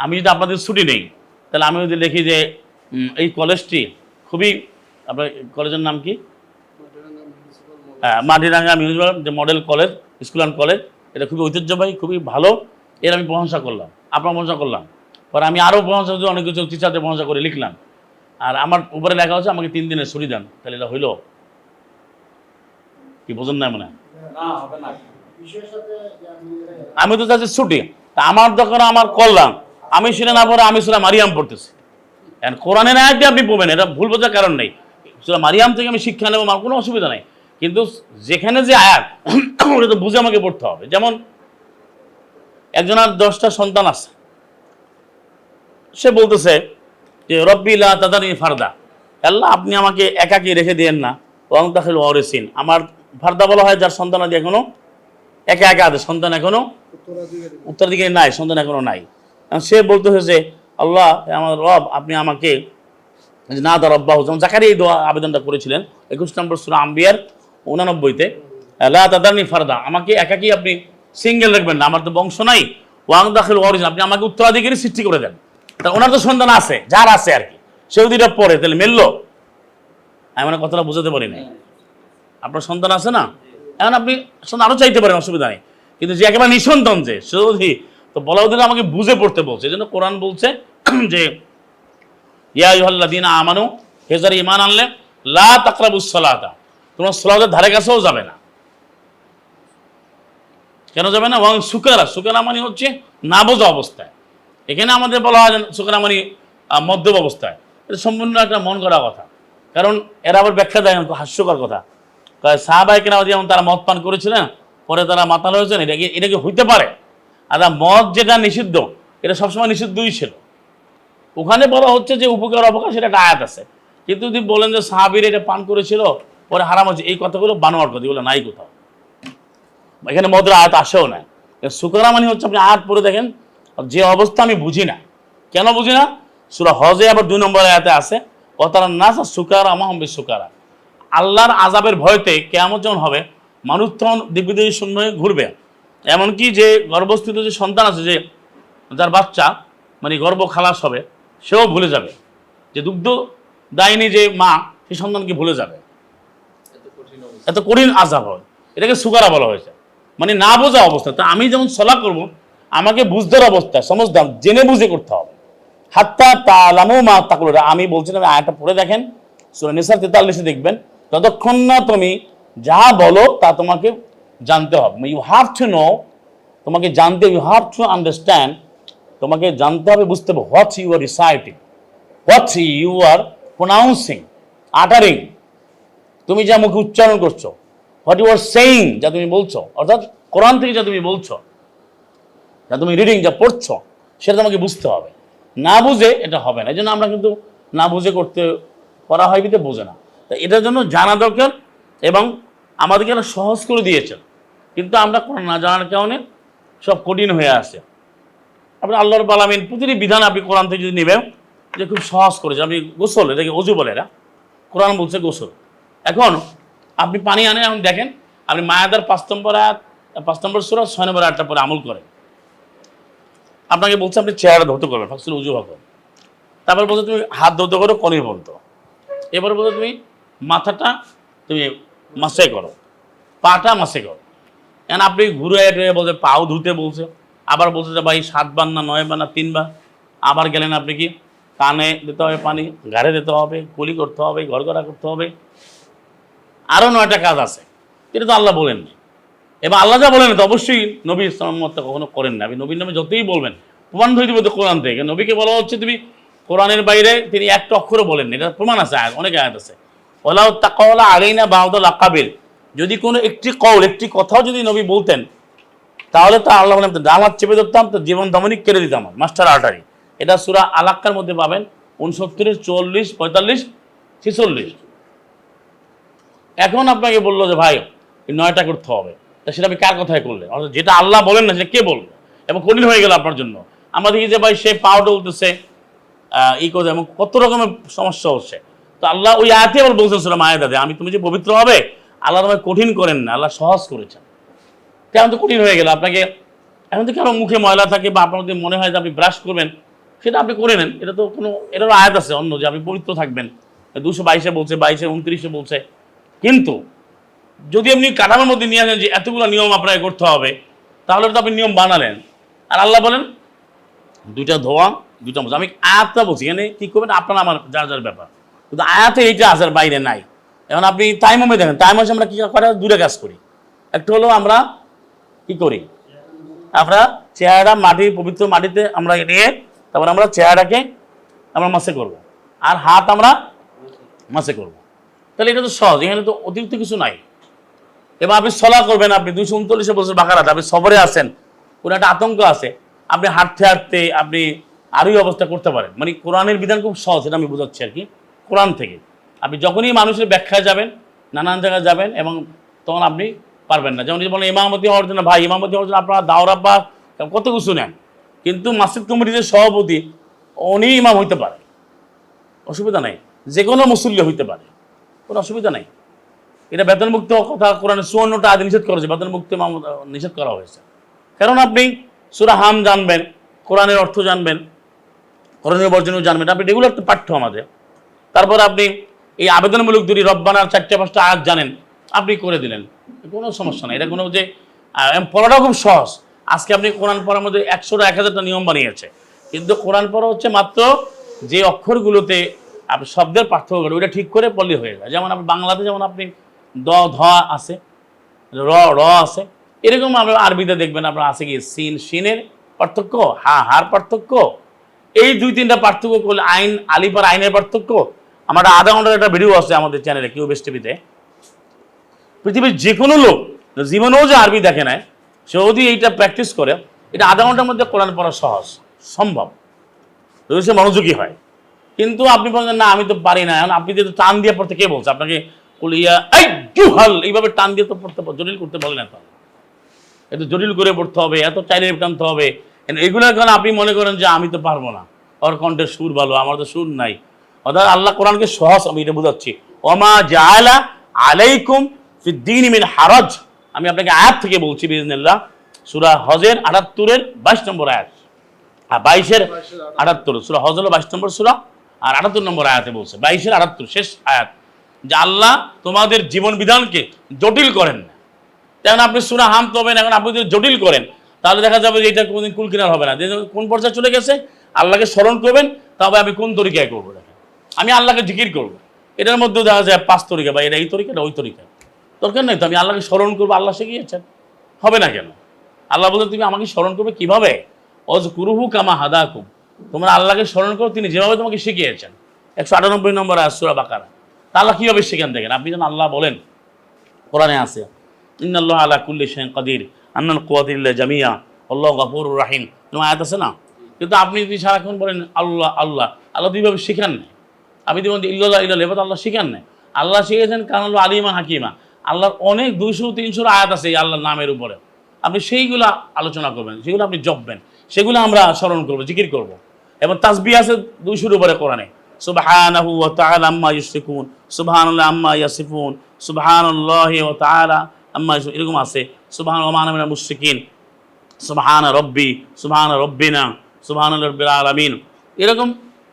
আমি যদি আপনাদের ছুটি নেই, তাহলে আমি যদি লিখি যে এই কলেজটি খুবই, আপনার কলেজের নাম কি? হ্যাঁ, মাটিরাঙ্গা মিউনিসিপাল যে model college, school and college, এটা খুবই ঐতিহ্যবাহী, খুবই ভালো, এর আমি প্রশংসা করলাম, আপনার প্রশংসা করলাম, পরে আমি আরও প্রশংসা অনেক কিছু টিচারদের প্রশংসা করে লিখলাম, আর আমার উপরে লেখা হচ্ছে আমাকে 3 দিনের ছুটি দেন, তাহলে এটা হইল কি? বোঝেন না মনে হয়? আমি তো চাচ্ছি ছুটি, তা আমার দরকার আমার কল্যাণ, আমি সেটা না পড়ে আমি সূরা মারিয়াম পড়তেছি। এখন কোরআনের আয়াত দিয়ে আপনি পড়বেন, এটা ভুল বোঝার কারণ নেই। সূরা মারিয়াম থেকে আমি শিক্ষা নেবো, আমার কোনো অসুবিধা নেই, কিন্তু যেখানে যে আয়াত ওটা তো বুঝে আমাকে পড়তে হবে। যেমন একজনের 10টা সন্তান আছে, সে বলতেছে যে রব্বি লা তাদারনি ফারদা, আল্লাহ আপনি আমাকে একাকী রেখে দিয়েন না, ওয়াং তাখিল ওয়ারিসিন, আমার ফারদা বলা হয় যার সন্তান আদি এখনো একা একা আছে, সন্তান এখনো উত্তরাধিকারী নাই, সন্তান এখনো নাই। সে বলতেছে যে আল্লাহ আমার রব আপনি আমাকে না দা রব্বাহু, যেমন জাকারিয়া এই দোয়া আবেদনটা করেছিলেন 21 নম্বর সূরা আম্বিয়ার 89-তে, লা তাদারনি ফারদা, আমাকে একাকী আপনি সিঙ্গেল রাখবেন না, আমার তো বংশ নাই, ওয়াং দাখিল ওয়ারিসিন, আপনি আমাকে উত্তরাধিকারী সৃষ্টি করে দেন। তা ওনার তো সন্তান আছে, যার আছে আর কি, সেও দুইটা পড়ে, তাহলে মিললো? আমি মানে কথাটা বুঝাতে পারি নাই। আপনার সন্তান আছে না, এখন আপনি সন্তান আরও চাইতে পারেন, অসুবিধা নেই, কিন্তু যে একেবারে নিঃসন্তান যে যদি, তো বলা দিলে আমাকে বুঝে পড়তে বলছে। এই জন্য কোরআন বলছে যে ইয়া আইয়ুহাল্লাযীনা আমানু, হে যারা ঈমান আনলে, লা তাকরাবুস সালাতা, তোমরা সালাতের ধারে কাছেও যাবে না। কেন যাবে না? ওয়াং সুকারা, সুকারা মানে হচ্ছে না বোঝা অবস্থায়, এখানে আমাদের বলা হয় সুকারা মানে মধ্যম অবস্থায়, এটা সম্পূর্ণ একটা মন করা কথা। কারণ এরা আবার ব্যাখ্যা দেয় হাস্যকর কথা, সাহাবায়ে কেরাম যেমন তারা মদ পান করেছিলেন, পরে তারা মাতাল হয়েছেন, এটা কি হইতে পারে? আর মদ যেটা নিষিদ্ধ, এটা সবসময় নিষিদ্ধই ছিল। ওখানে বলা হচ্ছে যে উপকার অপকার, সেটা একটা আয়াত আছে, কিন্তু যদি বলেন যে সাহাবীরা এটা পান করেছিল পরে হারাম হচ্ছে, এই কথাগুলো বানোয়ার কথা, এগুলো নাই কোথাও, এখানে মদের আয়াত আসেও না। সুকারা মানে হচ্ছে আপনি আয়াত পড়ে দেখেন, যে অবস্থা আমি বুঝি না, কেন বুঝি না, সূরা হজে আবার 2 নম্বর আয়াতে আছে, অতারা নাস সুকারা মাহম বিসুকারা, আল্লাহর আযাবের ভয়তে কিয়ামত যখন হবে, মানুষ তখন দিব্যদেহী শূন্য হয়ে ঘুরবে। এমনকি যে গর্ভস্থিত যে সন্তান আছে, যে যার বাচ্চা মানে গর্ভ খালাস হবে, সেও ভুলে যাবে, যে দুগ্ধ দায়িনী যে মা, সেই সন্তানকে ভুলে যাবে, এত কঠিন আযাব হয়। এটাকে সুকারা বলা হয়েছে, মানে না বোঝা অবস্থা। তা আমি যেমন সলা করব, আমাকে বুঝদার অবস্থা, সমঝদার, জেনে বুঝে করতে হবে। হাত্তা তালামু মা তাকুলুনা, আমি বলছিলাম আয়াতটা পড়ে দেখেন, সূরা নিসা 43-এ দেখবেন, ততক্ষণ না তুমি যা বলো তা তোমাকে জানতে হবে। ইউ হ্যাভ টু নো, তোমাকে জানতে, ইউ হ্যাভ টু আন্ডারস্ট্যান্ড, তোমাকে জানতে হবে, বুঝতে হবে, what you are reciting, what you are pronouncing, uttering, তুমি যা মুখে উচ্চারণ করছো, হোয়াট ইউ আর সেইং, যা তুমি বলছো, অর্থাৎ কোরআন থেকে যা তুমি বলছো, যা তুমি রিডিং, যা পড়ছো, সেটা তোমাকে বুঝতে হবে। না বুঝে এটা হবে না। এই জন্য আমরা কিন্তু না বুঝে করা হয়, কিন্তু বোঝে না। তা এটার জন্য জানা দরকার, এবং আমাদেরকে এটা সহজ করে দিয়েছেন, কিন্তু আমরা কোরআন না জানার কারণে সব কঠিন হয়ে আসে। আপনি আল্লাহ রাব্বুল আলামিন প্রতিটি বিধান আপনি কোরআন থেকে যদি নেবেন, যে খুব সহজ করেছে। আপনি গোসল, এটাকে অজু বলে, এরা কোরআন বলছে গোসল। এখন আপনি পানি আনেন, এখন দেখেন আপনি মায়াদার 5 নম্বর সূরা 6 নম্বর আয়াতটা পরে আমল করেন। আপনাকে বলছে আপনি চেহারা ধৌত করবেন, ফার্স্ট উজু ভাবেন, তারপর বলছে তুমি হাত ধৌত করো কনির পর্যন্ত, এবারে বলছে তুমি মাথাটা তুমি মাসে করো, পাটা মাসে করো। এখন আপনি ঘুরে বলছে পাও ধুতে বলছে, আবার বলছে যে ভাই 7 বার না 9 বার না 3 বার, আবার গেলেন আপনি কি কানে দিতে হবে পানি, ঘাড়ে দিতে হবে, কুলি করতে হবে, গড়গড়া করতে হবে, আরও 9টা কাজ আছে। এটা তো আল্লাহ বলেননি, এবং আল্লাহ যা বলেন তো অবশ্যই নবী ইসলাম মত কখনো করেন না। আপনি নবীর নামে যতই বলবেন, প্রমাণ ধরে দিব তো কোরআন থেকে। নবীকে বলা হচ্ছে তুমি কোরআনের বাইরে তিনি একটা অক্ষরও বলেননি, এটা প্রমাণ আছে, অনেক আয়াত আছে। ওয়ালাউ তাকাওয়ালা আলাইনা বা'দুল আকাবির, যদি কোনো একটি কওল, একটি কথাও যদি নবী বলতেন, তাহলে তো আল্লাহ বলেন ডান হাত চেপে ধরতাম, তো জীবন দমনিক কেড়ে দিতাম, মাস্টার আর্টারি। এটা সূরা আল-আক্কার মধ্যে পাবেন 69, 40, 45, 46। এখন আপনাকে বললো যে ভাই 9টা করতে হবে, তা সেটা আপনি কার কথায় করলেন? অর্থাৎ যেটা আল্লাহ বলেন না সেটা কে বললো, এবং কঠিন হয়ে গেল আপনার জন্য। আমরা দেখি যে ভাই সে পাও ডলতেছে, ই করে, এবং কত রকমের সমস্যা হচ্ছে। তো আল্লাহ ওই আয়াতে আবার বলছেন সূরা মায়েদাতে, আমি তুমি যে পবিত্র হবে, আল্লাহ তোমায় কঠিন করেন না, আল্লাহ সহজ করেছেন। কেমন তো কঠিন হয়ে গেল আপনাকে। এখন তো কারো মুখে ময়লা থাকে, বা আপনার যদি মনে হয় যে আপনি ব্রাশ করবেন, সেটা আপনি করে নেন, এটা তো কোনো, এটারও আয়াত আছে অন্য, যে আপনি পবিত্র থাকবেন, 222-এ বলছে, 22-এ, 29-এ বলছে। কিন্তু যদি আপনি কাঠামোর মধ্যে নিয়ে আসেন যে এতগুলো নিয়ম আপনাকে করতে হবে, তাহলে তো আপনি নিয়ম বানালেন, আর আল্লাহ বলেন দুইটা ধোয়া দুইটা মোজা। আমি আয়াতটা বলছি, এখানে কী করবেন আপনার আমার যার যার ব্যাপার, কিন্তু আয়াতে এইটা আসার বাইরে নাই। এখন আপনি তাইমুমে দেখেন, তাইমুমে আমরা কী করা দূরে কাজ করি। একটা হলো আমরা কি করি, আমরা চেহারা মাটি পবিত্র মাটিতে আমরা নিয়ে তারপর আমরা চেহারাটাকে আমরা মাসে করব, আর হাত আমরা মাসে করব। তাহলে এটা তো সহজ, এখানে তো অতিরিক্ত কিছু নাই। এবার আপনি সলা করবেন, আপনি 239 বছর বাকারাতে আপনি সফরে আছেন, কোনো একটা আতঙ্ক আছে, আপনি হাঁটতে হাঁটতে আপনি আরোই অবস্থা করতে পারেন। মানে কোরআনের বিধান খুব সহজ, এটা আমি বোঝাচ্ছি আর কি। কোরআন থেকে আপনি যখনই মানুষের ব্যাখ্যায় যাবেন, নানান জায়গায় যাবেন, এবং তখন আপনি পারবেন না। যেমন বলেন ইমামতি হওয়ার জন্য, ভাই ইমামতি হওয়ার জন্য আপনারা দাওরা বা কত কিছু নেন, কিন্তু মসজিদ কমিটির যে সভাপতি উনি ইমাম হইতে পারে, অসুবিধা নাই। যে কোনো মুসল্লি হইতে পারে, কোনো অসুবিধা নাই। এটা বেতনমুক্ত কথা কোরআনে 54টা আয়াতে নিষেধ করেছে, বেতনমুক্ত নিষেধ করা হয়েছে। কারণ আপনি সূরা হাম জানবেন, কোরআনের অর্থ জানবেন, করণীয় বর্জনীয় জানবেন, আপনি রেগুলার তো পাঠ্য আমাদের। তারপর আপনি এই আবেদনমূলক দুটি রব্বানার 4-5টা আয়াত জানেন, আপনি করে দিলেন, কোনো সমস্যা নেই। এটা কোনো যে পড়াটাও খুব সহজ। আজকে আপনি কোরআন পড়ার মধ্যে 100টা 1000টা নিয়ম বানিয়েছে, কিন্তু কোরআন পড়া হচ্ছে মাত্র যে অক্ষরগুলোতে আপনি শব্দের পার্থক্য করে ওইটা ঠিক করে পড়লে হয়ে যায়। যেমন আপনি বাংলাতে যেমন আপনি দ ধ আছে, র র আছে, এরকম আপনার আরবিতে দেখবেন আপনার আছে কি সিন শিনের পার্থক্য, হা হার পার্থক্য, এই 2-3টা পার্থক্য করলে আইন আলিফ আর আইনের পার্থক্য। আমার আধা ঘন্টার একটা ভিডিও আছে আমাদের চ্যানেলে কিউ বেস্ট টিভিতে। পৃথিবীর যে কোনো লোক জীবনেও যে আরবি দেখে নেয়, সে যদি এইটা প্র্যাকটিস করে, এটা আধা ঘন্টার মধ্যে কোরআন পড়া সহজ সম্ভব, যদি সে মনোযোগী হয়। কিন্তু আপনি বলেন না আমি তো পারি না, এখন আপনি যেহেতু টান দিয়ে পড়তে কে বলছে আপনাকে, কুলিয়া এই জুহাল এইভাবে টান দিয়ে তো পড়তে জটিল করতে বলেন, এত এত জটিল করে পড়তে হবে, এত চাইলে টানতে হবে, এগুলোর কারণে আপনি মনে করেন যে আমি তো পারবো না, ওর কণ্ঠের সুর ভালো, আমার তো সুর নাই। অর্থাৎ আল্লাহ কোরআনকে সহজ, আমি এটা বোঝাচ্ছি। ওমা জাআলা আলাইকুম ফিদ্দীনি মিন হারাজ, আমি আপনাকে আয়াত থেকে বলছি বিইজনিল্লাহ, সূরা হজের 78-এর 22 নম্বর আয়াত, আর 22-এর 78, সূরা হজ হলো 22 নম্বর সূরা, আর 78 নম্বর আয়াতে বলছে, 22-এর 78 শেষ আয়াত, যে আল্লাহ তোমাদের জীবন বিধানকে জটিল করেন না। তেমন আপনি সূরা হাম তবেন, এখন আপনি যদি জটিল করেন তাহলে দেখা যাবে যে এটা কোনোদিন কুল কিনার হবে না। যে কোন পর্যায়ে চলে গেছে, আল্লাহকে স্মরণ করবেন, তবে আমি কোন তরিকায় করবো, দেখেন আমি আল্লাহকে জিকির করবো, এটার মধ্যে দেখা যায় 5 তরিকা, বা এটা এই তরিকাটা ওই তরিকা, দরকার নেই তো। আমি আল্লাহকে স্মরণ করবো, আল্লাহ শিখিয়েছেন, হবে না কেন? আল্লাহ বলতে তুমি আমাকে স্মরণ করবে কিভাবে, অযকুরুহু কামা হাদাকুম, তোমরা আল্লাহকে স্মরণ করো তিনি যেভাবে তোমাকে শিখিয়েছেন। 198 নম্বর আয়াত সূরা বাকারা। আল্লাহ কীভাবে শেখান দেখেন, আপনি যেন আল্লাহ বলেন কোরআনে আছে ইন্নাল্লাহা আলা কুল্লি শাইইন কাদির আন্নাল কুওয়াতা ইল্লা জামিয়া আল্লাহু গফুরুর রাহিম, তোমার আয়াত আছে না? কিন্তু আপনি যদি সারাক্ষণ বলেন আল্লাহ আল্লাহ, আল্লাহ দুইভাবে শিখান নাই। আপনি যদি বলেন ইল্লাল্লাহ ইল্লাল্লাহ, এবার আল্লাহ শিখান নাই। আল্লাহ শিখেছেন কারণ হলো আলিমা হাকিমা। আল্লাহর অনেক 200-300 আয়াত আছে এই আল্লাহর নামের উপরে, আপনি সেইগুলো আলোচনা করবেন, সেগুলো আপনি জপবেন, সেগুলো আমরা স্মরণ করবো, জিকির করব। এবং তাসবিহ আছে 200-র উপরে কোরআনে, সুবহানাহু ওয়া তাআলা আম্মা ইউশরিকুন, সুবহানাল্লাহি আম্মা ইয়াসিফুন, সুবহানাল্লাহি ওয়া তাআলা আম্মা, এরকম আছে সুবহানাল্লাহি ওয়া মা আনা মিনাল মুশরিকিন, সুবহানা রব্বি, সুবহানা রব্বিনা, সুবহানাল্লাহি রাব্বিল আলামিন, এরকম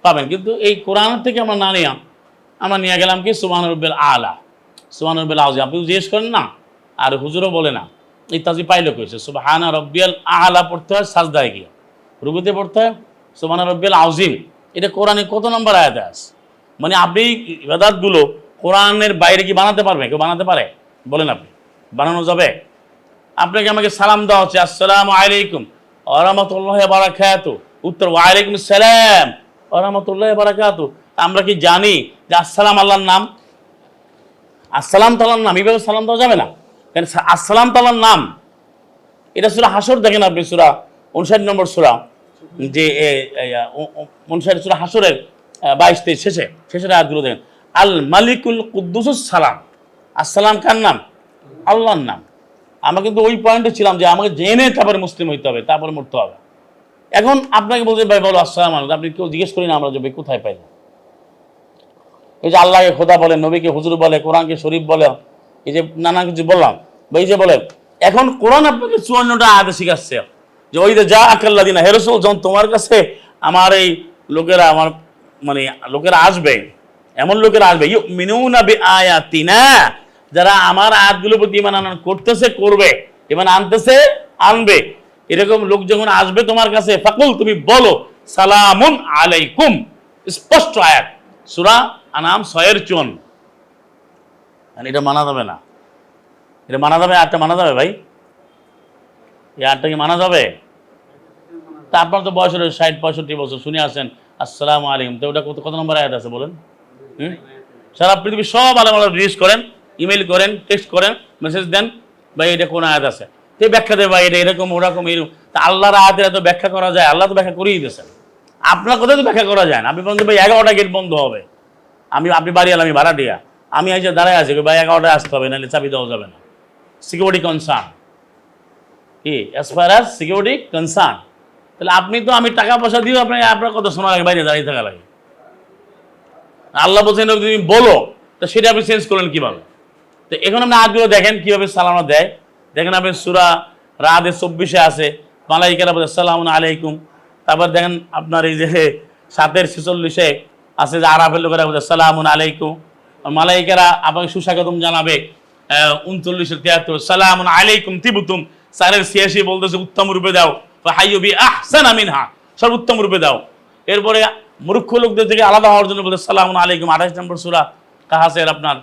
পাবেন। কিন্তু এই কোরআন থেকে আমরা না নিয়ে আমরা নিয়ে গেলাম কি সুবহানা রব্বিল আলা, সুবহানা রব্বিল আযীম। আপনি জিজ্ঞেস করেন না, আর হুজুরও বলে না, এই তাজি পাইলে কইছে সুবহানা রব্বিল আলা পড়তে হয় সাজদায় গিয়ে, রুকুতে পড়তে হয় সুবহানা রব্বিল আযীম। এটা কোরআনে কত নম্বর আয়াতে আছে? মানে আপনি ইবাদতগুলো কোরআনের বাইরে কি বানাতে পারবে? কেউ বানাতে পারে? বলেন আপনি, বানানো যাবে? আপনাকে আমাকে সালাম দেওয়া হচ্ছে আসসালামু আলাইকুম ওয়া রাহমাতুল্লাহি ওয়া বারাকাতুহু, উত্তর ওয়া আলাইকুমুস সালাম ওয়া রাহমাতুল্লাহি ওয়া বারাকাতুহু। আমরা কি জানি যে আসসালাম আল্লাহর নাম? আসসালাম তো আল্লাহর নাম, এইভাবে সালাম দেওয়া যাবে না, কারণ আসসালাম তো আল্লাহর নাম। এটা সূরা হাসর দেখেন আপনি, সূরা 59 নম্বর সূরা, যে 59 সূরা হাসরের 22-23 শেষের আয়াতগুলো দেখেন, আল মালিকুল কুদ্দুসুস সালাম। আসসালাম কার নাম? আল্লাহর নাম। আমরা কিন্তু ওই পয়েন্টে ছিলাম যে আমাকে জেনে তারপরে মুসলিম হইতে হবে, তারপরে মরতে হবে। এখন আপনাকে বলছে ভাই বলো আসসালাম আলাইকুম, আপনি কেউ জিজ্ঞেস করি না আমরা যে কোথায় পাইলেন? এই যে আল্লাহকে খোদা বলে, নবীকে হুজুর বলে, কোরআনকে শরীফ বলে, এই যে নানা কিছু বললাম, এই যে বলে, এখন কোরআন আপনাকে 54টা আয়াতে শিখাচ্ছে যে ওই যে যা আকাল্লাদিনা হে রাসূল, যখন তোমার কাছে আমার এই লোকেরা, আমার মানে লোকেরা আসবে, এমন লোকেরা আসবে ইউমিনুনা বিআয়াতিনা, যারা আমার আয়াতগুলোর প্রতি ঈমান আনয়ন করতেছে, করবে, ঈমান আনতেছে, আনবে, এরকম লোক যখন আসবে তোমার কাছে, ফাকুল, তুমি বলো সালামুন আলাইকুম। স্পষ্ট আয়াত, সূরা আনাম 6-54। এটা মানা যাবে না, এটা মানা যাবে? আটটা মানা যাবে ভাই? এই আটটা কি মানা যাবে? তা আপনার তো বয়স হলো 60-65 বছর, শুনে আসেন আসসালামু আলাইকুম, তো ওটা কত নম্বর আয়াত আছে বলেন? সারা পৃথিবীর সব আলাদা আলাদা রিলিজ করেন, ইমেল করেন, টেক্সট করেন, মেসেজ দেন, ভাই এটা কোন আয়াত আছে, তো ব্যাখ্যা দেয় ভাই এটা এরকম ওরকম এরকম। তা আল্লাহর আয়াতের এত ব্যাখ্যা করা যায়? আল্লাহ তো ব্যাখ্যা করেই দিয়েছেন, আপনার কোথায় তো ব্যাখ্যা করা যায় না। আপনি বলছেন ভাই 11টা গেট বন্ধ হবে, আপনি বাড়ি এলাম, আমি ভাড়াটিয়া, আমি এসে দাঁড়ায় আছি, ভাই 11টায় আসতে হবে, নাহলে চাবি দেওয়া যাবে না। সিকিউরিটি কনসার্ন, কি as far as security concern. তাহলে আপনি তো, আমি টাকা পয়সা দিও আপনার কথা শোনা লাগে, বাইরে দাঁড়িয়ে থাকা লাগে। আল্লাহ বলছেন তুমি বলো, তো সেটা আপনি চেঞ্জ করলেন কিভাবে? তো এখন আপনি আজগুলো দেখেন কিভাবে সালামা দেয়। দেখেন আপনি সূরা রাদের 24-এ আছে, মালাইকারা বলে আসসালামু আলাইকুম। তারপর দেখেন আপনার এই যে 7-এর 46-এ আছে যে আরাফের লোকেরা বলে আসসালামু আলাইকুম, মালাইকারা আপনাকে সুস্বাগতম জানাবে। 39-এর 73 সালামুন আলাইকুম তিবতুম, 4-এর 86 বলতেছে উত্তম রূপে দাও, ফাহাইয়ু বি আহসানা মিনহা, সর্বোত্তম রূপে দাও। এরপরে মূর্খ লোকদের থেকে আলাদা হওয়ার জন্য বলতে সালামুন আলাইকুম, 28 নম্বর সূরা কাহাসের আপনার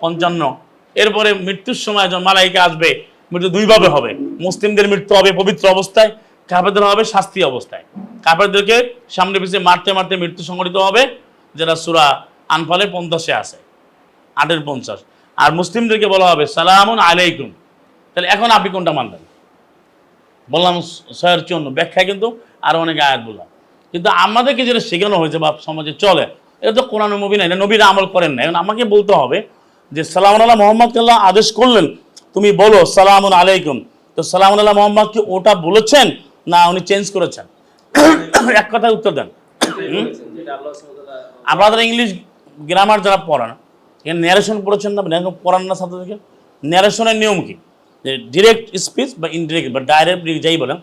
55। এরপরে মৃত্যুর সময় যখন মালাইকা আসবে, মৃত্যু দুইভাবে হবে, মুসলিমদের মৃত্যু হবে পবিত্র অবস্থায়, কাফেরদের হবে শাস্তি অবস্থায়। কাফেরদেরকে সামনে পিছিয়ে মারতে মারতে মৃত্যু সংঘটিত হবে, যেটা সূরা আনফালের 50-এ আছে, 8-এর 50। আর মুসলিমদেরকে বলা হবে সালামুন আলাইকুম। তাহলে এখন আপনি কোনটা মানবেন? বললাম 6-54, ব্যাখ্যায় কিন্তু আরো অনেক আয়াত বললাম। কিন্তু আমাদেরকে যেটা শেখানো হয়েছে বা সমাজে চলে, এটা তো কোরআন নবী না, এটা নবীরা আমল করেন না। এখন আমাকে বলতে হবে যে সালামুন আলাইহি মুহাম্মদকে আল্লাহ আদেশ করলেন তুমি বলো সালামুন আলাইকুম, তো সালামুন আলাইহি মুহাম্মদ কি ওটা বলেছেন না উনি চেঞ্জ করেছেন? এক কথায় উত্তর দেন। আপনারা ইংলিশ গ্রামার যারা পড়ান, এখানে ন্যারেশন পড়েছেন না, পড়ান না ছাত্রদেরকে? ন্যারেশনের নিয়ম কি? ডিরেক্ট স্পিচ বা ইনডিরেক্ট বা ডাইরেক্ট, যাই বলেন,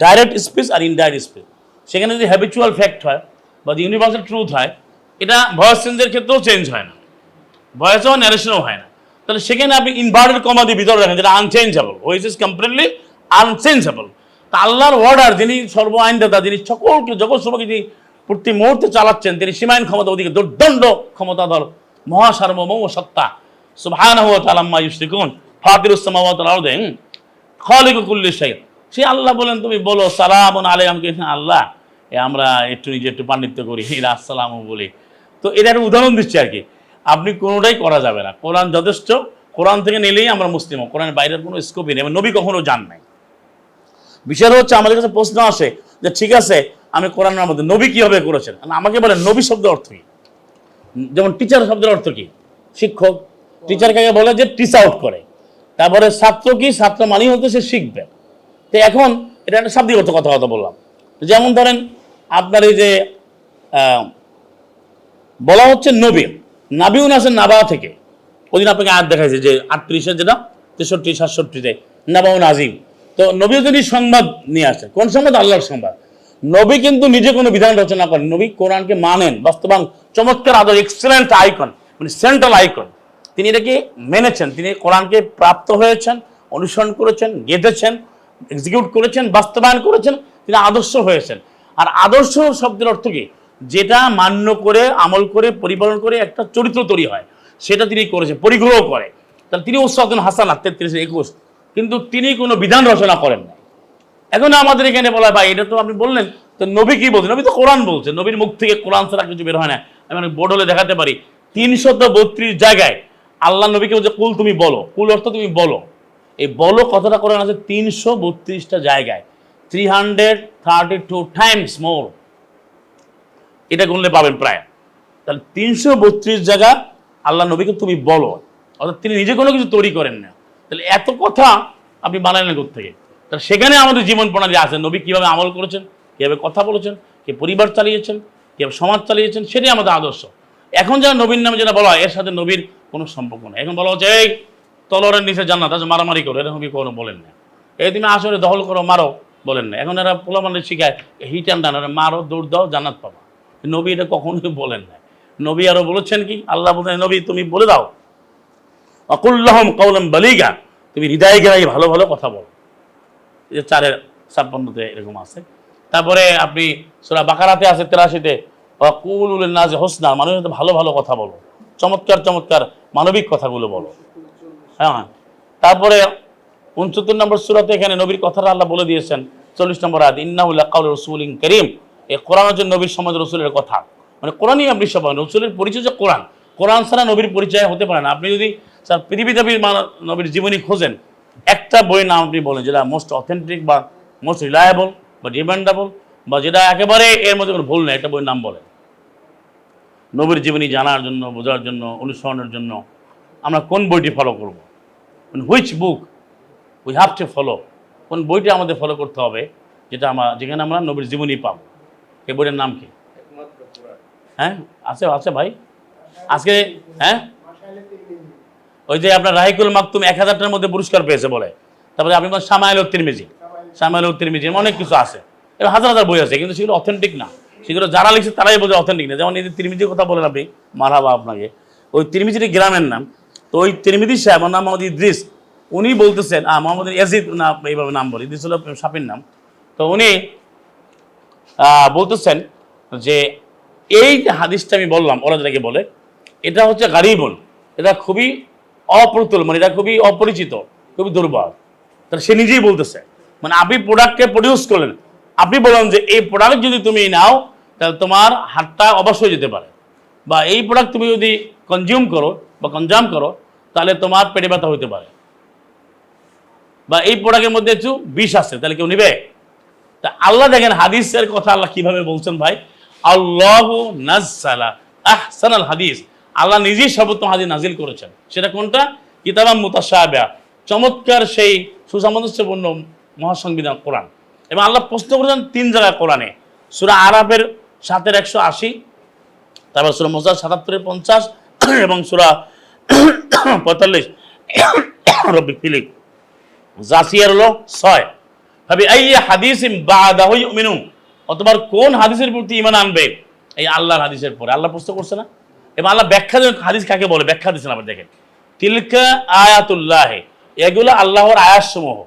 ডাইরেক্ট স্পিচ আর ইনডাইরেক্ট স্পিচ, সেখানে যদি হ্যাবিচুয়াল ফ্যাক্ট হয় বা ইউনিভার্সাল ট্রুথ হয়, এটা ভয়েস চেঞ্জের ক্ষেত্রেও চেঞ্জ হয় না, ভয়েসও ন্যারেশনও হয় না। তাহলে সেখানে আপনি ইনভার্টেড কমা দিয়ে ভিতরে রাখেন, যেটা unchangeable, which is completely unchangeable. তা আল্লাহর অর্ডার, যিনি সর্ব আইনদাতা, যিনি সকলকে জগৎ সভাকে যিনি প্রতি মুহূর্তে চালাচ্ছেন, তিনি সীমাহীন ক্ষমতা, ওদিকে দুর্দণ্ড ক্ষমতাধর মহাসার্বভৌম সত্তা, সুবহানাহু ওয়া তাআলা আম্মা ইউশরিকুন, ফাতিরুস সামাওয়াতি ওয়াল আরদি, খালিকু কুল্লি শাই। সে আল্লাহ বলেন তুমি বলো সালামুন আলাইকুম। আল্লাহ আমরা একটু নিজে একটু পাণ্ডিত্য করি, আসসালামু বলি, তো এটা একটা উদাহরণ দিচ্ছি আর কি। আপনি কোনোটাই করা যাবে না, কোরআন যথেষ্ট, কোরআন থেকে নিলেই আমরা মুসলিম, কোরআনের বাইরের কোনো স্কোপই নেই, নবী কখনো জান নাই। বিষয় হচ্ছে আমাদের কাছে প্রশ্ন আসে যে ঠিক আছে আমি কোরআনের মধ্যে নবী কিভাবে করেছেন, আমাকে বলেন নবী শব্দের অর্থ কি? যেমন টিচার শব্দের অর্থ কি? শিক্ষক। টিচার কাকে বলে? যে টিচ আউট করে। তারপরে ছাত্র কি? ছাত্র মানেই হতে সে শিখবে। তো এখন এটা একটা শাব্দিক কথা বললাম। যেমন ধরেন আপনার এই যে বলা হচ্ছে নবী, নাবিউন আসেন নাবা থেকে, ওই দিন আপনাকে আয়াত দেখাইছে যে 38-এর যেটা 63-67-তে নাবাউন আজিম। তো নবী যদি সংবাদ নিয়ে আসে, কোন সংবাদ? আল্লাহর সংবাদ। নবী কিন্তু নিজে কোনো বিধান রচনা করেন, নবী কোরআনকে মানেন, বাস্তবায়ন, চমৎকার আদর, এক্সেলেন্ট আইকন, মানে সেন্ট্রাল আইকন। তিনি এটাকে মেনেছেন, তিনি কোরআনকে প্রাপ্ত হয়েছেন, অনুসরণ করেছেন, গেঁথেছেন, এক্সিকিউট করেছেন, বাস্তবায়ন করেছেন, তিনি আদর্শ হয়েছেন। আর আদর্শ শব্দের অর্থ কি? যেটা মান্য করে, আমল করে, পরিপালন করে একটা চরিত্র তৈরি হয়, সেটা তিনি করেছেন, পরিগ্রহ করে। তাহলে তিনি উসওয়াতুন হাসানাহ 33-21, কিন্তু তিনি কোনো বিধান রচনা করেন না। এখন আমাদের এখানে বলা ভাই এটা তো আপনি বললেন, তো নবী কি বলছেন? নবী তো কোরআন বলছে, নবীর মুখ থেকে কোরআন ছাড়া কিছু বের হয় না। আমি বোর্ড হলে দেখাতে পারি 332 জায়গায় আল্লাহ নবীকে বলছে কুল তুমি বলো, কুল অর্থ তুমি বলো। এই বলো কথাটা কোরআন আছে 332টা জায়গায়, 332 টাইমস মোর, এটা গুনলে পাবেন প্রায়। তাহলে 332 জায়গা আল্লাহ নবীকে তুমি বলো, অর্থাৎ তিনি নিজে কোনো কিছু তৈরি করেন না। তাহলে এত কথা আপনি বানালেন কোত্থেকে? তাহলে সেখানে আমাদের জীবন প্রণালী আছে, নবী কীভাবে আমল করেছেন, কীভাবে কথা বলেছেন, কে পরিবার চালিয়েছেন, কীভাবে সমাজ চালিয়েছেন, সেটাই আমাদের আদর্শ। এখন যারা নবীর নামে যেটা বলা হয়, এর সাথে নবীর কোনো সম্পর্ক নেই। এখন বলা হচ্ছে এই তলোয়ারের নিচে জান্নাত আছে, মারামারি করো, এটা নবী কোনো বলেন না। এই তুমি আসলে দখল করো, মারো, বলেন না। এখন এরা পোলাপানের শিখায় হিট অ্যান্ড রান, মারো, দৌড় দাও, জান্নাত পাবা। নবী এটা কখনোই বলেন না। নবী আরো বলেছেন কি? আল্লাহ বলছেন নবী তুমি বলে দাও আকুল্লাহুম কাওলাম বালিগা, তুমি হৃদয় গেরাই ভালো ভালো কথা বলো। এই যে 4-এর 56তে এরকম আছে। তারপরে আপনি সূরা বাকারাতে আছে 83তে, ওয়াকুলু লিন-নাসি হুসনা, মানুষের সাথে ভালো ভালো কথা বলো, চমৎকার চমৎকার মানবিক কথাগুলো বলো। হ্যাঁ, তারপরে 69 নম্বর সূরাতে এখানে নবীর কথাটা আল্লাহ বলে দিয়েছেন। 40 নম্বর আয়াত, ইন্নাহু লাকাউলু রাসূলিন কারীম, এই কোরআন হচ্ছে নবীর সমাজ রাসূলের কথা, মানে কোরআনই আপনি সব রাসূলের পরিচয় যে কোরআন, কোরআন ছাড়া নবীর পরিচয় হতে পারে না। আপনি যদি স্যার পৃথিবীতে নবীর জীবনী খোঁজেন, একটা বই নাম আপনি বলেন যেটা মোস্ট অথেন্টিক বা মোস্ট রিলায়েবল বা ডিপেন্ডেবল বা যেটা একেবারে এর মধ্যে কোনো ভুল নেই, একটা বইয়ের নাম বলেন। নবীর জীবনী জানার জন্য, বোঝার জন্য, অনুসরণের জন্য আমরা কোন বইটি ফলো করব, which book we have to follow, কোন বইটি আমাদের ফলো করতে হবে, যেখানে আমরা নবীর জীবনী পাব। এই বইটার নাম কি? হ্যাঁ, আছে আছে ভাই আজকে। হ্যাঁ, ওই যে আপনার রাহিকুল মাকতুম 1000টার মধ্যে পুরস্কার পেয়েছে বলে। তারপরে আপনি শামাইলুত তিরমিজি, অনেক কিছু আছে, এবার হাজার হাজার বই আছে, কিন্তু সেগুলো অথেন্টিক না। সেগুলো যারা লিখছে তারাই বোঝে অথেন্টিক না। যেমন এই যে তিরমিজির কথা বলেন আপনি, মারহাবা আপনাকে, ওই তিরমিজির গ্রামের নাম, তো ওই তিরমিজি সাহেব, নাম মোহাম্মদ ইদ্রিস, উনি বলতেছেন, মোহাম্মদ ইয়াজিদ না এইভাবে নাম বলে, ইদ্রিস হলো সাফির নাম। তো উনি বলতেছেন যে এই যে হাদিসটা আমি বললাম, ওরা যেটাকে বলে, এটা হচ্ছে গারিবুন, এটা খুবই অপ্রতুল, মানে এটা খুবই অপরিচিত, খুবই দুর্বল। তাহলে সে নিজেই বলতেছে, মানে আপনি প্রোডাক্টকে প্রডিউস করলেন, আপনি বললেন যে এই প্রোডাক্ট যদি তুমি নাও তাহলে তোমার হাতটা অবশ্যই যেতে পারে, বা এই প্রোডাক্ট তুমি যদি কনজিউম করো তাহলে তোমার পেটে ব্যথা হতে পারে, বা এই প্রোডাক্টের মধ্যে একটু বিষ আছে, তাহলে কেউ নিবে? তা আল্লাহ দেখেন হাদিসের কথা আল্লাহ কিভাবে বলছেন ভাই, আল্লাহু নাজ্জালা আহসানাল হাদিস, আল্লাহ নিজেই সর্বোত্তম হাদিস নাজিল করেছেন। সেটা কোনটা? কিতাবাম মুতাশাবিহা, চমৎকার সেই সুসামঞ্জস্যপূর্ণ মহাসংবিধান কোরআন। এবং আল্লাহ প্রশ্ন করেছেন 3 জায়গায় কোরআনে, সূরা আরাফের 7-এর 180, তারপর সূরা মুজাদ 77-এর 50 এবং সূরা 45 রব্বিক ফিলিক জাসিয়ার হলো 6। ভাবি এই হাদিসিম বাদাহু ইউমিনুন, অতবার কোন হাদিসের প্রতি ঈমান আনবে? এই আল্লাহর হাদিসের পরে। আল্লাহ প্রশ্ন করছে না, এবং আল্লাহ ব্যাখ্যা দেন হাদিস কাকে বলে, ব্যাখ্যা দিচ্ছেন। আবার দেখেন, তিলকা আয়াতুল্লাহ, এগুলো আল্লাহর আয়াতসমূহ,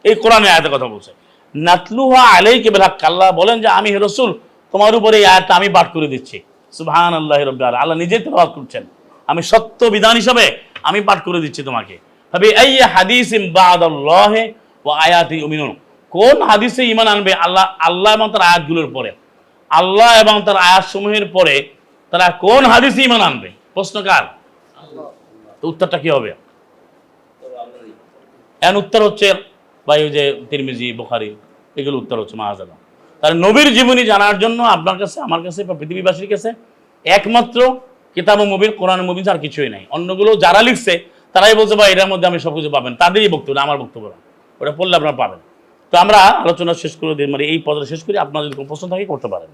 এই কোরআনের আয়াতের কথা বলছে। নাতলুহা আলাইকা বিল হক, আল্লাহ বলেন যে আমি রাসূল তোমার উপরে এই আয়াতটা আমি পাঠ করে দিচ্ছি। সুবহানাল্লাহি রাব্বিল আলামিন, আল্লাহ নিজেই তেলাওয়াত করছেন, আমি সত্য বিধান হিসাবে আমি পাঠ করে দিচ্ছি তোমাকে। ভাবি এই হাদিসিম বাদাল্লাহি ওয়া আয়াতি ইউমিনুন, কোন হাদিসে ঈমান আনবে? আল্লাহ এবং তার আয়াতগুলোর পরে, আল্লাহ এবং তার আয়াতসমূহের পরে তারা কোন হাদিসে ঈমান আনবে? প্রশ্ন কার? তো উত্তরটা কি হবে? এর উত্তর হচ্ছে ভাই ওই যে তিরমিজি, বুখারী, এগুলো উত্তর হচ্ছে মাআযাল্লাহ। তাহলে নবীর জীবনী জানার জন্য আপনার কাছে, আমার কাছে বা পৃথিবীবাসীর কাছে একমাত্র কিতাবুল মুবিন, কোরআন মুবিন, আর কিছুই নাই। অন্যগুলো যারা লিখছে তারাই বলছে ভাই এটার মধ্যে আমি সবকিছু পাবেন, তাদেরই বক্তব্য, আমার বক্তব্য না, ওটা পড়লে আপনারা পাবেন। তো আমরা আলোচনা শেষ করে দিই, মানে এই পর্যায়ে শেষ করি। আপনার যদি কোনো প্রশ্ন থাকে করতে পারেন।